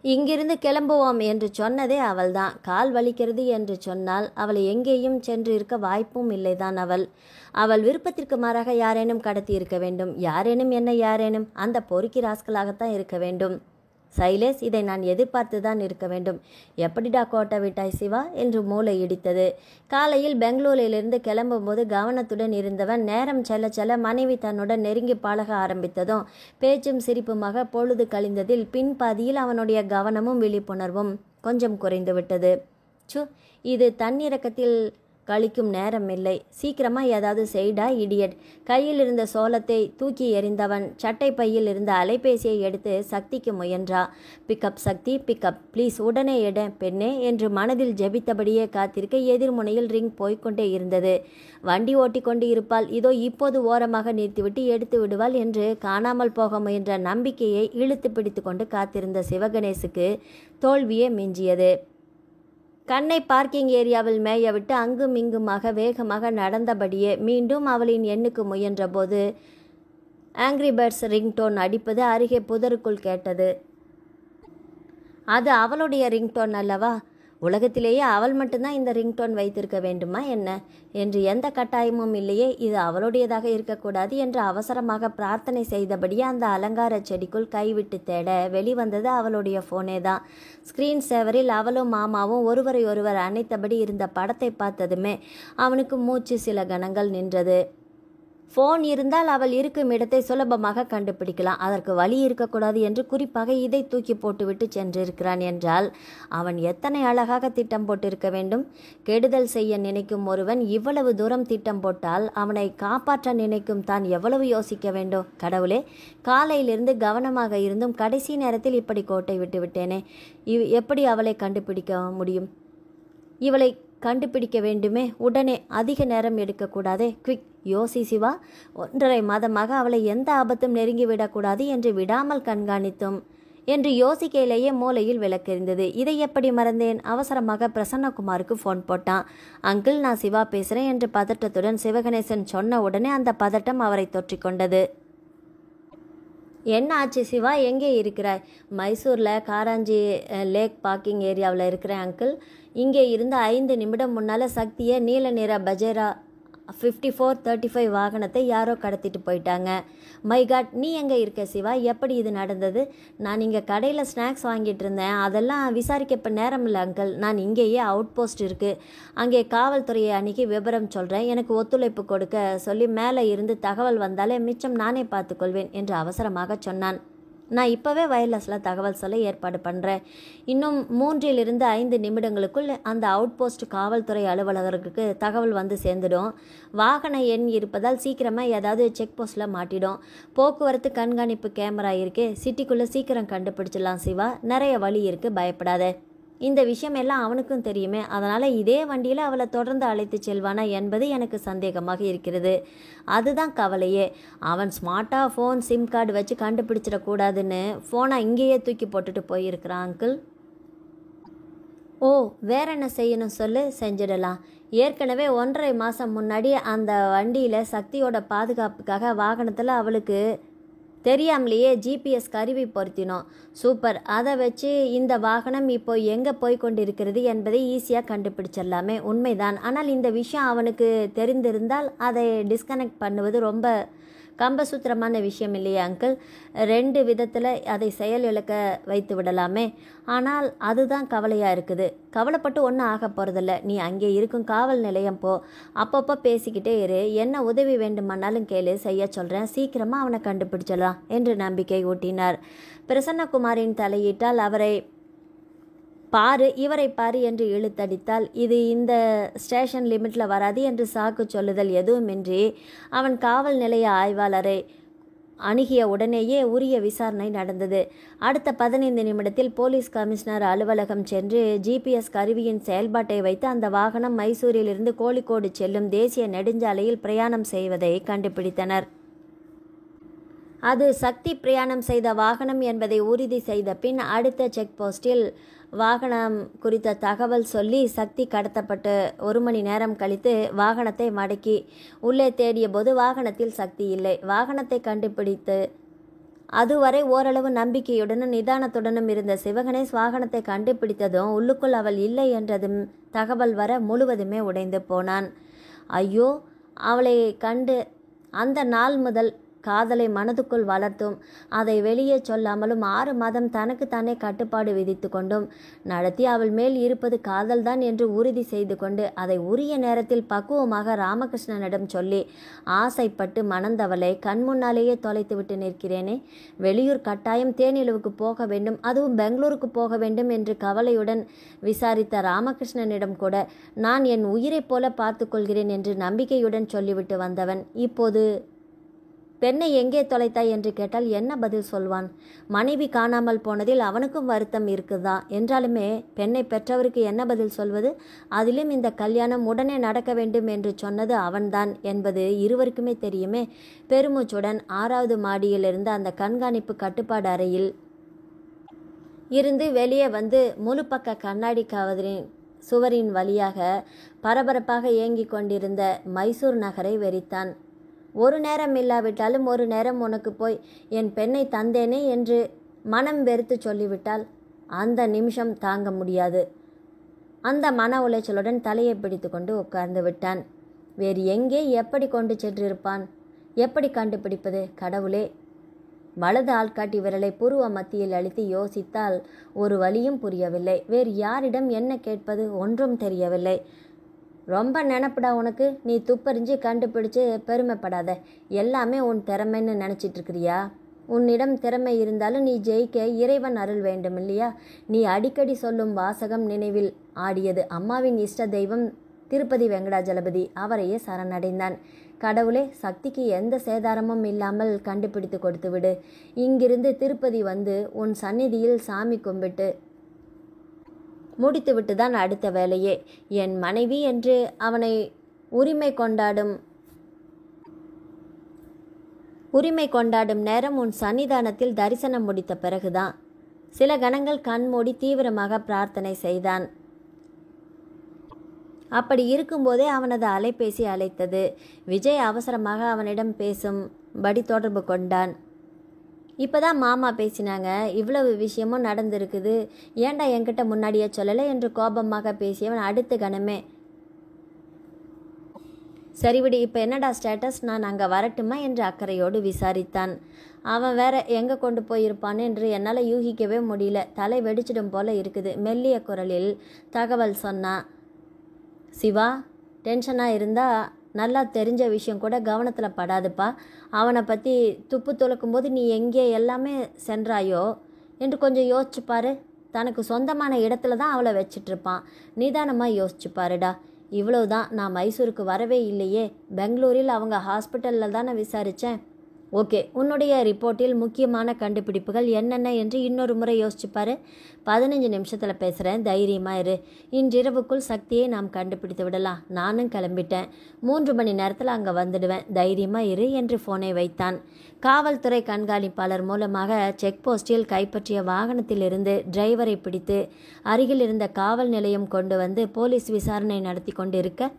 இங்கிருந்து கிளம்புவோம் என்று சொன்னதே அவள்தான். கால் வலிக்கிறது என்று சொன்னால் அவளை எங்கேயும் சென்று இருக்க வாய்ப்பும் இல்லைதான். அவள் விருப்பத்திற்கு மாறாக யாரேனும் கடத்தி இருக்க வேண்டும். யாரேனும் என்ன யாரேனும் அந்த பொறுக்கி ராஸ்களாகத்தான் இருக்க வேண்டும். சைலேஷ், இதை நான் எதிர்பார்த்து தான் இருக்க வேண்டும். எப்படிடா கோட்டை விட்டாய் சிவா என்று மூளை இடித்தது. காலையில் பெங்களூரிலிருந்து கிளம்பும்போது கவனத்துடன் இருந்தவன் நேரம் செல்ல செல்ல மனைவி தன்னுடன் நெருங்கி பழக ஆரம்பித்ததும் பேச்சும் சிரிப்புமாக பொழுது கழிந்ததில் பின்பாதியில் அவனுடைய கவனமும் விழிப்புணர்வும் கொஞ்சம் குறைந்து விட்டது. இது தன்னிறக்கத்தில் கழிக்கும் நேரம் இல்லை. சீக்கிரமாக ஏதாவது செய்டா இடியட். கையில் இருந்த சோளத்தை தூக்கி எறிந்தவன் சட்டை பையில் இருந்த அலைபேசியை எடுத்து சக்திக்கு முயன்றா. பிக்கப் சக்தி, பிக்கப் ப்ளீஸ், உடனே எட பெண்ணே என்று மனதில் ஜெபித்தபடியே காத்திருக்க எதிர்முனையில் ரிங் போய்கொண்டே இருந்தது. வண்டி ஓட்டி கொண்டு இருப்பாள், இதோ இப்போது ஓரமாக நிறுத்திவிட்டு எடுத்து விடுவாள் என்று காணாமல் போக முயன்ற நம்பிக்கையை இழுத்து பிடித்து கொண்டு காத்திருந்த சிவகணேசுக்கு தோல்வியே மிஞ்சியது. கண்ணை பார்க்கிங் ஏரியாவில் மேயவிட்டு அங்கும் இங்குமாக வேகமாக நடந்தபடியே மீண்டும் அவளின் எண்ணுக்கு முயன்றபோது ஆங்கிரி பேர்ட்ஸ் ரிங்டோன் அடிப்பது அருகே புதருக்குள் கேட்டது. அது அவளுடைய ரிங்டோன் அல்லவா? உலகத்திலேயே அவள் மட்டும்தான் இந்த ரிங்டோன் வைத்திருக்க வேண்டுமா என்ன என்று எந்த கட்டாயமும் இல்லையே. இது அவளுடையதாக இருக்கக்கூடாது என்று அவசரமாக பிரார்த்தனை செய்தபடியே அந்த அலங்கார செடிக்குள் கைவிட்டு தேட வெளிவந்தது அவளுடைய ஃபோனே தான். ஸ்க்ரீன் சேவரில் அவளும் மாமாவும் ஒருவரை ஒருவர் அணைத்தபடி இருந்த படத்தை பார்த்ததுமே அவனுக்கு மூச்சு சில கணங்கள் நின்றது. ஃபோன் இருந்தால் அவள் இருக்கும் இடத்தை சுலபமாக கண்டுபிடிக்கலாம். அதற்கு வழி இருக்கக்கூடாது என்று குறிப்பாக இதை தூக்கி போட்டுவிட்டு சென்றிருக்கிறான் என்றால் அவன் எத்தனை அழகாக திட்டம் போட்டிருக்க வேண்டும். கெடுதல் செய்ய நினைக்கும் ஒருவன் இவ்வளவு தூரம் திட்டம் போட்டால் அவனை காப்பாற்ற நினைக்கும் தான் எவ்வளவு யோசிக்க வேண்டும். கடவுளே, காலையிலிருந்து கவனமாக இருந்தும் கடைசி நேரத்தில் இப்படி கோட்டை விட்டு விட்டேனே. எப்படி அவளை கண்டுபிடிக்க முடியும்? இவளை கண்டுபிடிக்க வேண்டுமே, உடனே அதிக நேரம் எடுக்கக்கூடாதே, குவிக் யோசி சிவா. 1.5 மாதமாக அவளை எந்த ஆபத்தும் நெருங்கிவிடக்கூடாது என்று விடாமல் கண்காணித்தும் என்று யோசிக்கையிலேயே மூலையில் விளக்கெறிந்தது. இதை எப்படி மறந்தேன்? அவசரமாக பிரசன்னகுமாருக்கு ஃபோன் போட்டான். அங்கிள், நான் சிவா பேசுகிறேன் என்று பதட்டத்துடன் சிவகணேசன் சொன்ன உடனே அந்த பதட்டம் அவரை தொற்றிக்கொண்டது. என்ன ஆச்சு சிவா, எங்கே இருக்கிறாய்? மைசூரில் காராஞ்சி லேக் பார்க்கிங் ஏரியாவில் இருக்கிறேன் அங்கிள். இங்கே இருந்து 5 நிமிடம் முன்னால் சக்தியை நீல நிற பஜேரா 5435 வாகனத்தை யாரோ கடத்திட்டு போயிட்டாங்க. மை காட், நீ எங்கே இருக்க சிவா? எப்படி இது நடந்தது? நான் இங்கே கடையில் ஸ்நாக்ஸ் வாங்கிட்டு இருந்தேன். அதெல்லாம் விசாரிக்க இப்போ நேரம் இல்லை அங்கிள். நான் இங்கேயே அவுட் போஸ்ட் இருக்குது, அங்கே காவல்துறையை அன்றைக்கி விவரம் சொல்கிறேன். எனக்கு ஒத்துழைப்பு கொடுக்க சொல்லி மேலே இருந்து தகவல் வந்தாலே மிச்சம் நானே பார்த்துக்கொள்வேன் என்று அவசரமாக சொன்னான். நான் இப்போவே வயர்லெஸில் தகவல் சொல்ல ஏற்பாடு பண்ணுறேன். இன்னும் 3-5 நிமிடங்களுக்குள் அந்த அவுட் போஸ்ட் காவல்துறை அலுவலகருக்கு தகவல் வந்து சேர்ந்துடும். வாகன எண் இருப்பதால் சீக்கிரமாக ஏதாவது செக் போஸ்ட்டில் மாட்டிடும். போக்குவரத்து கண்காணிப்பு கேமரா இருக்கே, சிட்டிக்குள்ளே சீக்கிரம் கண்டுபிடிச்சிடலாம் சிவா. நிறைய வழி இருக்குது, பயப்படாத. இந்த விஷயம் எல்லாம் அவனுக்கும் தெரியுமே, அதனால் இதே வண்டியில் அவளை தொடர்ந்து அழைத்து செல்வானா என்பது எனக்கு சந்தேகமாக இருக்கிறது. அதுதான் கவலையே. அவன் ஸ்மார்ட்டாக ஃபோன் சிம் கார்டு வச்சு கண்டுபிடிச்சிடக்கூடாதுன்னு ஃபோனை இங்கேயே தூக்கி போட்டுட்டு போயிருக்கிறான் அங்கிள். ஓ, வேற என்ன செய்யணும் சொல்லு, செஞ்சிடலாம். ஏற்கனவே 1.5 மாதம் முன்னாடி அந்த வண்டியில் சக்தியோட பாதுகாப்புக்காக வாகனத்தில் அவளுக்கு தெரியாமலேயே ஜிபிஎஸ் கருவி பொருத்தினோம். சூப்பர். அதை வச்சு இந்த வாகனம் இப்போ எங்கே போய் கொண்டிருக்கிறது என்பதை ஈஸியாக கண்டுபிடிச்சிடலாமே. உண்மைதான். ஆனால் இந்த விஷயம் அவனுக்கு தெரிந்திருந்தால் அதை டிஸ்கனெக்ட் பண்ணுவது ரொம்ப கம்பசூத்திரமான விஷயம் இல்லையா அங்கிள்? 2 விதத்தில் அதை செயல் இழக்க வைத்து விடலாமே. ஆனால் அதுதான் கவலையாக இருக்குது. கவலைப்பட்டு ஒன்றும் ஆக போகிறதில்ல. நீ அங்கே இருக்கும் காவல் நிலையம் போ, அப்பப்போ பேசிக்கிட்டே இரு. என்ன உதவி வேண்டுமானாலும் கேளு, செய்ய சொல்கிறேன். சீக்கிரமாக அவனை கண்டுபிடிச்சிடலாம் என்று நம்பிக்கை ஊட்டினார். பிரசன்னகுமாரின் தலையிட்டால் அவரை பாரு, இவரை பாரு என்று இழுத்தடித்தால் இது இந்த ஸ்டேஷன் லிமிட்டில் வராது என்று சாக்கு சொல்லுதல் எதுவுமின்றி அவன் காவல் நிலைய ஆய்வாளரை அணுகிய உடனேயே உரிய விசாரணை நடந்தது. அடுத்த 15 நிமிடத்தில் போலீஸ் கமிஷனர் அலுவலகம் சென்று ஜிபிஎஸ் கருவியின் செயல்பாட்டை வைத்து அந்த வாகனம் மைசூரிலிருந்து கோழிக்கோடு செல்லும் தேசிய நெடுஞ்சாலையில் பிரயாணம் செய்வதை கண்டுபிடித்தனர். அது சக்தி பிரயாணம் செய்த வாகனம் என்பதை உறுதி செய்த பின் அடுத்த செக் போஸ்டில் வாகனம் குறித்த தகவல் சொல்லி சக்தி கடத்தப்பட்டு 1 மணி நேரம் கழித்து வாகனத்தை மடக்கி உள்ளே தேடிய போது வாகனத்தில் சக்தி இல்லை. வாகனத்தை கண்டுபிடித்து அதுவரை ஓரளவு நம்பிக்கையுடனும் நிதானத்துடனும் இருந்த சிவகணேஷ் வாகனத்தை கண்டுபிடித்ததும் உள்ளுக்குள் அவள் இல்லை என்றதும் தகவல் வர முழுவதுமே உடைந்து போனான். ஐயோ, அவளை கண்டு அந்த நாள் முதல் காதலை மனதுக்குள் வளர்த்தும் அதை வெளியே சொல்லாமலும் 6 மாதம் தனக்குத்தானே கட்டுப்பாடு விதித்து கொண்டும் நடத்தி அவள் மேல் இருப்பது காதல்தான் என்று உறுதி செய்து கொண்டு அதை உரிய நேரத்தில் பக்குவமாக ராமகிருஷ்ணனிடம் சொல்லி ஆசைப்பட்டு மணந்தவளை கண்முன்னாலேயே தொலைத்துவிட்டு நிற்கிறேனே. வெளியூர் கட்டாயம் தேனிலவுக்கு போக வேண்டும், அதுவும் பெங்களூருக்கு போக வேண்டும் என்று கவலையுடன் விசாரித்த ராமகிருஷ்ணனிடம் கூட நான் என் உயிரைப் போல பார்த்து கொள்கிறேன் என்று நம்பிக்கையுடன் சொல்லிவிட்டு வந்தவன் இப்போது பெண்ணை எங்கே தொலைத்தாய் என்று கேட்டால் என்ன பதில் சொல்வான்? மனைவி காணாமல் போனதில் அவனுக்கும் வருத்தம் இருக்குதா என்றாலுமே பெண்ணை பெற்றவருக்கு என்ன பதில் சொல்வது? அதிலும் இந்த கல்யாணம் உடனே நடக்க வேண்டும் என்று சொன்னது அவன்தான் என்பது இருவருக்குமே தெரியுமே. பெருமூச்சுடன் 6வது மாடியிலிருந்து அந்த கண்காணிப்பு கட்டுப்பாடு அறையில் இருந்து வெளியே வந்து முழுப்பக்க கண்ணாடி கவரின் சுவரின் வழியாக பரபரப்பாக இயங்கிக் கொண்டிருந்த மைசூர் நகரை வெறித்தான். ஒரு நேரம் இல்லாவிட்டாலும் ஒரு நேரம் உனக்கு போய் என் பெண்ணை தந்தேனே என்று மனம் வெறுத்து சொல்லிவிட்டால் அந்த நிமிஷம் தாங்க முடியாது. அந்த மன உளைச்சலுடன் தலையை பிடித்து கொண்டு உட்கார்ந்து விட்டான். வேறு எங்கே எப்படி கொண்டு சென்றிருப்பான்? எப்படி கண்டுபிடிப்பது? கடவுளே! வலது ஆள்காட்டி விரலை புருவ மத்தியில் அளித்து யோசித்தால் ஒரு வழியும் புரியவில்லை. வேறு யாரிடம் என்ன கேட்பது? ஒன்றும் தெரியவில்லை. ரொம்ப நினப்புடா உனக்கு. நீ துப்பறிஞ்சு கண்டுபிடிச்சு பெருமைப்படாத. எல்லாமே உன் திறமைன்னு நினச்சிட்டு இருக்கிறியா? உன்னிடம் திறமை இருந்தாலும் நீ ஜெயிக்க இறைவன் அருள் வேண்டும் இல்லையா? நீ அடிக்கடி சொல்லும் வாசகம் நினைவில் ஆடியது. அம்மாவின் இஷ்ட தெய்வம் திருப்பதி வெங்கடாஜலபதி. அவரையே சரணடைந்தான். கடவுளே, சக்திக்கு எந்த சேதாரமும் இல்லாமல் கண்டுபிடித்து கொடுத்து விடு. இங்கிருந்து திருப்பதி வந்து உன் சந்நிதியில் சாமி கும்பிட்டு முடித்துவிட்டு தான் அடுத்த வேலையே. என் மனைவி என்று அவனை உரிமை கொண்டாடும் நேரம் உன் சன்னிதானத்தில் தரிசனம் முடித்த பிறகுதான். சில கணங்கள் கண்மூடி தீவிரமாக பிரார்த்தனை செய்தான். அப்படி இருக்கும்போதே அவனது அலைபேசி அழைத்தது. விஜய் அவசரமாக அவனிடம் பேசும்படி தொடர்பு கொண்டான். இப்போதான் மாமா பேசினாங்க, இவ்வளவு விஷயமும் நடந்திருக்குது, ஏண்டா என்கிட்ட முன்னாடியே சொல்லலை என்று கோபமாக பேசியவன் அடுத்த கணமே, சரி விடு, இப்போ என்னடா ஸ்டேட்டஸ், நான் அங்கே வரட்டுமா என்று அக்கறையோடு விசாரித்தான். அவன் வேற எங்கே கொண்டு போயிருப்பான்னு என்று என்னால் யூகிக்கவே முடியல, தலை வெடிச்சிடும் போல இருக்குது. மெல்லிய குரலில் தகவல் சொன்னான். சிவா, டென்ஷனாக இருந்தால் நல்லா தெரிஞ்ச விஷயம் கூட கவனத்தில் படாதுப்பா. அவனை பற்றி துப்பு துளக்கும்போது நீ எங்கே எல்லாமே சென்றாயோ என்று கொஞ்சம் யோசிச்சு பாரு. தனக்கு சொந்தமான இடத்துல தான் அவளை வச்சிட்ருப்பான். நிதானமாக யோசிச்சு பாருடா. இவ்வளவுதான், நான் மைசூருக்கு வரவே இல்லையே, பெங்களூரில் அவங்க ஹாஸ்பிட்டலில் தானே விசாரித்தேன். ஓகே, உன்னுடைய ரிப்போர்ட்டில் முக்கியமான கண்டுபிடிப்புகள் என்னென்ன என்று இன்னொரு முறை யோசிச்சுப்பாரு. 15 நிமிஷத்தில் பேசுகிறேன், தைரியமாக இரு. இன்றிரவுக்குள் சக்தியை நாம் கண்டுபிடித்து விடலாம். நானும் கிளம்பிட்டேன், 3 மணி நேரத்தில் அங்கே வந்துடுவேன், தைரியமாக இரு என்று ஃபோனை வைத்தான். காவல்துறை கண்காணிப்பாளர் மூலமாக செக் போஸ்டில் கைப்பற்றிய வாகனத்திலிருந்து டிரைவரை பிடித்து அருகில் இருந்த காவல் நிலையம் கொண்டு வந்து போலீஸ் விசாரணை நடத்தி கொண்டிருக்க,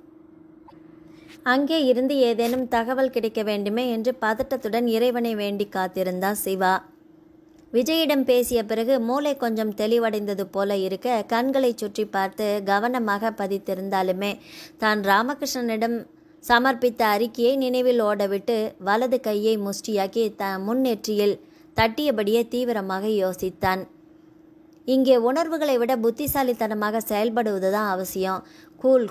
அங்கே இருந்து ஏதேனும் தகவல் கிடைக்க வேண்டுமே என்று பதட்டத்துடன் இறைவனை வேண்டி காத்திருந்தான் சிவா. விஜயிடம் பேசிய பிறகு மூளை கொஞ்சம் தெளிவடைந்தது போல இருக்க, கண்களை சுற்றி பார்த்து கவனமாக பதித்திருந்தாலுமே தான் ராமகிருஷ்ணனிடம் சமர்ப்பித்த அறிக்கையை நினைவில் ஓடவிட்டு வலது கையை முஷ்டியாக்கி முன்னெற்றியில் தட்டியபடியே தீவிரமாக யோசித்தான். இங்கே உணர்வுகளை விட புத்திசாலித்தனமாக செயல்படுவதுதான் அவசியம்.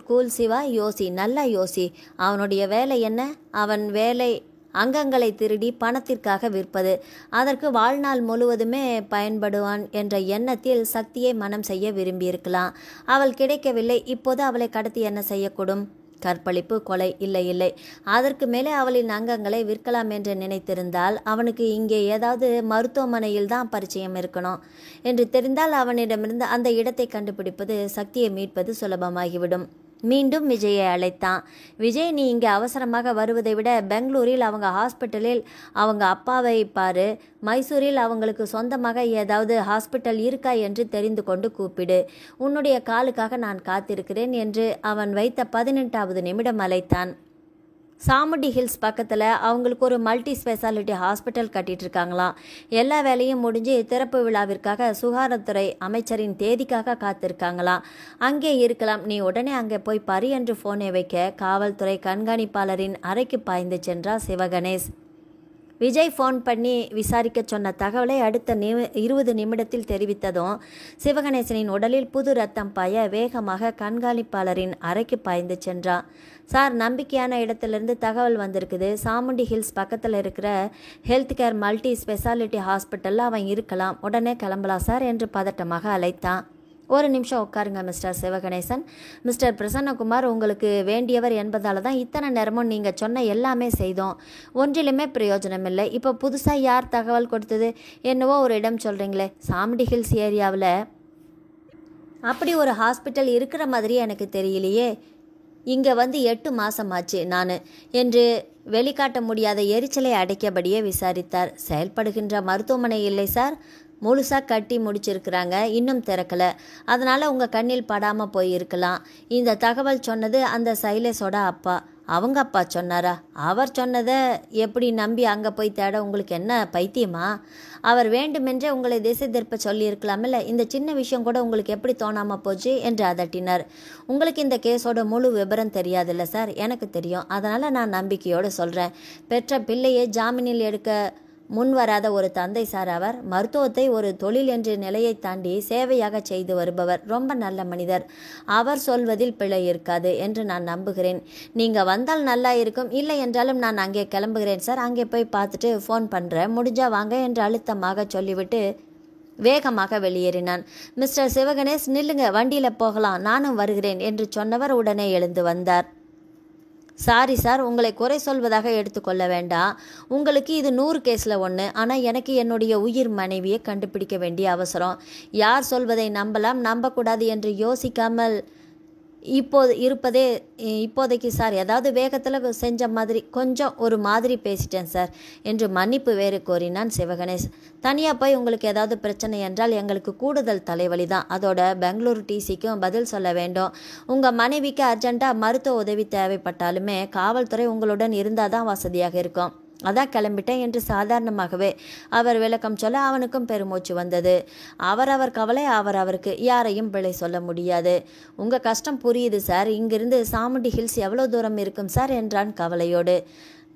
கூல் சிவா, யோசி, நல்லா யோசி. அவனுடைய வேலை என்ன? அவன் வேலை அங்கங்களை திருடி பணத்திற்காக விற்பது. அதற்கு வாழ்நாள் முழுவதுமே பயன்படுவான் என்ற எண்ணத்தில் சக்தியை மனம் செய்ய விரும்பியிருக்கலாம். அவள் கிடைக்கவில்லை. இப்போது அவளை கடத்தி என்ன செய்யக்கூடும்? கற்பழிப்பு, கொலை, இல்லை, அதற்கு மேலே அவளின் அங்கங்களை விற்கலாம் என்று நினைத்திருந்தால் அவனுக்கு இங்கே ஏதாவது மருத்துவமனையில் தான் பரிச்சயம் இருக்கணும் என்று தெரிந்தால் அவனிடமிருந்து அந்த இடத்தை கண்டுபிடிப்பது, சக்தியை மீட்பது சுலபமாகிவிடும். மீண்டும் விஜயை அழைத்தான். விஜய், நீ இங்கே அவசரமாக வருவதை விட பெங்களூரில் அவங்க ஹாஸ்பிட்டலில் அவங்க அப்பாவை பாரு. மைசூரில் அவங்களுக்கு சொந்தமாக ஏதாவது ஹாஸ்பிட்டல் இருக்கா என்று தெரிந்து கொண்டு கூப்பிடு. உன்னுடைய காலுக்காக நான் காத்திருக்கிறேன் என்று அவன் வைத்த 18வது நிமிடம் அழைத்தான். சாமுண்டி ஹில்ஸ் பக்கத்தில் அவங்களுக்கு ஒரு மல்டி ஸ்பெஷாலிட்டி ஹாஸ்பிட்டல் கட்டிட்டு இருக்காங்களாம். எல்லா வேலையும் முடிஞ்சு திறப்பு விழாவிற்காக சுகாதாரத்துறை அமைச்சரின் தேதிக்காக காத்திருக்காங்களாம். அங்கே இருக்கலாம், நீ உடனே அங்கே போய் பாரு என்று ஃபோனை வைக்க காவல்துறை கண்காணிப்பாளரின் அறைக்கு பாய்ந்து சென்றார் சிவகணேஷ். விஜய் ஃபோன் பண்ணி விசாரிக்க சொன்ன தகவலை அடுத்த 20 நிமிடத்தில் தெரிவித்ததும் சிவகணேசனின் உடலில் புது ரத்தம் பாய வேகமாக கண்காணிப்பாளரின் அறைக்கு பாய்ந்து சென்றான். சார், நம்பிக்கையான இடத்திலிருந்து தகவல் வந்திருக்குது. சாமுண்டி ஹில்ஸ் பக்கத்தில் இருக்கிற ஹெல்த் கேர் மல்டி ஸ்பெஷாலிட்டி ஹாஸ்பிட்டலில் அவன் இருக்கலாம். உடனே கிளம்பலாம் சார் என்று பதட்டமாக அழைத்தான். ஒரு நிமிஷம் உட்காருங்க மிஸ்டர் சிவகணேசன். மிஸ்டர் பிரசன்னகுமார் உங்களுக்கு வேண்டியவர் என்பதால் தான் இத்தனை நேரமும் நீங்கள் சொன்ன எல்லாமே செய்தோம். ஒன்றிலுமே பிரயோஜனம் இல்லை. இப்போ புதுசாக யார் தகவல் கொடுத்தது? என்னவோ ஒரு இடம் சொல்கிறீங்களே, சாமுண்டி ஹில்ஸ் ஏரியாவில் அப்படி ஒரு ஹாஸ்பிட்டல் இருக்கிற மாதிரி எனக்கு தெரியலையே. இங்கே வந்து 8 மாதமாச்சு நான் என்று வெளிக்காட்ட முடியாத எரிச்சலை அடைக்கபடியே விசாரித்தார். செயல்படுகின்ற மருத்துவமனை இல்லை சார், முழுசாக கட்டி முடிச்சிருக்கிறாங்க, இன்னும் திறக்கலை. அதனால் உங்கள் கண்ணில் படாமல் போயிருக்கலாம். இந்த தகவல் சொன்னது அந்த சைலேஷோட அப்பா. அவங்க அப்பா சொன்னாரா? அவர் சொன்னதை எப்படி நம்பி அங்கே போய் தேட உங்களுக்கு என்ன பைத்தியமா? அவர் வேண்டுமென்றே உங்களை திசை திருப்ப சொல்லியிருக்கலாமில்ல. இந்த சின்ன விஷயம் கூட உங்களுக்கு எப்படி தோணாமல் போச்சு என்று அதட்டினார். உங்களுக்கு இந்த கேஸோட முழு விபரம் தெரியாதில்ல சார்? எனக்கு தெரியும். அதனால் நான் நம்பிக்கையோடு சொல்கிறேன். பெற்ற பிள்ளையை ஜாமீனில் எடுக்க முன்வராத ஒரு தந்தை சார் அவர். மருத்துவத்தை ஒரு தொழில் என்ற நிலையை தாண்டி சேவையாக செய்து வருபவர். ரொம்ப நல்ல மனிதர். அவர் சொல்வதில் பிழை இருக்காது என்று நான் நம்புகிறேன். நீங்கள் வந்தால் நல்லா இருக்கும், இல்லை என்றாலும் நான் அங்கே கிளம்புகிறேன் சார். அங்கே போய் பார்த்துட்டு ஃபோன் பண்ணுறேன், முடிஞ்சா வாங்க என்று அழுத்தமாக சொல்லிவிட்டு வேகமாக வெளியேறினான். மிஸ்டர் சிவகணேஷ், நில்லுங்க, வண்டியில் போகலாம், நானும் வருகிறேன் என்று சொன்னவர் உடனே எழுந்து வந்தார். சாரி சார், உங்களை குறை சொல்வதாக எடுத்துக்கொள்ள வேண்டாம். உங்களுக்கு இது 100 கேஸில் ஒன்று. ஆனால் எனக்கு என்னுடைய உயிர் மனைவியை கண்டுபிடிக்க வேண்டிய அவசரம். யார் சொல்வதை நம்பலாம் நம்பக்கூடாது என்று யோசிக்காமல் இப்போதைக்கு சார், ஏதாவது வேகத்தில் செஞ்ச மாதிரி கொஞ்சம் ஒரு மாதிரி பேசிட்டேன் சார் என்று மன்னிப்பு வேறு கோரினான் சிவகணேஷ். தனியாக போய் உங்களுக்கு ஏதாவது பிரச்சனை என்றால் எங்களுக்கு கூடுதல் தலைவலி தான். அதோட பெங்களூரு டிசிக்கும் பதில் சொல்ல வேண்டும். உங்கள் மனைவிக்கு அர்ஜென்ட்டாக மருத்துவ உதவி தேவைப்பட்டாலுமே காவல்துறை உங்களுடன் இருந்தால் தான் வசதியாக இருக்கும். அதான் கிளம்பிட்டேன் என்று சாதாரணமாகவே அவர் விளக்கம் சொல்ல அவனுக்கும் பெருமூச்சு வந்தது. அவரவர் கவலை அவருக்கு, யாரையும் பிழை சொல்ல முடியாது. உங்கள் கஷ்டம் புரியுது சார். இங்கிருந்து சாமுண்டி ஹில்ஸ் எவ்வளோ தூரம் இருக்கும் சார் என்றான் கவலையோடு.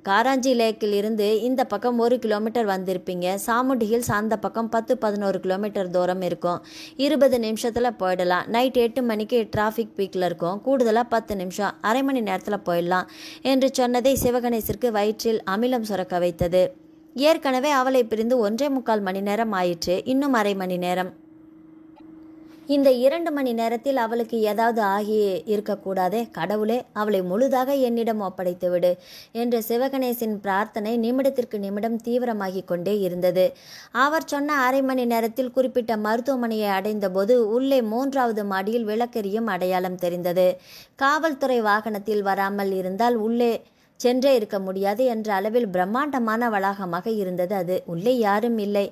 காராஞ்சி லேக்கில் இருந்து இந்த பக்கம் 1 கிலோமீட்டர் வந்திருப்பீங்க. சாமுண்டி ஹில்ஸ் அந்த பக்கம் 10-11 கிலோமீட்டர் தூரம் இருக்கும். 20 நிமிஷத்தில் போயிடலாம். நைட் 8 மணிக்கு டிராஃபிக் பீக்கில் இருக்கும். கூடுதலாக 10 நிமிஷம், அரை மணி நேரத்தில் போயிடலாம் என்று சொன்னதை சிவகணேசிற்கு வயிற்றில் அமிலம் சுரக்க வைத்தது. ஏற்கனவே அவளை பிரிந்து 1.25 மணி நேரம் ஆயிற்று. இன்னும் அரை மணி நேரம். இந்த 2 மணி நேரத்தில் அவளுக்கு ஏதாவது ஆகி இருக்கக்கூடாதே. கடவுளே, அவளை முழுதாக என்னிடம் ஒப்படைத்து விடு என்ற சிவகணேசின் பிரார்த்தனை நிமிடத்திற்கு நிமிடம் தீவிரமாகி கொண்டே இருந்தது. அவர் சொன்ன அரை மணி நேரத்தில் குறிப்பிட்ட மருத்துவமனையை அடைந்தபோது உள்ளே 3வது மாடியில் விளக்கெரியும் அடையாளம் தெரிந்தது. காவல்துறை வாகனத்தில் வராமல் இருந்தால் உள்ளே சென்றே இருக்க முடியாது என்ற அளவில் பிரம்மாண்டமான வளாகமாக இருந்தது அது. உள்ளே யாரும் இல்லை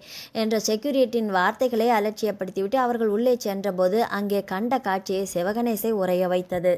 என்ற செக்யூரிட்டியின் வார்த்தைகளை அலட்சியப்படுத்திவிட்டு அவர்கள் உள்ளே சென்றபோது அங்கே கண்ட காட்சியை சிவகணேசை உறைய வைத்தது.